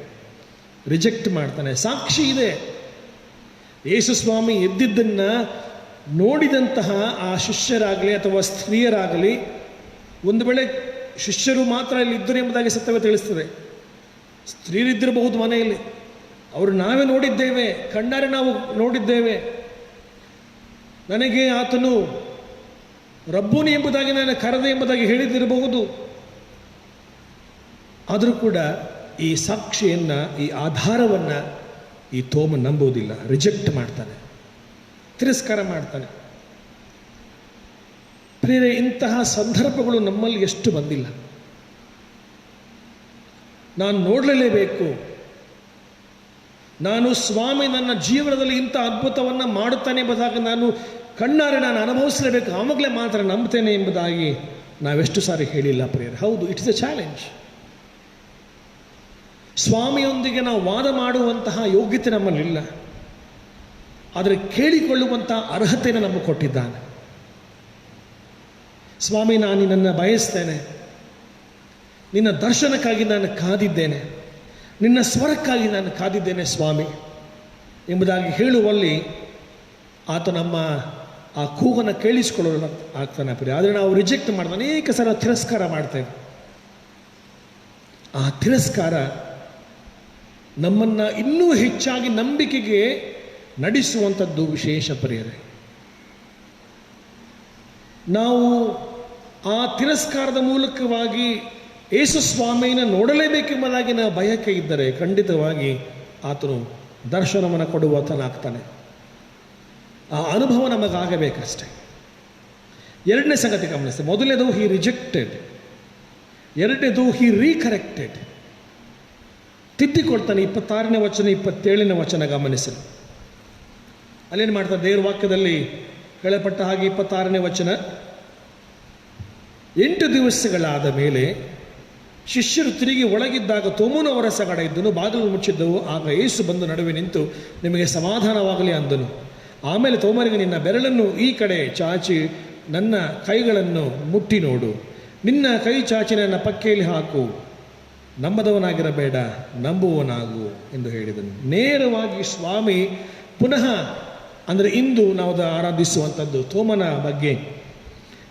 ರಿಜೆಕ್ಟ್ ಮಾಡ್ತಾನೆ. ಸಾಕ್ಷಿ ಇದೆ, ಯೇಸು ಸ್ವಾಮಿ ಎದ್ದಿದ್ದನ್ನು ನೋಡಿದಂತಹ ಆ ಶಿಷ್ಯರಾಗಲಿ ಅಥವಾ ಸ್ತ್ರೀಯರಾಗಲಿ, ಒಂದು ವೇಳೆ ಶಿಷ್ಯರು ಮಾತ್ರ ಇಲ್ಲಿ ಇದ್ದರು ಎಂಬುದಾಗಿ ಸತ್ಯವೇ ತಿಳಿಸ್ತದೆ. ಸ್ತ್ರೀಯರಿದ್ದಿರಬಹುದು ಮನೆಯಲ್ಲಿ, ಅವರು ನಾವೇ ನೋಡಿದ್ದೇವೆ, ಕಣ್ಣಾರೆ ನಾವು ನೋಡಿದ್ದೇವೆ. ನನಗೆ ಆತನು ರಬ್ಬೂನಿ ಎಂಬುದಾಗಿ ನಾನು ಕರೆದೆ ಎಂಬುದಾಗಿ ಹೇಳಿದ್ದಿರಬಹುದು. ಆದರೂ ಕೂಡ ಈ ಸಾಕ್ಷಿಯನ್ನು, ಈ ಆಧಾರವನ್ನು ಈ ತೋಮ ನಂಬುವುದಿಲ್ಲ, ರಿಜೆಕ್ಟ್ ಮಾಡ್ತಾನೆ, ತಿರಸ್ಕಾರ ಮಾಡ್ತಾನೆ. ಪ್ರಿಯರೇ, ಇಂತಹ ಸಂದರ್ಭಗಳು ನಮ್ಮಲ್ಲಿ ಎಷ್ಟು ಬಂದಿಲ್ಲ. ನಾನು ನೋಡಲೇಬೇಕು, ನಾನು ಸ್ವಾಮಿ ನನ್ನ ಜೀವನದಲ್ಲಿ ಇಂಥ ಅದ್ಭುತವನ್ನು ಮಾಡುತ್ತಾನೆ ಎಂಬುದಾಗಿ ನಾನು ಕಣ್ಣಾರೆ ನಾನು ಅನುಭವಿಸಲೇಬೇಕು, ಆವಾಗಲೇ ಮಾತ್ರ ನಂಬ್ತೇನೆ ಎಂಬುದಾಗಿ ನಾವೆಷ್ಟು ಸಾರಿ ಹೇಳಿಲ್ಲ ಪ್ರಿಯರೇ. ಹೌದು, ಇಟ್ ಇಸ್ ಎ ಚಾಲೆಂಜ್. ಸ್ವಾಮಿಯೊಂದಿಗೆ ನಾವು ವಾದ ಮಾಡುವಂತಹ ಯೋಗ್ಯತೆ ನಮ್ಮಲ್ಲಿಲ್ಲ, ಆದರೆ ಕೇಳಿಕೊಳ್ಳುವಂತಹ ಅರ್ಹತೆಯನ್ನು ನಮಗೆ ಕೊಟ್ಟಿದ್ದಾನೆ. ಸ್ವಾಮಿ, ನಾನು ನಿನ್ನನ್ನು ಬಯಸ್ತೇನೆ, ನಿನ್ನ ದರ್ಶನಕ್ಕಾಗಿ ನಾನು ಕಾದಿದ್ದೇನೆ, ನಿನ್ನ ಸ್ವರಕ್ಕಾಗಿ ನಾನು ಕಾದಿದ್ದೇನೆ ಸ್ವಾಮಿ ಎಂಬುದಾಗಿ ಹೇಳುವಲ್ಲಿ ಆತ ನಮ್ಮ ಆ ಕೂಗನ್ನು ಕೇಳಿಸಿಕೊಳ್ಳಲು ಆಗ್ತಾನೆ ಪ್ರಿಯ. ಆದರೆ ನಾವು ರಿಜೆಕ್ಟ್ ಮಾಡಿದ ಅನೇಕ ಸಲ ತಿರಸ್ಕಾರ ಮಾಡ್ತೇವೆ. ಆ ತಿರಸ್ಕಾರ ನಮ್ಮನ್ನು ಇನ್ನೂ ಹೆಚ್ಚಾಗಿ ನಂಬಿಕೆಗೆ ನಡೆಸುವಂಥದ್ದು ವಿಶೇಷ ಪ್ರಿಯರೇ. ನಾವು ಆ ತಿರಸ್ಕಾರದ ಮೂಲಕವಾಗಿ ಯೇಸು ಸ್ವಾಮಿಯನ್ನು ನೋಡಲೇಬೇಕೆಂಬುದಾಗಿ ನಾವು ಬಯಕೆ ಇದ್ದರೆ ಖಂಡಿತವಾಗಿ ಆತನು ದರ್ಶನವನ್ನು ಕೊಡುವಾತನಾಗ್ತಾನೆ. ಆ ಅನುಭವ ನಮಗಾಗಬೇಕಷ್ಟೆ. ಎರಡನೇ ಸಂಗತಿ ಗಮನಿಸ್ತೇವೆ. ಮೊದಲನೇದು ಹಿ ರಿಜೆಕ್ಟೆಡ್, ಎರಡನೇದು ಹಿ ರೀಕರೆಕ್ಟೆಡ್. ತಿದ್ದಿಕೊಳ್ತಾನೆ. 26ನೇ ವಚನ 27ನೇ ವಚನ ಗಮನಿಸಿ. ಅಲ್ಲೇನು ಮಾಡ್ತಾರೆ ದೇವರ ವಾಕ್ಯದಲ್ಲಿ ಹೇಳಲ್ಪಟ್ಟ ಹಾಗೆ 26ನೇ ವಚನ, 8 ದಿವಸಗಳಾದ ಮೇಲೆ ಶಿಷ್ಯರು ತಿರುಗಿ ಒಳಗಿದ್ದಾಗ ತೋಮನು ಅವರ ಸಗಡ ಇದ್ದನು, ಬಾಗಿಲು ಮುಚ್ಚಿದ್ದವು. ಆಗ ಯೇಸು ಬಂದು ನಡುವೆ ನಿಂತು ನಿಮಗೆ ಸಮಾಧಾನವಾಗಲಿ ಅಂದನು. ಆಮೇಲೆ ತೋಮನಿಗೆ, ನಿನ್ನ ಬೆರಳನ್ನು ಈ ಕಡೆ ಚಾಚಿ ನನ್ನ ಕೈಗಳನ್ನು ಮುಟ್ಟಿ ನೋಡು, ನಿನ್ನ ಕೈ ಚಾಚಿ ನನ್ನ ಪಕ್ಕೆಯಲ್ಲಿ ಹಾಕು, ನಂಬದವನಾಗಿರಬೇಡ, ನಂಬುವವನಾಗು ಎಂದು ಹೇಳಿದನು. ನೇರವಾಗಿ ಸ್ವಾಮಿ ಪುನಃ, ಅಂದರೆ ಇಂದು ನಾವು ಆರಾಧಿಸುವಂಥದ್ದು ತೋಮನ ಬಗ್ಗೆ,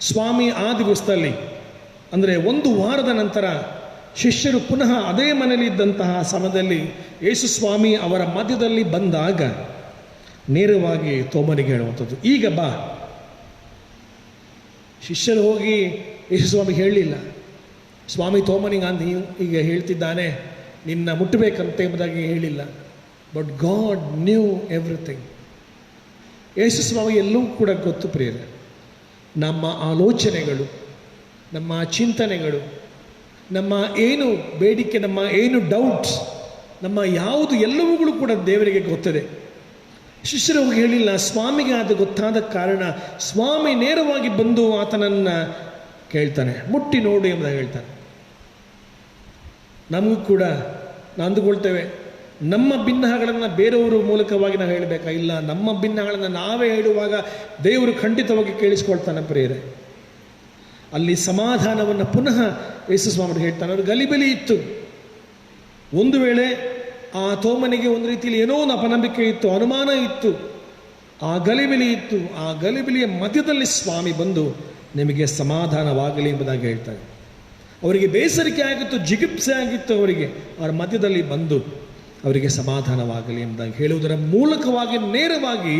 ಸ್ವಾಮಿ ಆ ದಿವಸದಲ್ಲಿ ಅಂದರೆ 1 ವಾರದ ನಂತರ ಶಿಷ್ಯರು ಪುನಃ ಅದೇ ಮನೆಯಲ್ಲಿ ಇದ್ದಂತಹ ಸಮಯದಲ್ಲಿ ಯೇಸು ಸ್ವಾಮಿ ಅವರ ಮಧ್ಯದಲ್ಲಿ ಬಂದಾಗ ನೇರವಾಗಿ ತೋಮನಿಗೆ ಹೇಳುವಂಥದ್ದು, ಈಗ ಬಾ. ಶಿಷ್ಯರು ಹೋಗಿ ಯೇಸು ಸ್ವಾಮಿ ಹೇಳಲಿಲ್ಲ. ಸ್ವಾಮಿ ತೋಮನಿಗೆ ಅಂತ ಈಗ ಹೇಳ್ತಿದ್ದಾನೆ, ನಿನ್ನ ಮುಟ್ಟಬೇಕಂತ ಎಂಬುದಾಗಿ ಹೇಳಿಲ್ಲ. But God knew everything. Yesu ಸ್ವಾಮಿ ಎಲ್ಲವೂ ಕೂಡ ಗೊತ್ತು ಪ್ರಿಯರೇ. ನಮ್ಮ ಆಲೋಚನೆಗಳು, ನಮ್ಮ ಚಿಂತನೆಗಳು, ನಮ್ಮ ಏನು ಬೇಡಿಕೆ, ನಮ್ಮ ಏನು ಡೌಟ್ಸ್, ನಮ್ಮ ಯಾವುದು ಎಲ್ಲವುಗಳು ಕೂಡ ದೇವರಿಗೆ ಗೊತ್ತಿದೆ. ಶಿಷ್ಯರು ಹೋಗಿ ಹೇಳಿಲ್ಲ. ಸ್ವಾಮಿಗೆ ಅದು ಗೊತ್ತಾದ ಕಾರಣ ಸ್ವಾಮಿ ನೇರವಾಗಿ ಬಂದು ಆತನನ್ನು ಕೇಳ್ತಾನೆ, ಮುಟ್ಟಿ ನೋಡು ಎಂಬುದಾಗಿ ಹೇಳ್ತಾನೆ. ನಮಗೂ ಕೂಡ ನಾವು ಅಂದುಕೊಳ್ತೇವೆ ನಮ್ಮ ಭಿನ್ನಗಳನ್ನು ಬೇರೆಯವರು ಮೂಲಕವಾಗಿ ನಾವು ಹೇಳಬೇಕಾ? ಇಲ್ಲ, ನಮ್ಮ ಭಿನ್ನಗಳನ್ನು ನಾವೇ ಹೇಳುವಾಗ ದೇವರು ಖಂಡಿತವಾಗಿ ಕೇಳಿಸ್ಕೊಳ್ತಾನೆ ಪ್ರಿಯರೇ. ಅಲ್ಲಿ ಸಮಾಧಾನವನ್ನು ಪುನಃ ಯೇಸು ಸ್ವಾಮಿ ಹೇಳ್ತಾನೆ. ಅವರು ಗಲಿಬಿಲಿ ಇತ್ತು. ಒಂದು ವೇಳೆ ಆ ತೋಮನಿಗೆ ಒಂದು ರೀತಿಯಲ್ಲಿ ಏನೋ ಒಂದು ಅಪನಂಬಿಕೆ ಇತ್ತು, ಅನುಮಾನ ಇತ್ತು, ಆ ಗಲಿಬಿಲಿ ಇತ್ತು. ಆ ಗಲಿಬಿಲಿಯ ಮಧ್ಯದಲ್ಲಿ ಸ್ವಾಮಿ ಬಂದು ನಿಮಗೆ ಸಮಾಧಾನವಾಗಲಿ ಎಂಬುದಾಗಿ ಹೇಳ್ತಾರೆ. ಅವರಿಗೆ ಬೇಸರಿಕೆ ಆಗಿತ್ತು, ಜಿಗುಪ್ಸೆ ಆಗಿತ್ತು. ಅವರಿಗೆ ಅವರ ಮಧ್ಯದಲ್ಲಿ ಬಂದು ಅವರಿಗೆ ಸಮಾಧಾನವಾಗಲಿ ಎಂಬುದಾಗಿ ಹೇಳುವುದರ ಮೂಲಕವಾಗಿ ನೇರವಾಗಿ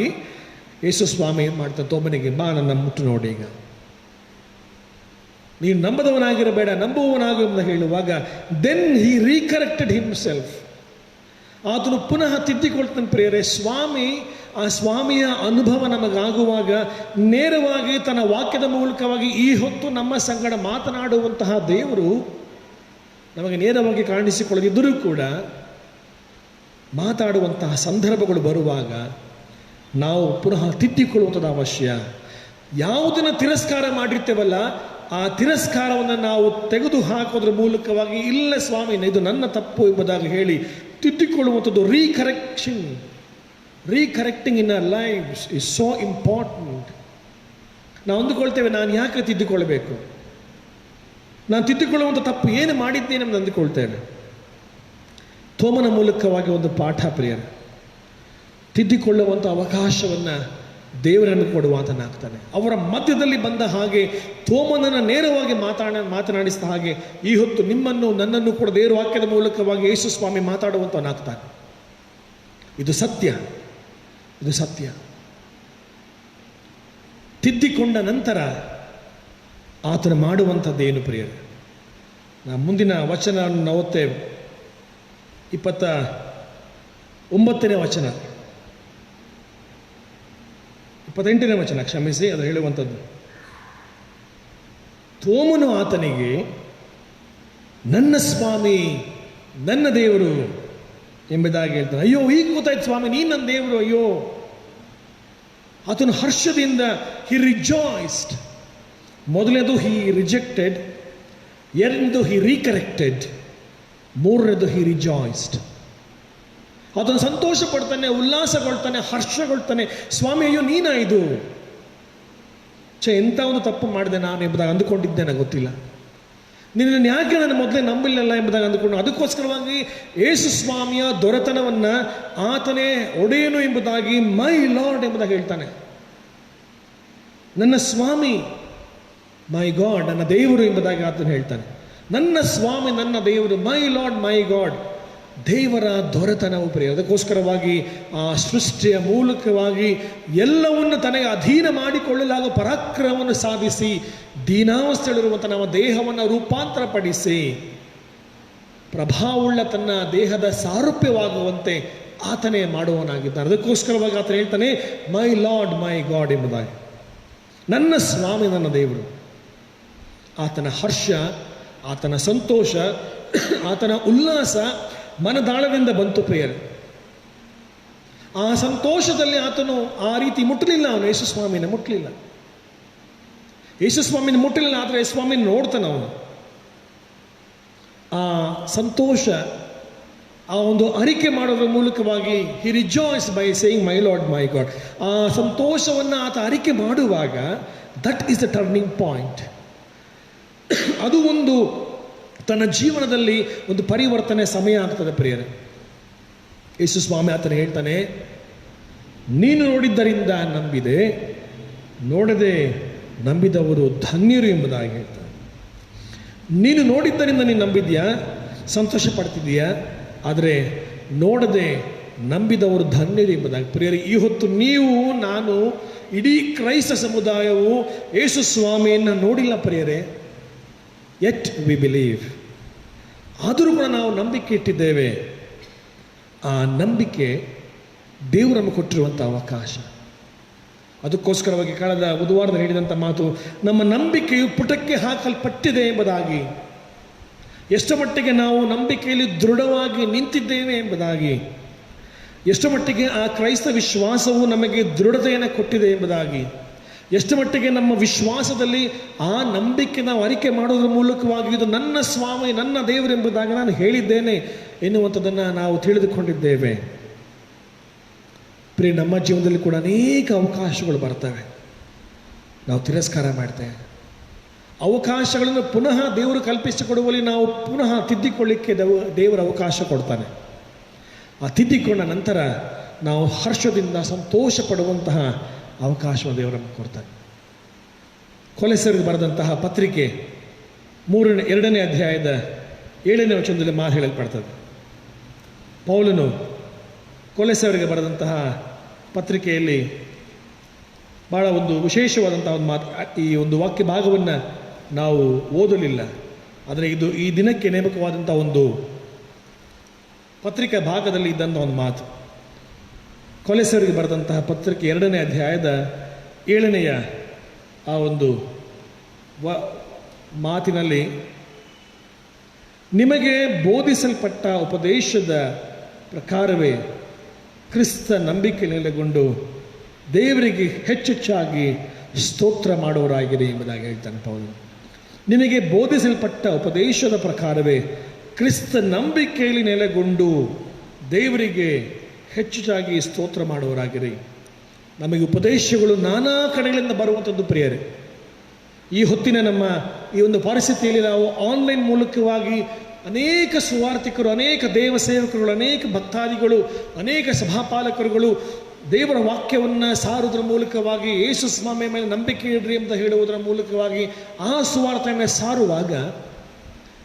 ಯೇಸು ಸ್ವಾಮಿ ಏನು ಮಾಡ್ತಾರೆ, ತೋಮನಿಗೆ, ಬಾ ನನ್ನ ಮುಟ್ಟು ನೋಡಿ, ಈಗ ನೀನು ನಂಬದವನಾಗಿರಬೇಡ, ನಂಬುವವನಾಗು ಎಂದು ಹೇಳುವಾಗ ದೆನ್ ಹಿ ರೀಕರೆಕ್ಟೆಡ್ ಹಿಮ್ಸೆಲ್ಫ್. ಆತನು ಪುನಃ ತಿದ್ದಿಕೊಳ್ತಾನೆ ಪ್ರಿಯರೇ. ಆ ಸ್ವಾಮಿಯ ಅನುಭವ ನಮಗಾಗುವಾಗ ನೇರವಾಗಿ ತನ್ನ ವಾಕ್ಯದ ಮೂಲಕವಾಗಿ ಈ ಹೊತ್ತು ನಮ್ಮ ಸಂಗಡ ಮಾತನಾಡುವಂತಹ ದೇವರು ನಮಗೆ ನೇರವಾಗಿ ಕಾಣಿಸಿಕೊಳ್ಳದಿದ್ದರೂ ಕೂಡ ಮಾತಾಡುವಂತಹ ಸಂದರ್ಭಗಳು ಬರುವಾಗ ನಾವು ಪುನಃ ತಿದ್ದಿಕೊಳ್ಳುವಂಥದ್ದು ಅವಶ್ಯ. ಯಾವುದನ್ನು ತಿರಸ್ಕಾರ ಮಾಡಿರ್ತೇವಲ್ಲ, ಆ ತಿರಸ್ಕಾರವನ್ನು ನಾವು ತೆಗೆದು ಹಾಕೋದ್ರ ಮೂಲಕವಾಗಿ ಇಲ್ಲ ಸ್ವಾಮಿ ಇದು ನನ್ನ ತಪ್ಪು ಎಂಬುದಾಗಿ ಹೇಳಿ ತಿದ್ದಿಕೊಳ್ಳುವಂಥದ್ದು recorrecting in our lives is so important. ನಾವು ಅಂದುಕೊಳ್ತೇವೆ, ನಾನು ಯಾಕೆ ತಿದ್ದಿಕೊಳ್ಳಬೇಕು, ನಾನು ತಿದ್ದಿಕೊಳ್ಳುವಂಥ ತಪ್ಪು ಏನು ಮಾಡಿದ್ದೇನೆ ಎಂದು ಅಂದುಕೊಳ್ತೇವೆ. ತೋಮನ ಮೂಲಕವಾಗಿ ಒಂದು ಪಾಠ ಪ್ರಿಯರ, ತಿದ್ದಿಕೊಳ್ಳುವಂಥ ಅವಕಾಶವನ್ನು ದೇವರು ನಮಗೆ ಕೊಡುವಾತನಾಗ್ತಾನೆ. ಅವರ ಮಧ್ಯದಲ್ಲಿ ಬಂದ ಹಾಗೆ ತೋಮನನ್ನು ನೇರವಾಗಿ ಮಾತನಾಡಿಸಿದ ಹಾಗೆ ಈ ಹೊತ್ತು ನಿಮ್ಮನ್ನು ನನ್ನನ್ನು ಕೂಡ ದೇವರ ವಾಕ್ಯದ ಮೂಲಕವಾಗಿ ಯೇಸು ಸ್ವಾಮಿ ಮಾತಾಡುವಂತವನಾಗ್ತಾನೆ. ಇದು ಸತ್ಯ, ಇದು ಸತ್ಯ. ತಿದ್ದಿಕೊಂಡ ನಂತರ ಆತನು ಮಾಡುವಂಥದ್ದೇನು ಪ್ರಿಯರೇ? ನಾವು ಮುಂದಿನ ವಚನ ಓದ್ತೇವೆ. 29ನೇ ವಚನ, 28ನೇ ವಚನ, ಕ್ಷಮಿಸಿ, ಅದು ಹೇಳುವಂಥದ್ದು. ತೋಮನು ಆತನಿಗೆ, ನನ್ನ ಸ್ವಾಮಿ, ನನ್ನ ದೇವರು ಎಂಬುದಾಗಿ ಹೇಳ್ತಾನೆ. ಅಯ್ಯೋ, ಈಗ ಗೊತ್ತಾಯ್ತು ಸ್ವಾಮಿ, ನೀನು ನನ್ನ ದೇವರು. ಅಯ್ಯೋ, ಆತನು ಹರ್ಷದಿಂದ ಹಿ ರಿಜಾಯ್ಸ್ಡ್. ಮೊದಲನೇದು ಹಿ ರಿಜೆಕ್ಟೆಡ್, ಎರಡನೇದು ಹಿ ರೀಕರೆಕ್ಟೆಡ್, ಮೂರನೇದು ಹಿ ರಿಜಾಯ್ಸ್ಡ್. ಅದನ್ನು ಸಂತೋಷ ಪಡ್ತಾನೆ, ಉಲ್ಲಾಸಗೊಳ್ತಾನೆ, ಹರ್ಷಗೊಳ್ತಾನೆ. ಸ್ವಾಮಿ, ಅಯ್ಯೋ ನೀನಾ ಇದು? ಎಂಥ ಒಂದು ತಪ್ಪು ಮಾಡಿದೆ ನಾನು ಎಂಬುದಾಗಿ ಅಂದುಕೊಂಡಿದ್ದೇನೆ, ಗೊತ್ತಿಲ್ಲ. ನಿನ್ನನ್ನು ಯಾಕೆ ನಾನು ಮೊದಲೇ ನಂಬಿಲ್ಲಲ್ಲ ಎಂಬುದಾಗಿ ಅಂದುಕೊಂಡು ಅದಕ್ಕೋಸ್ಕರವಾಗಿ ಯೇಸು ಸ್ವಾಮಿಯ ದೊರೆತನವನ್ನು ಆತನೇ ಒಡೆಯನು ಎಂಬುದಾಗಿ ಮೈ ಲಾರ್ಡ್ ಎಂಬುದಾಗಿ ಹೇಳ್ತಾನೆ. ನನ್ನ ಸ್ವಾಮಿ, ಮೈ ಗಾಡ್, ನನ್ನ ದೇವರು ಎಂಬುದಾಗಿ ಆತನು ಹೇಳ್ತಾನೆ. ನನ್ನ ಸ್ವಾಮಿ, ನನ್ನ ದೇವರು, ಮೈ ಲಾರ್ಡ್, ಮೈ ಗಾಡ್. ದೇವರ ದೊರೆತನವು ಪ್ರಿಯ. ಅದಕ್ಕೋಸ್ಕರವಾಗಿ ಆ ಸೃಷ್ಟಿಯ ಮೂಲಕವಾಗಿ ಎಲ್ಲವನ್ನು ತನಗೆ ಅಧೀನ ಮಾಡಿಕೊಳ್ಳಲಾಗ ಪರಾಕ್ರಮವನ್ನು ಸಾಧಿಸಿ ದೀನಾವಸ್ಥೆಯಲ್ಲಿರುವಂಥ ನಮ್ಮ ದೇಹವನ್ನು ರೂಪಾಂತರಪಡಿಸಿ ಪ್ರಭಾವವುಳ್ಳ ತನ್ನ ದೇಹದ ಸಾರೂಪ್ಯವಾಗುವಂತೆ ಆತನೇ ಮಾಡುವವನಾಗಿದ್ದಾನೆ. ಅದಕ್ಕೋಸ್ಕರವಾಗಿ ಆತನು ಹೇಳ್ತಾನೆ, ಮೈ ಲಾರ್ಡ್, ಮೈ ಗಾಡ್ ಎಂಬುದಾಗಿ. ನನ್ನ ಸ್ವಾಮಿ, ನನ್ನ ದೇವರು. ಆತನ ಹರ್ಷ, ಆತನ ಸಂತೋಷ, ಆತನ ಉಲ್ಲಾಸ ಮನದಾಳದಿಂದ ಬಂತು ಪ್ರಿಯರೇ. ಆ ಸಂತೋಷದಲ್ಲಿ ಆತನು ಆ ರೀತಿ ಮುಟ್ಟಲಿಲ್ಲ. ಅವನು ಯೇಸುಸ್ವಾಮಿನ ಮುಟ್ಟಲಿಲ್ಲ, ಯೇಸುಸ್ವಾಮಿನ ಮುಟ್ಟಲಿಲ್ಲ. ಆದರೆ ಯೇಸುಸ್ವಾಮಿನ ನೋಡ್ತಾನೆ ಅವನು. ಆ ಸಂತೋಷ, ಆ ಒಂದು ಅರಿಕೆ ಮಾಡೋದ್ರ ಮೂಲಕವಾಗಿ he rejoices by saying my Lord, my God. ಆ ಸಂತೋಷವನ್ನು ಆತ ಅರಿಕೆ ಮಾಡುವಾಗ that is the turning point. ಅದು ಒಂದು ತನ್ನ ಜೀವನದಲ್ಲಿ ಒಂದು ಪರಿವರ್ತನೆ ಸಮಯ ಆಗ್ತದೆ ಪ್ರಿಯರೇ. ಯೇಸು ಸ್ವಾಮಿ ಆತನು ಹೇಳ್ತಾನೆ, ನೀನು ನೋಡಿದ್ದರಿಂದ ನಂಬಿದೆ, ನೋಡದೆ ನಂಬಿದವರು ಧನ್ಯರು ಎಂಬುದಾಗಿ ಹೇಳ್ತಾನೆ. ನೀನು ನೋಡಿದ್ದರಿಂದ ನೀನು ನಂಬಿದ್ಯಾ, ಸಂತೋಷ ಪಡ್ತಿದ್ದೀಯಾ. ಆದರೆ ನೋಡದೆ ನಂಬಿದವರು ಧನ್ಯರು ಎಂಬುದಾಗಿ ಪ್ರಿಯರೇ. ಈ ಹೊತ್ತು ನೀವು, ನಾನು, ಇಡೀ ಕ್ರೈಸ್ತ ಸಮುದಾಯವು ಯೇಸು ಸ್ವಾಮಿಯನ್ನು ನೋಡಿಲ್ಲ ಪ್ರಿಯರೇ. Yet we believe. ಆದರೂ ಕೂಡ ನಾವು ನಂಬಿಕೆ ಇಟ್ಟಿದ್ದೇವೆ. ಆ ನಂಬಿಕೆ ದೇವರನ್ನು ಕೊಟ್ಟಿರುವಂಥ ಅವಕಾಶ. ಅದಕ್ಕೋಸ್ಕರವಾಗಿ ಕಳೆದ ಬುಧವಾರದಲ್ಲಿ ಹೇಳಿದಂಥ ಮಾತು, ನಮ್ಮ ನಂಬಿಕೆಯು ಪುಟಕ್ಕೆ ಹಾಕಲ್ಪಟ್ಟಿದೆ ಎಂಬುದಾಗಿ. ಎಷ್ಟು ಮಟ್ಟಿಗೆ ನಾವು ನಂಬಿಕೆಯಲ್ಲಿ ದೃಢವಾಗಿ ನಿಂತಿದ್ದೇವೆ ಎಂಬುದಾಗಿ, ಎಷ್ಟು ಮಟ್ಟಿಗೆ ಆ ಕ್ರೈಸ್ತ ವಿಶ್ವಾಸವು ನಮಗೆ ದೃಢತೆಯನ್ನು ಕೊಟ್ಟಿದೆ ಎಂಬುದಾಗಿ, ಎಷ್ಟು ಮಟ್ಟಿಗೆ ನಮ್ಮ ವಿಶ್ವಾಸದಲ್ಲಿ ಆ ನಂಬಿಕೆ ನಾವು ಅರಿಕೆ ಮಾಡೋದ್ರ ಮೂಲಕವಾಗಿ ಇದು ನನ್ನ ಸ್ವಾಮಿ, ನನ್ನ ದೇವರು ಎಂಬುದಾಗಿ ನಾನು ಹೇಳಿದ್ದೇನೆ ಎನ್ನುವಂಥದ್ದನ್ನು ನಾವು ತಿಳಿದುಕೊಂಡಿದ್ದೇವೆ. ಪ್ರಿಯ, ನಮ್ಮ ಜೀವನದಲ್ಲಿ ಕೂಡ ಅನೇಕ ಅವಕಾಶಗಳು ಬರ್ತವೆ, ನಾವು ತಿರಸ್ಕಾರ ಮಾಡ್ತೇವೆ. ಅವಕಾಶಗಳನ್ನು ಪುನಃ ದೇವರು ಕಲ್ಪಿಸಿಕೊಡುವಲ್ಲಿ ನಾವು ಪುನಃ ತಿದ್ದಿಕೊಳ್ಳಿಕ್ಕೆ ದೇವರು ಅವಕಾಶ ಕೊಡ್ತಾನೆ. ಆ ತಿದ್ದಿಕೊಂಡ ನಂತರ ನಾವು ಹರ್ಷದಿಂದ ಸಂತೋಷ ಪಡುವಂತಹ ಅವಕಾಶವನ್ನು ದೇವರು ನಮಗೆ ಕೊಡ್ತಾನೆ. ಕೊಲೆಸರಿಗೆ ಬರೆದಂತಹ ಪತ್ರಿಕೆ 2ನೇ ಅಧ್ಯಾಯದ 7ನೇ ವಚನದಲ್ಲಿ ಮಾತು ಹೇಳಲ್ಪಡ್ತದೆ. ಪೌಲನು ಕೊಲೆಸರಿಗೆ ಬರೆದಂತಹ ಪತ್ರಿಕೆಯಲ್ಲಿ ಬಹಳ ಒಂದು ವಿಶೇಷವಾದಂತಹ ಒಂದು ಮಾತು, ಈ ಒಂದು ವಾಕ್ಯ ಭಾಗವನ್ನು ನಾವು ಓದಲಿಲ್ಲ, ಆದರೆ ಇದು ಈ ದಿನಕ್ಕೆ ನೇಮಕವಾದಂಥ ಒಂದು ಪತ್ರಿಕಾ ಭಾಗದಲ್ಲಿ ಇದ್ದಂಥ ಒಂದು ಮಾತು. ಕೊಲೆಸರಿಗೆ ಬರೆದಂತಹ ಪತ್ರಿಕೆ 2ನೇ ಅಧ್ಯಾಯದ 7ನೇಯ ಆ ಒಂದು ಮಾತಿನಲ್ಲಿ, ನಿಮಗೆ ಬೋಧಿಸಲ್ಪಟ್ಟ ಉಪದೇಶದ ಪ್ರಕಾರವೇ ಕ್ರಿಸ್ತ ನಂಬಿಕೆ ನೆಲೆಗೊಂಡು ದೇವರಿಗೆ ಹೆಚ್ಚೆಚ್ಚಾಗಿ ಸ್ತೋತ್ರ ಮಾಡುವರಾಗಿದೆ ಎಂಬುದಾಗಿ ಹೇಳ್ತಾನೆ ಪೌಲನು. ನಿಮಗೆ ಬೋಧಿಸಲ್ಪಟ್ಟ ಉಪದೇಶದ ಪ್ರಕಾರವೇ ಕ್ರಿಸ್ತ ನಂಬಿಕೆಯಲ್ಲಿ ನೆಲೆಗೊಂಡು ದೇವರಿಗೆ ಹೆಚ್ಚಾಗಿ ಸ್ತೋತ್ರ ಮಾಡುವರಾಗಿರಿ. ನಮಗೆ ಉಪದೇಶಗಳು ನಾನಾ ಕಡೆಗಳಿಂದ ಬರುವಂಥದ್ದು ಪ್ರಿಯರೇ. ಈ ಹೊತ್ತಿನ ನಮ್ಮ ಈ ಒಂದು ಪರಿಸ್ಥಿತಿಯಲ್ಲಿ ನಾವು ಆನ್ಲೈನ್ ಮೂಲಕವಾಗಿ ಅನೇಕ ಸುವಾರ್ತಿಕರು, ಅನೇಕ ದೇವ ಸೇವಕರುಗಳು, ಅನೇಕ ಭಕ್ತಾದಿಗಳು, ಅನೇಕ ಸಭಾಪಾಲಕರುಗಳು ದೇವರ ವಾಕ್ಯವನ್ನು ಸಾರುವುದರ ಮೂಲಕವಾಗಿ, ಯೇಸು ಸ್ವಾಮಿಯ ಮೇಲೆ ನಂಬಿಕೆ ಇಡ್ರಿ ಅಂತ ಹೇಳುವುದರ ಮೂಲಕವಾಗಿ ಆ ಸುವಾರ್ತೆಯನ್ನು ಸಾರುವಾಗ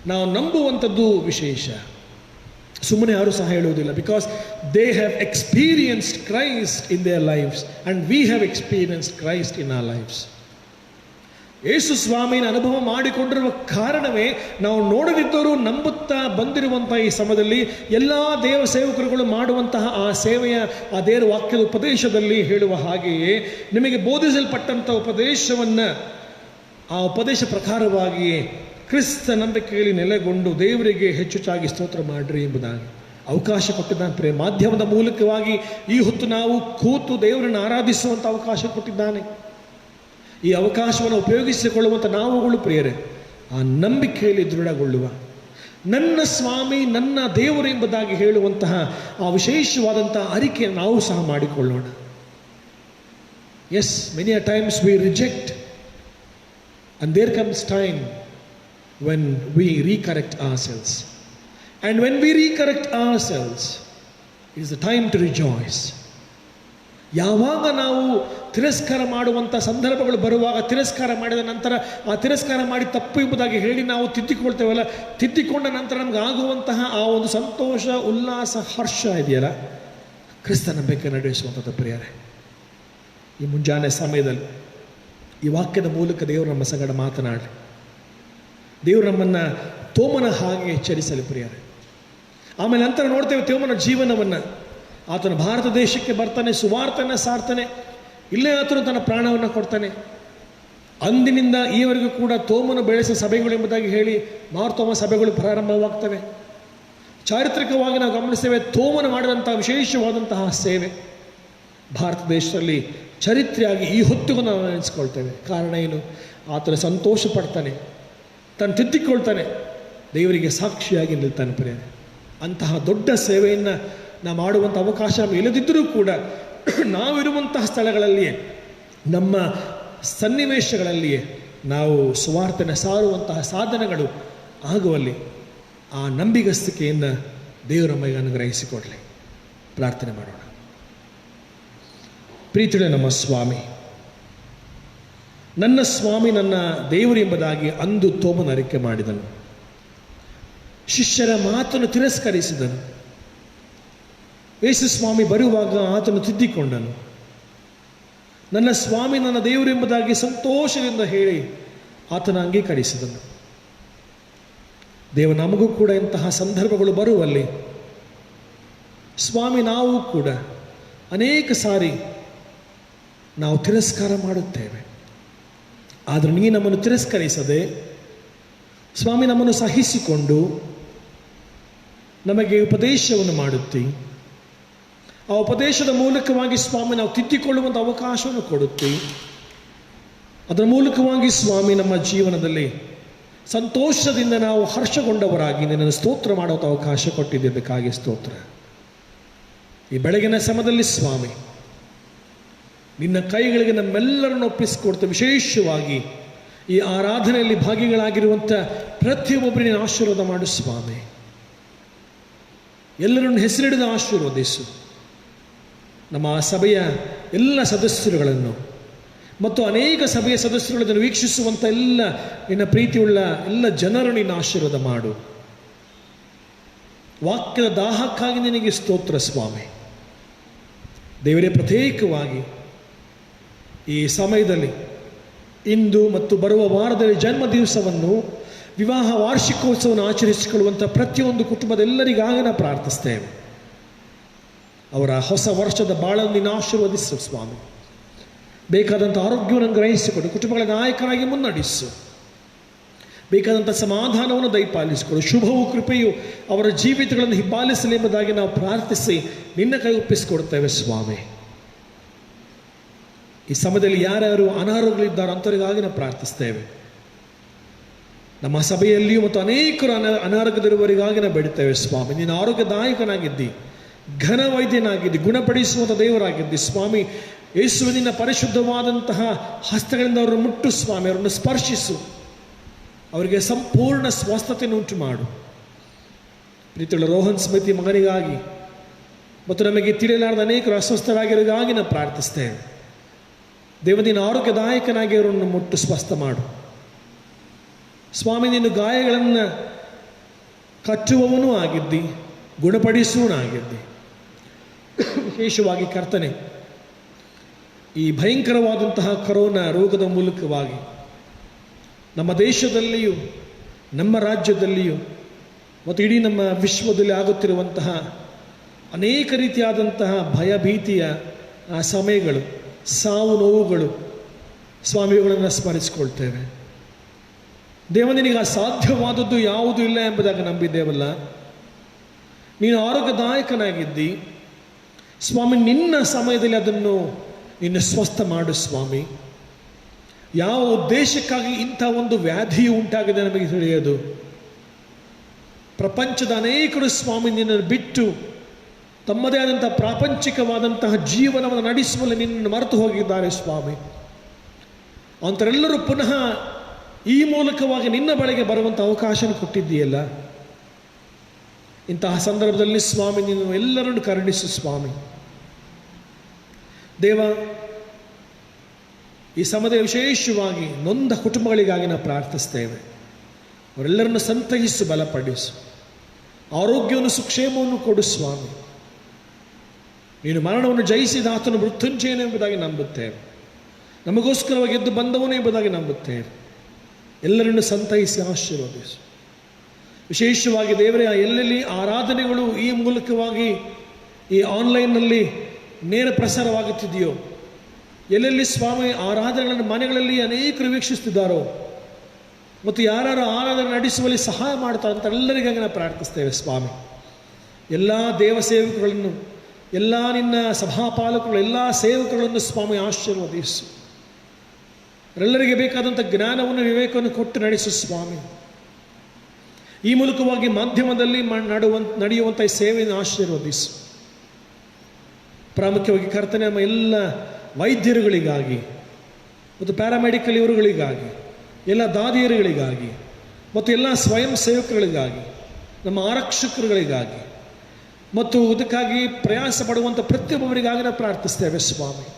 ನಾವು ನಂಬುವಂಥದ್ದು ವಿಶೇಷ. ಸುಮ್ಮನೆ ಯಾರೂ ಸಹ ಹೇಳುವುದಿಲ್ಲ. Because they have experienced Christ in their lives and we have experienced Christ in our lives. Yesu ಸ್ವಾಮಿನ ಅನುಭವ ಮಾಡಿಕೊಂಡಿರುವ ಕಾರಣವೇ ನಾವು ನೋಡದಿದ್ದರೂ ನಂಬುತ್ತಾ ಬಂದಿರುವಂಥ ಈ ಸಮಯದಲ್ಲಿ ಎಲ್ಲ ದೇವ ಸೇವಕರುಗಳು ಮಾಡುವಂತಹ ಆ ಸೇವೆಯ, ಆ ದೇವರ ವಾಕ್ಯದ ಉಪದೇಶದಲ್ಲಿ ಹೇಳುವ ಹಾಗೆಯೇ ನಿಮಗೆ ಬೋಧಿಸಲ್ಪಟ್ಟಂಥ ಉಪದೇಶವನ್ನು, ಆ ಉಪದೇಶ ಪ್ರಕಾರವಾಗಿಯೇ ಕ್ರಿಸ್ತ ನಂಬಿಕೆಯಲ್ಲಿ ನೆಲೆಗೊಂಡು ದೇವರಿಗೆ ಹೆಚ್ಚಾಗಿ ಸ್ತೋತ್ರ ಮಾಡಿರಿ ಎಂಬುದಾಗಿ ಅವಕಾಶ ಕೊಟ್ಟಿದ್ದಾನೆ. ಮಾಧ್ಯಮದ ಮೂಲಕವಾಗಿ ಈ ಹೊತ್ತು ನಾವು ಕೂತು ದೇವರನ್ನು ಆರಾಧಿಸುವಂಥ ಅವಕಾಶ ಕೊಟ್ಟಿದ್ದಾನೆ. ಈ ಅವಕಾಶವನ್ನು ಉಪಯೋಗಿಸಿಕೊಳ್ಳುವಂಥ ನಾವುಗಳು ಪ್ರಿಯರೇ ಆ ನಂಬಿಕೆಯಲ್ಲಿ ದೃಢಗೊಳ್ಳುವ, ನನ್ನ ಸ್ವಾಮಿ ನನ್ನ ದೇವರು ಎಂಬುದಾಗಿ ಹೇಳುವಂತಹ ಆ ವಿಶೇಷವಾದಂತಹ ಅರಿಕೆಯನ್ನು ನಾವು ಸಹ ಮಾಡಿಕೊಳ್ಳೋಣ. Yes, many a times we reject and there comes time when we recorrect ourselves, and when we recorrect ourselves it is the time to rejoice. ಯಾವಾಗ ನಾವು ತಿರಸ್ಕಾರ ಮಾಡುವಂಥ ಸಂದರ್ಭಗಳು ಬರುವಾಗ, ತಿರಸ್ಕಾರ ಮಾಡಿದ ನಂತರ ಆ ತಿರಸ್ಕಾರ ಮಾಡಿ ತಪ್ಪು ಎಂಬುದಾಗಿ ಹೇಳಿ ನಾವು ತಿದ್ದಿಕೊಳ್ತೇವಲ್ಲ, ತಿದ್ದಿಕೊಂಡ ನಂತರ ನಮ್ಗೆ ಆಗುವಂತಹ ಆ ಒಂದು ಸಂತೋಷ, ಉಲ್ಲಾಸ, ಹರ್ಷ ಇದೆಯಲ್ಲ, ಕ್ರಿಸ್ತ ನಂಬಿಕೆ ನಡೆಸುವಂಥದ್ದು ಪ್ರಿಯರೇ. ಈ ಮುಂಜಾನೆ ಸಮಯದಲ್ಲಿ ಈ ವಾಕ್ಯದ ಮೂಲಕ ದೇವರು ನಮ್ಮ ಸಂಗಡ ಮಾತನಾಡಿ, ದೇವರು ನಮ್ಮನ್ನು ತೋಮನ ಹಾಗೆ ಎಚ್ಚರಿಸಲಿ ಪ್ರಿಯರೇ. ಆಮೇಲೆ ನಂತರ ನೋಡ್ತೇವೆ ತೋಮನ ಜೀವನವನ್ನು. ಆತನು ಭಾರತ ದೇಶಕ್ಕೆ ಬರ್ತಾನೆ, ಸುವಾರ್ತೆಯನ್ನು ಸಾರ್ತಾನೆ, ಇಲ್ಲೇ ಆತನು ತನ್ನ ಪ್ರಾಣವನ್ನು ಕೊಡ್ತಾನೆ. ಅಂದಿನಿಂದ ಈವರೆಗೂ ಕೂಡ ತೋಮನು ಬೆಳೆಸಿದ ಸಭೆಗಳು ಎಂಬುದಾಗಿ ಹೇಳಿ ಮಾರ್ತೋಮ ಸಭೆಗಳು ಪ್ರಾರಂಭವಾಗ್ತವೆ. ಚಾರಿತ್ರಿಕವಾಗಿ ನಾವು ಗಮನಿಸ್ತೇವೆ ತೋಮನು ಮಾಡಿದಂಥ ವಿಶೇಷವಾದಂತಹ ಸೇವೆ ಭಾರತ ದೇಶದಲ್ಲಿ ಚರಿತ್ರೆಯಾಗಿ ಈ ಹೊತ್ತಿಗೂ ನಾವು ನೆನೆಸ್ಕೊಳ್ತೇವೆ. ಕಾರಣ ಏನು? ಆತನ ಸಂತೋಷ ಪಡ್ತಾನೆ, ತಾನು ತಿದ್ದಿಕೊಳ್ತಾನೆ, ದೇವರಿಗೆ ಸಾಕ್ಷಿಯಾಗಿ ನಿಲ್ತಾನೆ ಪ್ರಿಯರೇ. ಅಂತಹ ದೊಡ್ಡ ಸೇವೆಯನ್ನು ನಾವು ಮಾಡುವಂಥ ಅವಕಾಶ ಇಲ್ಲದಿದ್ದರೂ ಕೂಡ ನಾವಿರುವಂತಹ ಸ್ಥಳಗಳಲ್ಲಿಯೇ, ನಮ್ಮ ಸನ್ನಿವೇಶಗಳಲ್ಲಿಯೇ ನಾವು ಸುವಾರ್ತೆನ ಸಾರುವಂತಹ ಸಾಧನಗಳು ಆಗುವಲ್ಲಿ ಆ ನಂಬಿಗಸ್ತಿಕೆಯನ್ನು ದೇವರ ನಮಗೆ ಅನುಗ್ರಹಿಸಿಕೊಡಲಿ. ಪ್ರಾರ್ಥನೆ ಮಾಡೋಣ. ಪ್ರೀತಿಯ ನಮ್ಮ ಸ್ವಾಮಿ, ನನ್ನ ಸ್ವಾಮಿ ನನ್ನ ದೇವರು ಎಂಬುದಾಗಿ ಅಂದು ತೋಮನ ಅರಿಕೆ ಮಾಡಿದನು. ಶಿಷ್ಯರ ಮಾತನ್ನು ತಿರಸ್ಕರಿಸಿದನು. ಯೇಸು ಸ್ವಾಮಿ ಬರುವಾಗ ಆತನು ತಿದ್ದಿಕೊಂಡನು. ನನ್ನ ಸ್ವಾಮಿ ನನ್ನ ದೇವರು ಎಂಬುದಾಗಿ ಸಂತೋಷದಿಂದ ಹೇಳಿ ಆತನ ಅಂಗೀಕರಿಸಿದನು. ದೇವ ನಮಗೂ ಕೂಡ ಇಂತಹ ಸಂದರ್ಭಗಳು ಬರುವಲ್ಲಿ ಸ್ವಾಮಿ ನಾವು ಕೂಡ ಅನೇಕ ಸಾರಿ ನಾವು ತಿರಸ್ಕಾರ ಮಾಡುತ್ತೇವೆ. ಆದರೆ ನೀ ನಮ್ಮನ್ನು ತಿರಸ್ಕರಿಸದೆ ಸ್ವಾಮಿ ನಮ್ಮನ್ನು ಸಹಿಸಿಕೊಂಡು ನಮಗೆ ಉಪದೇಶವನ್ನು ಮಾಡುತ್ತಿ, ಆ ಉಪದೇಶದ ಮೂಲಕವಾಗಿ ಸ್ವಾಮಿ ನಾವು ತಿದ್ದಿಕೊಳ್ಳುವಂಥ ಅವಕಾಶವನ್ನು ಕೊಡುತ್ತಿ. ಅದರ ಮೂಲಕವಾಗಿ ಸ್ವಾಮಿ ನಮ್ಮ ಜೀವನದಲ್ಲಿ ಸಂತೋಷದಿಂದ ನಾವು ಹರ್ಷಗೊಂಡವರಾಗಿ ನಿನ್ನನ್ನು ಸ್ತೋತ್ರ ಮಾಡುವಂಥ ಅವಕಾಶ ಕೊಟ್ಟಿದ್ದಕ್ಕಾಗಿ ಸ್ತೋತ್ರ. ಈ ಬೆಳಗಿನ ಸಮಯದಲ್ಲಿ ಸ್ವಾಮಿ ನಿನ್ನ ಕೈಗಳಿಗೆ ನಮ್ಮೆಲ್ಲರನ್ನು ಒಪ್ಪಿಸಿಕೊಡ್ತೇವೆ. ವಿಶೇಷವಾಗಿ ಈ ಆರಾಧನೆಯಲ್ಲಿ ಭಾಗಿಗಳಾಗಿರುವಂಥ ಪ್ರತಿಯೊಬ್ಬರಿಗೆ ನೀನು ಆಶೀರ್ವಾದ ಮಾಡು ಸ್ವಾಮಿ. ಎಲ್ಲರನ್ನು ಹೆಸರಿಡಿದ ಆಶೀರ್ವದಿಸು. ನಮ್ಮ ಸಭೆಯ ಎಲ್ಲ ಸದಸ್ಯರುಗಳನ್ನು ಮತ್ತು ಅನೇಕ ಸಭೆಯ ಸದಸ್ಯರುಗಳನ್ನು ವೀಕ್ಷಿಸುವಂಥ ಎಲ್ಲ ನಿನ್ನ ಪ್ರೀತಿಯುಳ್ಳ ಎಲ್ಲ ಜನರು ನಿನ್ನ ಆಶೀರ್ವಾದ ಮಾಡು. ವಾಕ್ಯದ ದಾಹಕ್ಕಾಗಿ ನಿನಗೆ ಸ್ತೋತ್ರ ಸ್ವಾಮಿ. ದೇವರೇ, ಪ್ರತ್ಯೇಕವಾಗಿ ಈ ಸಮಯದಲ್ಲಿ ಇಂದು ಮತ್ತು ಬರುವ ವಾರದಲ್ಲಿ ಜನ್ಮ ದಿವಸವನ್ನು, ವಿವಾಹ ವಾರ್ಷಿಕೋತ್ಸವವನ್ನು ಆಚರಿಸಿಕೊಳ್ಳುವಂಥ ಪ್ರತಿಯೊಂದು ಕುಟುಂಬದೆಲ್ಲರಿಗಾಗಿ ನಾವು ಪ್ರಾರ್ಥಿಸ್ತೇವೆ. ಅವರ ಹೊಸ ವರ್ಷದ ಬಾಳನ್ನು ನೀನು ಆಶೀರ್ವದಿಸು ಸ್ವಾಮಿ. ಬೇಕಾದಂಥ ಆರೋಗ್ಯವನ್ನು ಗ್ರಹಿಸಿಕೊಡು. ಕುಟುಂಬಗಳ ನಾಯಕನಾಗಿ ಮುನ್ನಡೆಸು. ಬೇಕಾದಂಥ ಸಮಾಧಾನವನ್ನು ದಯಪಾಲಿಸಿಕೊಡು. ಶುಭವು ಕೃಪೆಯು ಅವರ ಜೀವಿತಗಳನ್ನು ಹಿಬ್ಬಾಲಿಸಲಿ ಎಂಬುದಾಗಿ ನಾವು ಪ್ರಾರ್ಥಿಸಿ ನಿನ್ನ ಕೈ ಒಪ್ಪಿಸಿಕೊಡ್ತೇವೆ ಸ್ವಾಮಿ. ಈ ಸಮಯದಲ್ಲಿ ಯಾರ್ಯಾರು ಅನಾರೋಗ್ಯಗಳಿದ್ದಾರೋ ಅಂಥವರಿಗಾಗಿ ನಾವು ಪ್ರಾರ್ಥಿಸ್ತೇವೆ. ನಮ್ಮ ಸಭೆಯಲ್ಲಿಯೂ ಮತ್ತು ಅನೇಕರು ಅನಾರೋಗ್ಯದಿರುವವರಿಗಾಗಿ ನಾವು ಬೇಡುತ್ತೇವೆ ಸ್ವಾಮಿ. ನೀನು ಆರೋಗ್ಯದಾಯಕನಾಗಿದ್ದಿ, ಘನ ವೈದ್ಯನಾಗಿದ್ದಿ, ಗುಣಪಡಿಸುವಂಥ ದೇವರಾಗಿದ್ದಿ ಸ್ವಾಮಿ. ಯೇಸುವಿನ ಪರಿಶುದ್ಧವಾದಂತಹ ಹಸ್ತಗಳಿಂದ ಅವರನ್ನು ಮುಟ್ಟು ಸ್ವಾಮಿ, ಅವರನ್ನು ಸ್ಪರ್ಶಿಸು, ಅವರಿಗೆ ಸಂಪೂರ್ಣ ಸ್ವಸ್ಥತೆಯನ್ನು ಉಂಟು ಮಾಡು. ಪ್ರೀತಿಯುಳ್ಳ ರೋಹನ್ ಸ್ಮೃತಿ ಮಗನಿಗಾಗಿ ಮತ್ತು ನಮಗೆ ತಿಳಿಯಲಾರದ ಅನೇಕರು ಅಸ್ವಸ್ಥರಾಗಿರೋಗಾಗಿ ನಾವು ಪ್ರಾರ್ಥಿಸ್ತೇವೆ. ದೇವ, ನೀನು ಆರೋಗ್ಯದಾಯಕನಾಗಿ ಅವರನ್ನು ಮುಟ್ಟು ಸ್ವಸ್ಥ ಮಾಡು ಸ್ವಾಮಿ. ನೀನು ಗಾಯಗಳನ್ನು ಕಚ್ಚುವವನೂ ಆಗಿದ್ದಿ, ಗುಣಪಡಿಸುವನೂ ಆಗಿದ್ದಿ. ವಿಶೇಷವಾಗಿ ಕರ್ತನೆ, ಈ ಭಯಂಕರವಾದಂತಹ ಕರೋನಾ ರೋಗದ ಮೂಲಕವಾಗಿ ನಮ್ಮ ದೇಶದಲ್ಲಿಯೂ ನಮ್ಮ ರಾಜ್ಯದಲ್ಲಿಯೂ ಮತ್ತು ಇಡೀ ನಮ್ಮ ವಿಶ್ವದಲ್ಲಿ ಆಗುತ್ತಿರುವಂತಹ ಅನೇಕ ರೀತಿಯಾದಂತಹ ಭಯಭೀತಿಯ ಸಮಯಗಳು, ಸಾವು ನೋವುಗಳು ಸ್ವಾಮಿಗಳನ್ನು ಸ್ಮರಿಸಿಕೊಳ್ತೇವೆ. ದೇವ, ನಿನಗೆ ಅಸಾಧ್ಯವಾದದ್ದು ಯಾವುದೂ ಇಲ್ಲ ಎಂಬುದಾಗಿ ನಂಬಿದ್ದೇವಲ್ಲ. ನೀನು ಆರೋಗ್ಯದಾಯಕನಾಗಿದ್ದಿ ಸ್ವಾಮಿ. ನಿನ್ನ ಸಮಯದಲ್ಲಿ ಅದನ್ನು ನಿನ್ನ ಸ್ವಸ್ಥ ಮಾಡು ಸ್ವಾಮಿ. ಯಾವ ಉದ್ದೇಶಕ್ಕಾಗಿ ಇಂಥ ಒಂದು ವ್ಯಾಧಿಯು ಉಂಟಾಗಿದೆ ನಮಗೆ ತಿಳಿಯೋದು. ಪ್ರಪಂಚದ ಅನೇಕರು ಸ್ವಾಮಿ ನಿನ್ನನ್ನು ಬಿಟ್ಟು ತಮ್ಮದೇ ಆದಂತಹ ಪ್ರಾಪಂಚಿಕವಾದಂತಹ ಜೀವನವನ್ನು ನಡೆಸುವಲ್ಲಿ ನಿನ್ನನ್ನು ಮರೆತು ಹೋಗಿದ್ದಾರೆ ಸ್ವಾಮಿ. ಅಂಥವರೆಲ್ಲರೂ ಪುನಃ ಈ ಮೂಲಕವಾಗಿ ನಿನ್ನ ಬಳಿಗೆ ಬರುವಂಥ ಅವಕಾಶನ ಕೊಟ್ಟಿದ್ದೀಯಲ್ಲ. ಇಂತಹ ಸಂದರ್ಭದಲ್ಲಿ ಸ್ವಾಮಿ ನೀನು ಎಲ್ಲರನ್ನು ಕರುಣಿಸು ಸ್ವಾಮಿ. ದೇವ, ಈ ಸಮಯದಲ್ಲಿ ವಿಶೇಷವಾಗಿ ನೊಂದ ಕುಟುಂಬಗಳಿಗಾಗಿ ನಾವು ಪ್ರಾರ್ಥಿಸ್ತೇವೆ. ಅವರೆಲ್ಲರನ್ನು ಸಂತೈಸು, ಬಲಪಡಿಸು, ಆರೋಗ್ಯವನ್ನು ಸುಕ್ಷೇಮವನ್ನು ಕೊಡು ಸ್ವಾಮಿ. ನೀನು ಮರಣವನ್ನು ಜಯಿಸಿದ ಆತನು ಮೃತ್ಯುಂಜಯನು ಎಂಬುದಾಗಿ ನಂಬುತ್ತೇವೆ. ನಮಗೋಸ್ಕರವಾಗಿ ಎದ್ದು ಬಂದವನು ಎಂಬುದಾಗಿ ನಂಬುತ್ತೇವೆ. ಎಲ್ಲರನ್ನು ಸಂತೈಸಿ ಆಶೀರ್ವದಿಸು. ವಿಶೇಷವಾಗಿ ದೇವರೇ, ಎಲ್ಲೆಲ್ಲಿ ಆರಾಧನೆಗಳು ಈ ಮೂಲಕವಾಗಿ ಈ ಆನ್ಲೈನ್ನಲ್ಲಿ ನೇರ ಪ್ರಸಾರವಾಗುತ್ತಿದೆಯೋ, ಎಲ್ಲೆಲ್ಲಿ ಸ್ವಾಮಿ ಆರಾಧನೆಗಳನ್ನು ಮನೆಗಳಲ್ಲಿ ಅನೇಕರು ವೀಕ್ಷಿಸುತ್ತಿದ್ದಾರೋ ಮತ್ತು ಯಾರು ಆರಾಧನೆ ನಡೆಸುವಲ್ಲಿ ಸಹಾಯ ಮಾಡ್ತಾರೆ ಅಂತ ಎಲ್ಲರಿಗಾಗಿ ನಾವು ಪ್ರಾರ್ಥಿಸ್ತೇವೆ ಸ್ವಾಮಿ. ಎಲ್ಲ ದೇವ ಸೇವಕಗಳನ್ನು, ಎಲ್ಲ ನಿನ್ನ ಸಭಾಪಾಲಕರು, ಎಲ್ಲ ಸೇವಕಗಳನ್ನು ಸ್ವಾಮಿ ಆಶೀರ್ವದಿಸು. ಅವರೆಲ್ಲರಿಗೆ ಬೇಕಾದಂಥ ಜ್ಞಾನವನ್ನು, ವಿವೇಕವನ್ನು ಕೊಟ್ಟು ನಡೆಸು ಸ್ವಾಮಿ. ಈ ಮೂಲಕವಾಗಿ ಮಾಧ್ಯಮದಲ್ಲಿ ನಡೆಯುವಂಥ ಈ ಸೇವೆಯನ್ನು ಆಶೀರ್ವದಿಸು. ಪ್ರಾಮುಖ್ಯವಾಗಿ ಕರ್ತನೆ, ನಮ್ಮ ಎಲ್ಲ ವೈದ್ಯರುಗಳಿಗಾಗಿ ಮತ್ತು ಪ್ಯಾರಾಮೆಡಿಕಲ್ ಇವರುಗಳಿಗಾಗಿ, ಎಲ್ಲ ದಾದಿಯರುಗಳಿಗಾಗಿ ಮತ್ತು ಎಲ್ಲ ಸ್ವಯಂ ಸೇವಕರುಗಳಿಗಾಗಿ, ನಮ್ಮ ಆರಕ್ಷಕರುಗಳಿಗಾಗಿ ಮತ್ತು ಇದಕ್ಕಾಗಿ ಪ್ರಯಾಸ ಪಡುವಂಥ ಪ್ರತಿಯೊಬ್ಬರಿಗಾಗಿ ನಾವು ಪ್ರಾರ್ಥಿಸ್ತೇವೆ ಸ್ವಾಮಿ.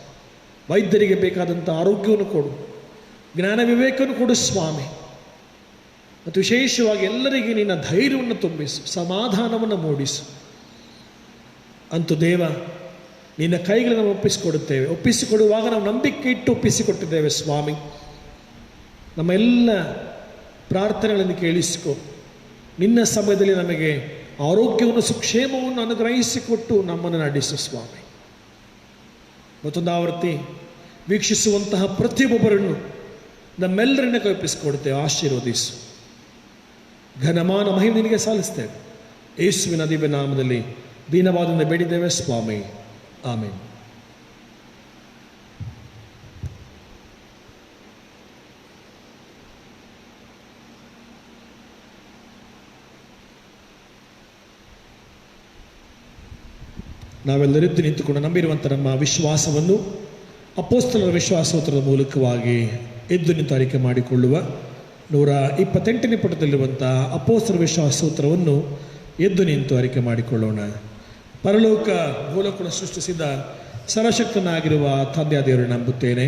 ವೈದ್ಯರಿಗೆ ಬೇಕಾದಂಥ ಆರೋಗ್ಯವನ್ನು ಕೊಡು, ಜ್ಞಾನ ವಿವೇಕವನ್ನು ಕೊಡು ಸ್ವಾಮಿ. ಮತ್ತು ವಿಶೇಷವಾಗಿ ಎಲ್ಲರಿಗೆ ನಿನ್ನ ಧೈರ್ಯವನ್ನು ತುಂಬಿಸು, ಸಮಾಧಾನವನ್ನು ಮೂಡಿಸು. ಅಂತೂ ದೇವ, ನಿನ್ನ ಕೈಗಳನ್ನು ನಾವು ಒಪ್ಪಿಸಿಕೊಡುತ್ತೇವೆ. ಒಪ್ಪಿಸಿಕೊಡುವಾಗ ನಾವು ನಂಬಿಕೆ ಇಟ್ಟು ಒಪ್ಪಿಸಿಕೊಟ್ಟಿದ್ದೇವೆ ಸ್ವಾಮಿ. ನಮ್ಮ ಎಲ್ಲ ಪ್ರಾರ್ಥನೆಗಳನ್ನು ಕೇಳಿಸಿಕೊ. ನಿನ್ನ ಸಮಯದಲ್ಲಿ ನಮಗೆ ಆರೋಗ್ಯವನ್ನು, ಸುಕ್ಷೇಮವನ್ನು ಅನುಗ್ರಹಿಸಿಕೊಟ್ಟು ನಮ್ಮನ್ನು ನಡೆಸು ಸ್ವಾಮಿ. ಮತ್ತೊಂದು ಆವೃತ್ತಿ ವೀಕ್ಷಿಸುವಂತಹ ಪ್ರತಿಯೊಬ್ಬರನ್ನು ನಮ್ಮೆಲ್ಲರನ್ನ ಕಲ್ಪಿಸಿಕೊಡುತ್ತೇವೆ. ಆಶೀರ್ವದಿಸು. ಘನಮಾನ ಮಹಿಮೆ ನಿನಗೆ ಸಲ್ಲಿಸ್ತೇವೆ. ಯೇಸುವಿನ ದಿವ್ಯ ನಾಮದಲ್ಲಿ ದೀನವಾದಿಂದ ಬೇಡಿದ್ದೇವೆ ಸ್ವಾಮಿ. ಆಮೇನ್. ನಾವೆಲ್ಲರಿದ್ದು ನಿಂತುಕೊಂಡು ನಂಬಿರುವಂಥ ನಮ್ಮ ವಿಶ್ವಾಸವನ್ನು ಅಪೊಸ್ತಲರ ವಿಶ್ವಾಸೋತ್ತರದ ಮೂಲಕವಾಗಿ ಎದ್ದು ನಿಂತು ಅರಿಕೆ ಮಾಡಿಕೊಳ್ಳುವ 128ನೇ ಪುಟದಲ್ಲಿರುವಂಥ ಅಪೊಸ್ತಲರ ವಿಶ್ವಾಸೋತ್ತರವನ್ನು ಎದ್ದು ನಿಂತು ಅರಿಕೆ ಮಾಡಿಕೊಳ್ಳೋಣ. ಪರಲೋಕ ಭೂಲೋಕವನ್ನು ಸೃಷ್ಟಿಸಿದ ಸರ್ವಶಕ್ತನಾಗಿರುವ ತಂದೆಯ ದೇವರು ನಂಬುತ್ತೇನೆ.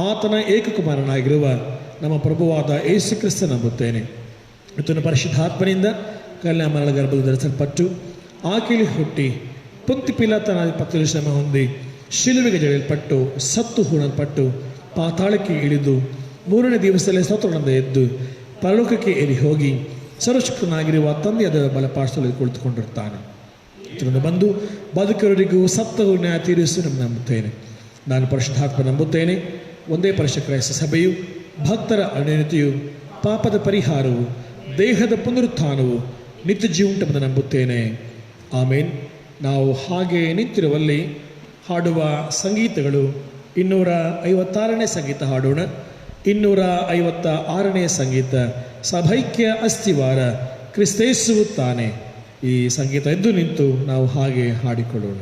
ಆತನ ಏಕಕುಮಾರನಾಗಿರುವ ನಮ್ಮ ಪ್ರಭುವಾದ ಯೇಸು ಕ್ರಿಸ್ತ ನಂಬುತ್ತೇನೆ. ಆತನ ಪರಿಶುದ್ಧಾತ್ಮನಿಂದ ಕಲ್ಯಾಣ ಮರಳ ಗರ್ಭದಲ್ಲಿ ಧರಿಸಲ್ಪಟ್ಟು ಆಕೆಯಲ್ಲಿ ಹುಟ್ಟಿ ಪೊಂತಿ ಪಿಲಾತನ ಪತ್ತಲು ಶ್ರಮ ಹೊಂದಿ ಶಿಲುವೆಗೆ ಜಡಿಯಲ್ಪಟ್ಟು ಸತ್ತು ಹೂಣಲ್ಪಟ್ಟು ಪಾತಾಳಕ್ಕೆ ಇಳಿದು 3ನೇ ದಿವಸದಲ್ಲಿ ಸತ್ತೊಳಂದ ಎದ್ದು ಪರಲೋಕಕ್ಕೆ ಏರಿ ಹೋಗಿ ಸರ್ವಶಕ್ತನಾಗಿರುವ ತಂದೆಯಾದ ಬಲಪಾರ್ಶ್ವದಲ್ಲಿ ಕುಳಿತುಕೊಂಡಿರ್ತಾನೆ. ಇದನ್ನು ಬಂದು ಬದುಕವರಿಗೂ ಸತ್ತವರಿಗೂ ನ್ಯಾಯ ತೀರಿಸು ನಂಬುತ್ತೇನೆ. ನಾನು ಪರಿಶುದ್ಧಾತ್ಮ ನಂಬುತ್ತೇನೆ. ಒಂದೇ ಪರಿಶುದ್ಧ ಕ್ರೈಸ್ತ ಸಭೆಯು, ಭಕ್ತರ ಅನ್ಯೋನ್ಯತೆಯು, ಪಾಪದ ಪರಿಹಾರವು, ದೇಹದ ಪುನರುತ್ಥಾನವು, ನಿತ್ಯ ಜೀವಂತವೆಂದು ನಂಬುತ್ತೇನೆ. ಆಮೇನ್. ನಾವು ಹಾಗೆ ನಿಂತಿರುವಲ್ಲಿ ಹಾಡುವ ಸಂಗೀತಗಳು 256ನೇ ಸಂಗೀತ ಹಾಡೋಣ. 256ನೇ ಸಂಗೀತ ಸಭೈಕ್ಯ ಅಸ್ತಿವಾರ ಕ್ರಿಸ್ತೇಸುವು ತಾನೆ. ಈ ಸಂಗೀತ ಎದ್ದು ನಿಂತು ನಾವು ಹಾಗೆ ಹಾಡಿಕೊಳ್ಳೋಣ.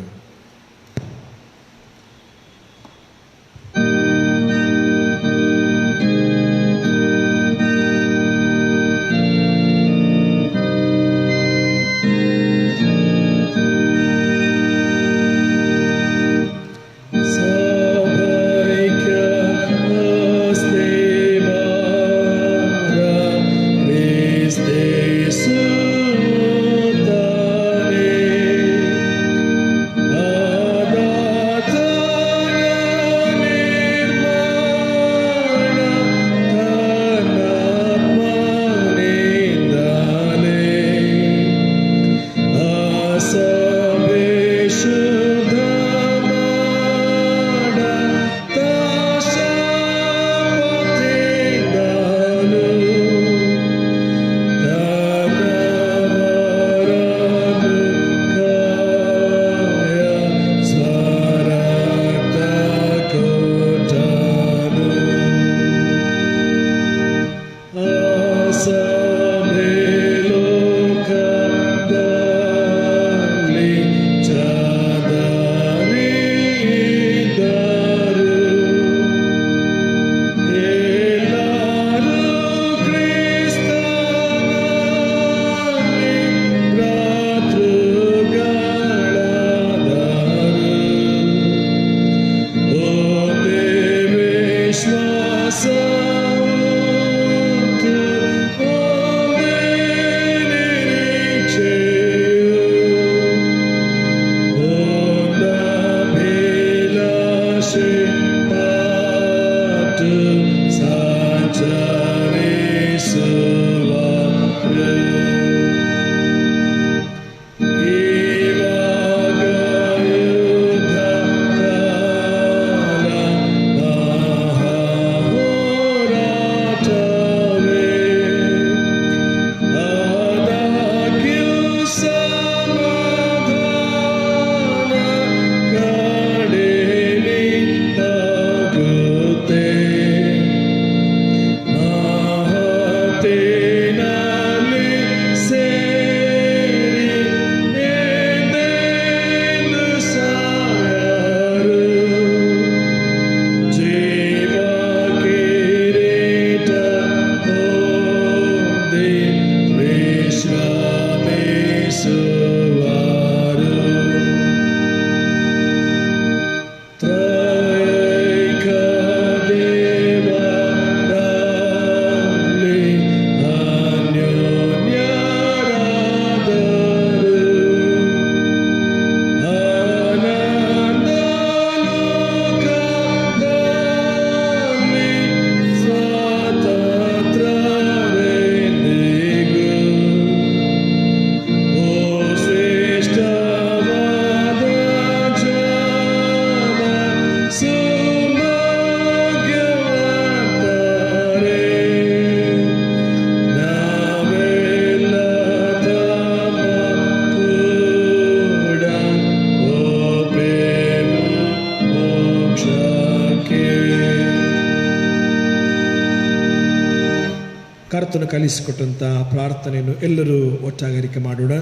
ಕರ್ತನು ಕಲಿಸಿಕೊಟ್ಟಂಥ ಪ್ರಾರ್ಥನೆಯನ್ನು ಎಲ್ಲರೂ ಒಟ್ಟಾಗರಿಕೆ ಮಾಡೋಣ.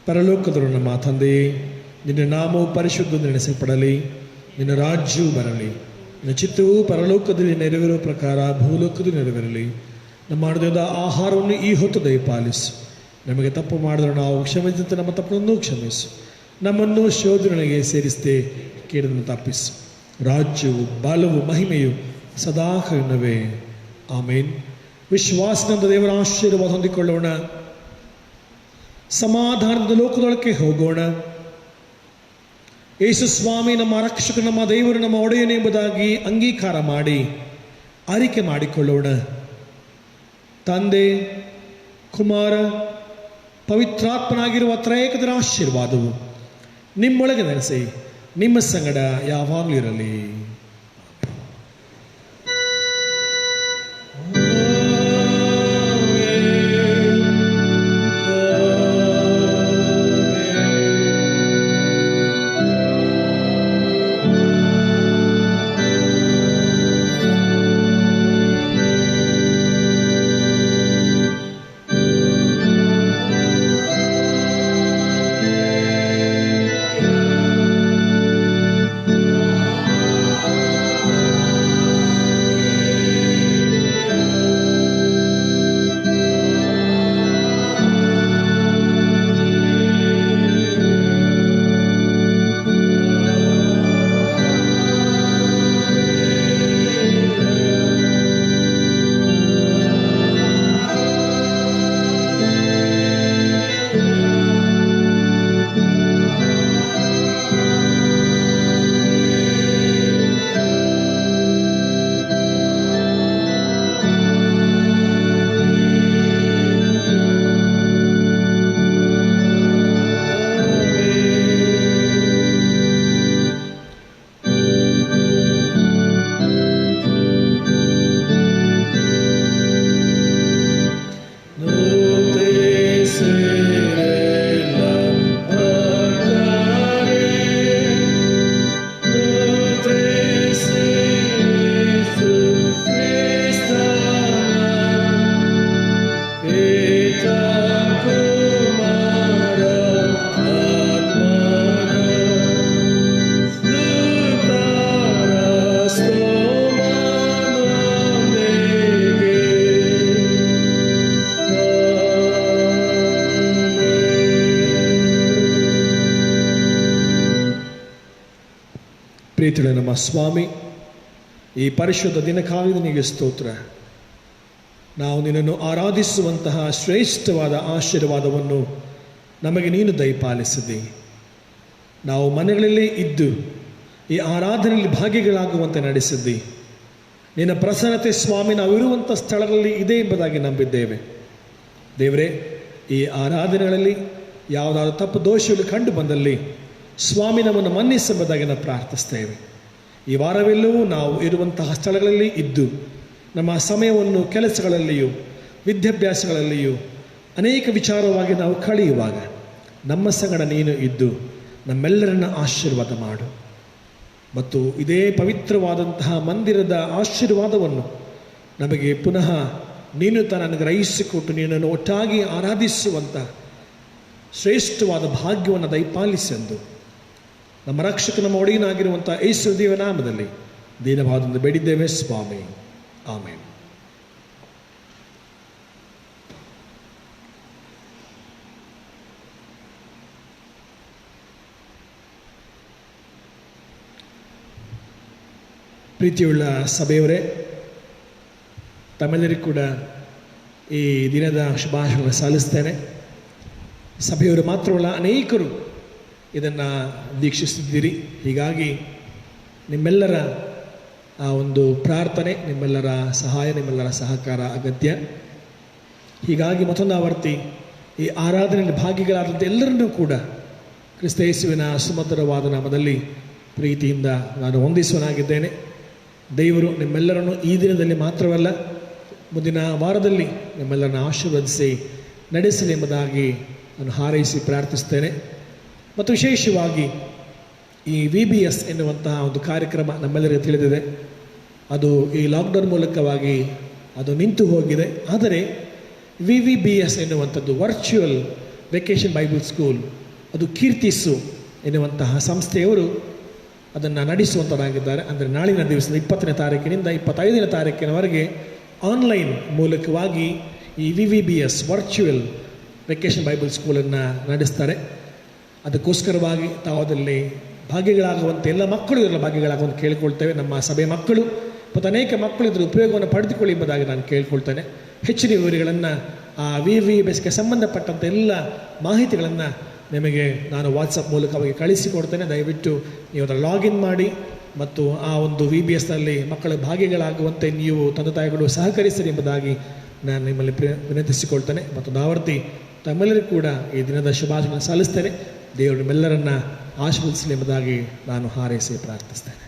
ಪರಲೋಕದವರು ನಮ್ಮ ತಂದೆಯೇ, ನಿನ್ನ ನಾಮವು ಪರಿಶುದ್ಧ ನೆನೆಸಲ್ಪಡಲಿ, ನಿನ್ನ ರಾಜ್ಯವು ಬರಲಿ, ನಿನ್ನ ಚಿತ್ತವು ಪರಲೋಕದಲ್ಲಿ ನೆರವೇರುವ ಪ್ರಕಾರ ಭೂಲೋಕದಲ್ಲಿ ನೆರವೇರಲಿ. ನಮ್ಮ ಮಾಡಿದ ಆಹಾರವನ್ನು ಈ ಹೊತ್ತು ದಯಪಾಲಿಸು. ನಮಗೆ ತಪ್ಪು ಮಾಡಿದ್ರೆ ನಾವು ಕ್ಷಮಿಸಿದಂತೆ ನಮ್ಮ ತಪ್ಪನ್ನು ಕ್ಷಮಿಸು. ನಮ್ಮನ್ನು ಶೋಧನೆಗೆ ಸೇರಿಸದೆ ಕೇಳದನ್ನು ತಪ್ಪಿಸು. ರಾಜ್ಯವು ಬಲವು ಮಹಿಮೆಯು ಸದಾಕಾಲವೇ. ಆಮೇನ್. ವಿಶ್ವಾಸದಿಂದ ದೇವರ ಆಶೀರ್ವಾದ ಹೊಂದಿಕೊಳ್ಳೋಣ. ಸಮಾಧಾನದ ಲೋಕದೊಳಕ್ಕೆ ಹೋಗೋಣ. ಯೇಸು ಸ್ವಾಮಿ ನಮ್ಮ ರಕ್ಷಕ, ನಮ್ಮ ದೇವರು, ನಮ್ಮ ಒಡೆಯನು ಎಂಬುದಾಗಿ ಅಂಗೀಕಾರ ಮಾಡಿ ಆರಿಕೆ ಮಾಡಿಕೊಳ್ಳೋಣ. ತಂದೆ, ಕುಮಾರ, ಪವಿತ್ರಾತ್ಮನಾಗಿರುವ ತ್ರೈಕದರ ಆಶೀರ್ವಾದವು ನಿಮ್ಮೊಳಗೆ ನೆಲೆಸಿ ನಿಮ್ಮ ಸಂಗಡ ಯಾವಾಗಲೂ ಇರಲಿ. ಪ್ರೀತಿಯ ನಮ್ಮ ಸ್ವಾಮಿ, ಈ ಪರಿಶುದ್ಧ ದಿನಕ್ಕಾಗಿ ನಿನಗೆ ಸ್ತೋತ್ರ. ನಾವು ನಿನ್ನನ್ನು ಆರಾಧಿಸುವಂತಹ ಶ್ರೇಷ್ಠವಾದ ಆಶೀರ್ವಾದವನ್ನು ನಮಗೆ ನೀನು ದಯಪಾಲಿಸಿದೆ. ನಾವು ಮನೆಗಳಲ್ಲಿ ಇದ್ದು ಈ ಆರಾಧನೆಯಲ್ಲಿ ಭಾಗಿಗಳಾಗುವಂತೆ ನಡೆಸಿದ್ದಿ. ನಿನ್ನ ಪ್ರಸನ್ನತೆ ಸ್ವಾಮಿ ನಾವಿರುವಂಥ ಸ್ಥಳಗಳಲ್ಲಿ ಇದೆ ಎಂಬುದಾಗಿ ನಂಬಿದ್ದೇವೆ. ದೇವರೇ, ಈ ಆರಾಧನೆಗಳಲ್ಲಿ ಯಾವುದಾದ್ರೂ ತಪ್ಪು ದೋಷಗಳು ಕಂಡು ಬಂದಲ್ಲಿ ಸ್ವಾಮಿ ನಮ್ಮನ್ನು ಮನ್ನಿಸೆಂಬುದಾಗಿ ನಾವು ಪ್ರಾರ್ಥಿಸ್ತೇವೆ. ಈ ವಾರವೆಲ್ಲವೂ ನಾವು ಇರುವಂತಹ ಸ್ಥಳಗಳಲ್ಲಿ ಇದ್ದು ನಮ್ಮ ಸಮಯವನ್ನು ಕೆಲಸಗಳಲ್ಲಿಯೂ ವಿದ್ಯಾಭ್ಯಾಸಗಳಲ್ಲಿಯೂ ಅನೇಕ ವಿಚಾರವಾಗಿ ನಾವು ಕಳೆಯುವಾಗ ನಮ್ಮ ಸಂಗಡ ನೀನು ಇದ್ದು ನಮ್ಮೆಲ್ಲರನ್ನ ಆಶೀರ್ವಾದ ಮಾಡು. ಮತ್ತು ಇದೇ ಪವಿತ್ರವಾದಂತಹ ಮಂದಿರದ ಆಶೀರ್ವಾದವನ್ನು ನಮಗೆ ಪುನಃ ನೀನು ನನಗೆ ಗ್ರಹಿಸಿಕೊಟ್ಟು ನಿನ್ನನ್ನು ಒಟ್ಟಾಗಿ ಆರಾಧಿಸುವಂಥ ಶ್ರೇಷ್ಠವಾದ ಭಾಗ್ಯವನ್ನು ದಯಪಾಲಿಸೆಂದು ನಮ್ಮ ರಕ್ಷಕ ನಮ್ಮ ಒಡೆಯನಾಗಿರುವಂಥ ಯೇಸು ದೇವರ ನಾಮದಲ್ಲಿ ದೀನಭಾವದಿಂದ ಬೇಡಿದ್ದೇವೆ ಸ್ವಾಮಿ, ಆಮೇನ್. ಪ್ರೀತಿಯುಳ್ಳ ಸಭೆಯವರೇ, ತಮ್ಮೆಲ್ಲರಿಗೂ ಕೂಡ ಈ ದಿನದ ಶುಭಾಶಯಗಳನ್ನು ಸಲ್ಲಿಸ್ತೇನೆ. ಸಭೆಯವರು ಮಾತ್ರವಲ್ಲ, ಅನೇಕರು ಇದನ್ನು ವೀಕ್ಷಿಸಿದ್ದೀರಿ. ಹೀಗಾಗಿ ನಿಮ್ಮೆಲ್ಲರ ಆ ಒಂದು ಪ್ರಾರ್ಥನೆ, ನಿಮ್ಮೆಲ್ಲರ ಸಹಾಯ, ನಿಮ್ಮೆಲ್ಲರ ಸಹಕಾರ ಅಗತ್ಯ. ಹೀಗಾಗಿ ಮತ್ತೊಂದು ಆವರ್ತಿ ಈ ಆರಾಧನೆಯಲ್ಲಿ ಭಾಗಿಗಳಾದಂಥ ಎಲ್ಲರನ್ನೂ ಕೂಡ ಕ್ರಿಸ್ತ ಯೇಸುವಿನ ಸುಮಧುರವಾದ ನಾಮದಲ್ಲಿ ಪ್ರೀತಿಯಿಂದ ನಾನು ವಂದಿಸುವನಾಗಿದ್ದೇನೆ. ದೇವರು ನಿಮ್ಮೆಲ್ಲರನ್ನು ಈ ದಿನದಲ್ಲಿ ಮಾತ್ರವಲ್ಲ, ಮುಂದಿನ ವಾರದಲ್ಲಿ ನಿಮ್ಮೆಲ್ಲರನ್ನು ಆಶೀರ್ವದಿಸಿ ನಡೆಸಲಿ ಎಂಬುದಾಗಿ ನಾನು ಹಾರೈಸಿ ಪ್ರಾರ್ಥಿಸ್ತೇನೆ. ಮತ್ತು ವಿಶೇಷವಾಗಿ ಈ VBS ಎನ್ನುವಂತಹ ಒಂದು ಕಾರ್ಯಕ್ರಮ ನಮ್ಮೆಲ್ಲರಿಗೂ ತಿಳಿದಿದೆ. ಅದು ಈ ಲಾಕ್ಡೌನ್ ಮೂಲಕವಾಗಿ ಅದು ನಿಂತು ಹೋಗಿದೆ. ಆದರೆ VVBS ಎನ್ನುವಂಥದ್ದು ವರ್ಚುವಲ್ ವೆಕೇಷನ್ ಬೈಬಲ್ ಸ್ಕೂಲ್, ಅದು ಕೀರ್ತಿಸು ಎನ್ನುವಂತಹ ಸಂಸ್ಥೆಯವರು ಅದನ್ನು ನಡೆಸುವಂಥದ್ದಾಗಿದ್ದಾರೆ. ಅಂದರೆ ನಾಳಿನ ದಿವಸದ 20ನೇ ತಾರೀಕಿನಿಂದ 25ನೇ ತಾರೀಕಿನವರೆಗೆ ಆನ್ಲೈನ್ ಮೂಲಕವಾಗಿ ಈ VVBS ವರ್ಚುವಲ್ ವೆಕೇಷನ್ ಬೈಬಲ್ ಸ್ಕೂಲನ್ನು ನಡೆಸ್ತಾರೆ. ಅದಕ್ಕೋಸ್ಕರವಾಗಿ ತಾವು ಅದರಲ್ಲಿ ಭಾಗಿಗಳಾಗುವಂತೆ ಎಲ್ಲ ಮಕ್ಕಳು ಇದರ ಭಾಗಿಗಳಾಗುವಂತೆ ಕೇಳಿಕೊಳ್ತೇವೆ. ನಮ್ಮ ಸಭೆ ಮಕ್ಕಳು ಮತ್ತು ಅನೇಕ ಮಕ್ಕಳು ಇದರ ಉಪಯೋಗವನ್ನು ಪಡೆದುಕೊಳ್ಳಿ ಎಂಬುದಾಗಿ ನಾನು ಕೇಳಿಕೊಳ್ತೇನೆ. ಹೆಚ್ಚಿನ ವಿವರಗಳನ್ನು ಆ VVBSಗೆ ಸಂಬಂಧಪಟ್ಟಂಥ ಎಲ್ಲ ಮಾಹಿತಿಗಳನ್ನು ನಿಮಗೆ ನಾನು ವಾಟ್ಸಪ್ ಮೂಲಕವಾಗಿ ಕಳಿಸಿಕೊಡ್ತೇನೆ. ದಯವಿಟ್ಟು ನೀವು ಅದರ ಲಾಗಿನ್ ಮಾಡಿ ಮತ್ತು ಆ ಒಂದು VBSನಲ್ಲಿ ಮಕ್ಕಳ ಭಾಗಿಗಳಾಗುವಂತೆ ನೀವು ತಂದೆ ತಾಯಿಗಳು ಸಹಕರಿಸಿರಿ ಎಂಬುದಾಗಿ ನಾನು ನಿಮ್ಮಲ್ಲಿ ವಿನಂತಿಸಿಕೊಳ್ತೇನೆ. ಮತ್ತು ಆವರ್ತಿ ತಮ್ಮೆಲ್ಲರಿಗೂ ಕೂಡ ಈ ದಿನದ ಶುಭಾಶಯಗಳನ್ನು ಸಲ್ಲಿಸ್ತೇನೆ. ದೇವರು ನಿಮ್ಮೆಲ್ಲರನ್ನ ಆಶೀರ್ವದಿಸಲಿ ಎಂಬುದಾಗಿ ನಾನು ಹಾರೈಸಿ ಪ್ರಾರ್ಥಿಸ್ತೇನೆ.